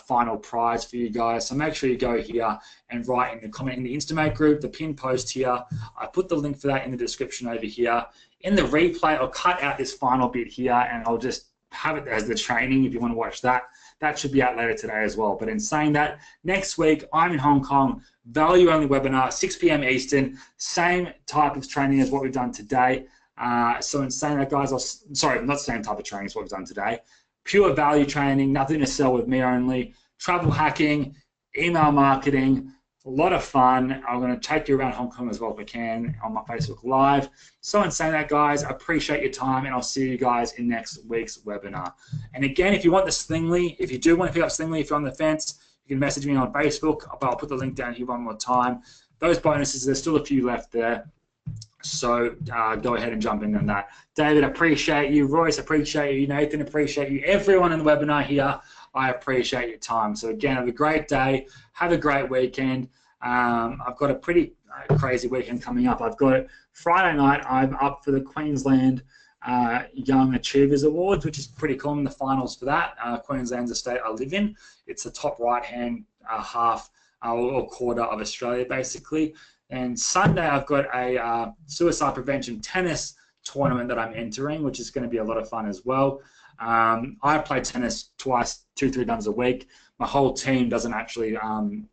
final prize for you guys. So make sure you go here and write in the comment in the Instamate group, the pinned post here. I put the link for that in the description over here. In the replay, I'll cut out this final bit here and I'll just have it as the training if you want to watch that. That should be out later today as well. But in saying that, next week I'm in Hong Kong, value-only webinar, 6 p.m. Eastern, same type of training as what we've done today. So in saying that, guys, sorry, not the same type of training as what we've done today. Pure value training, nothing to sell with me only, travel hacking, email marketing, a lot of fun. I'm going to take you around Hong Kong as well if I can on my Facebook Live. So in saying that, guys, I appreciate your time and I'll see you guys in next week's webinar. And again, if you want the Slingly, if you do want to pick up Slingly, if you're on the fence, you can message me on Facebook. I'll put the link down here one more time. Those bonuses, there's still a few left there. So go ahead and jump in on that. David, appreciate you. Royce, appreciate you. Nathan, appreciate you. Everyone in the webinar here, I appreciate your time. So again, have a great day. Have a great weekend. I've got a pretty crazy weekend coming up. I've got Friday night, I'm up for the Queensland Young Achievers Awards, which is pretty cool in the finals for that. Queensland's the state I live in. It's the top right-hand half or quarter of Australia, basically. And Sunday, I've got a suicide prevention tennis tournament that I'm entering, which is going to be a lot of fun as well. I play tennis twice, 2-3 times a week. My whole team doesn't actually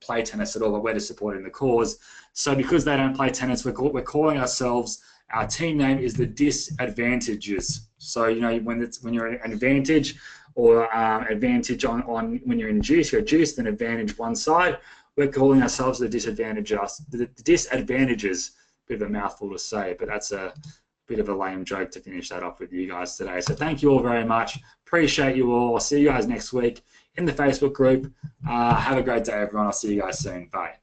play tennis at all, but we're just supporting the cause. So because they don't play tennis, we're calling ourselves, our team name is the Disadvantages. So, you know, when you're an advantage or advantage on when you're in juice, you're a juice, then advantage one side. We're calling ourselves the Disadvantages. The Disadvantages, bit of a mouthful to say, but that's a bit of a lame joke to finish that off with you guys today. So thank you all very much. Appreciate you all. I'll see you guys next week in the Facebook group. Have a great day, everyone. I'll see you guys soon. Bye.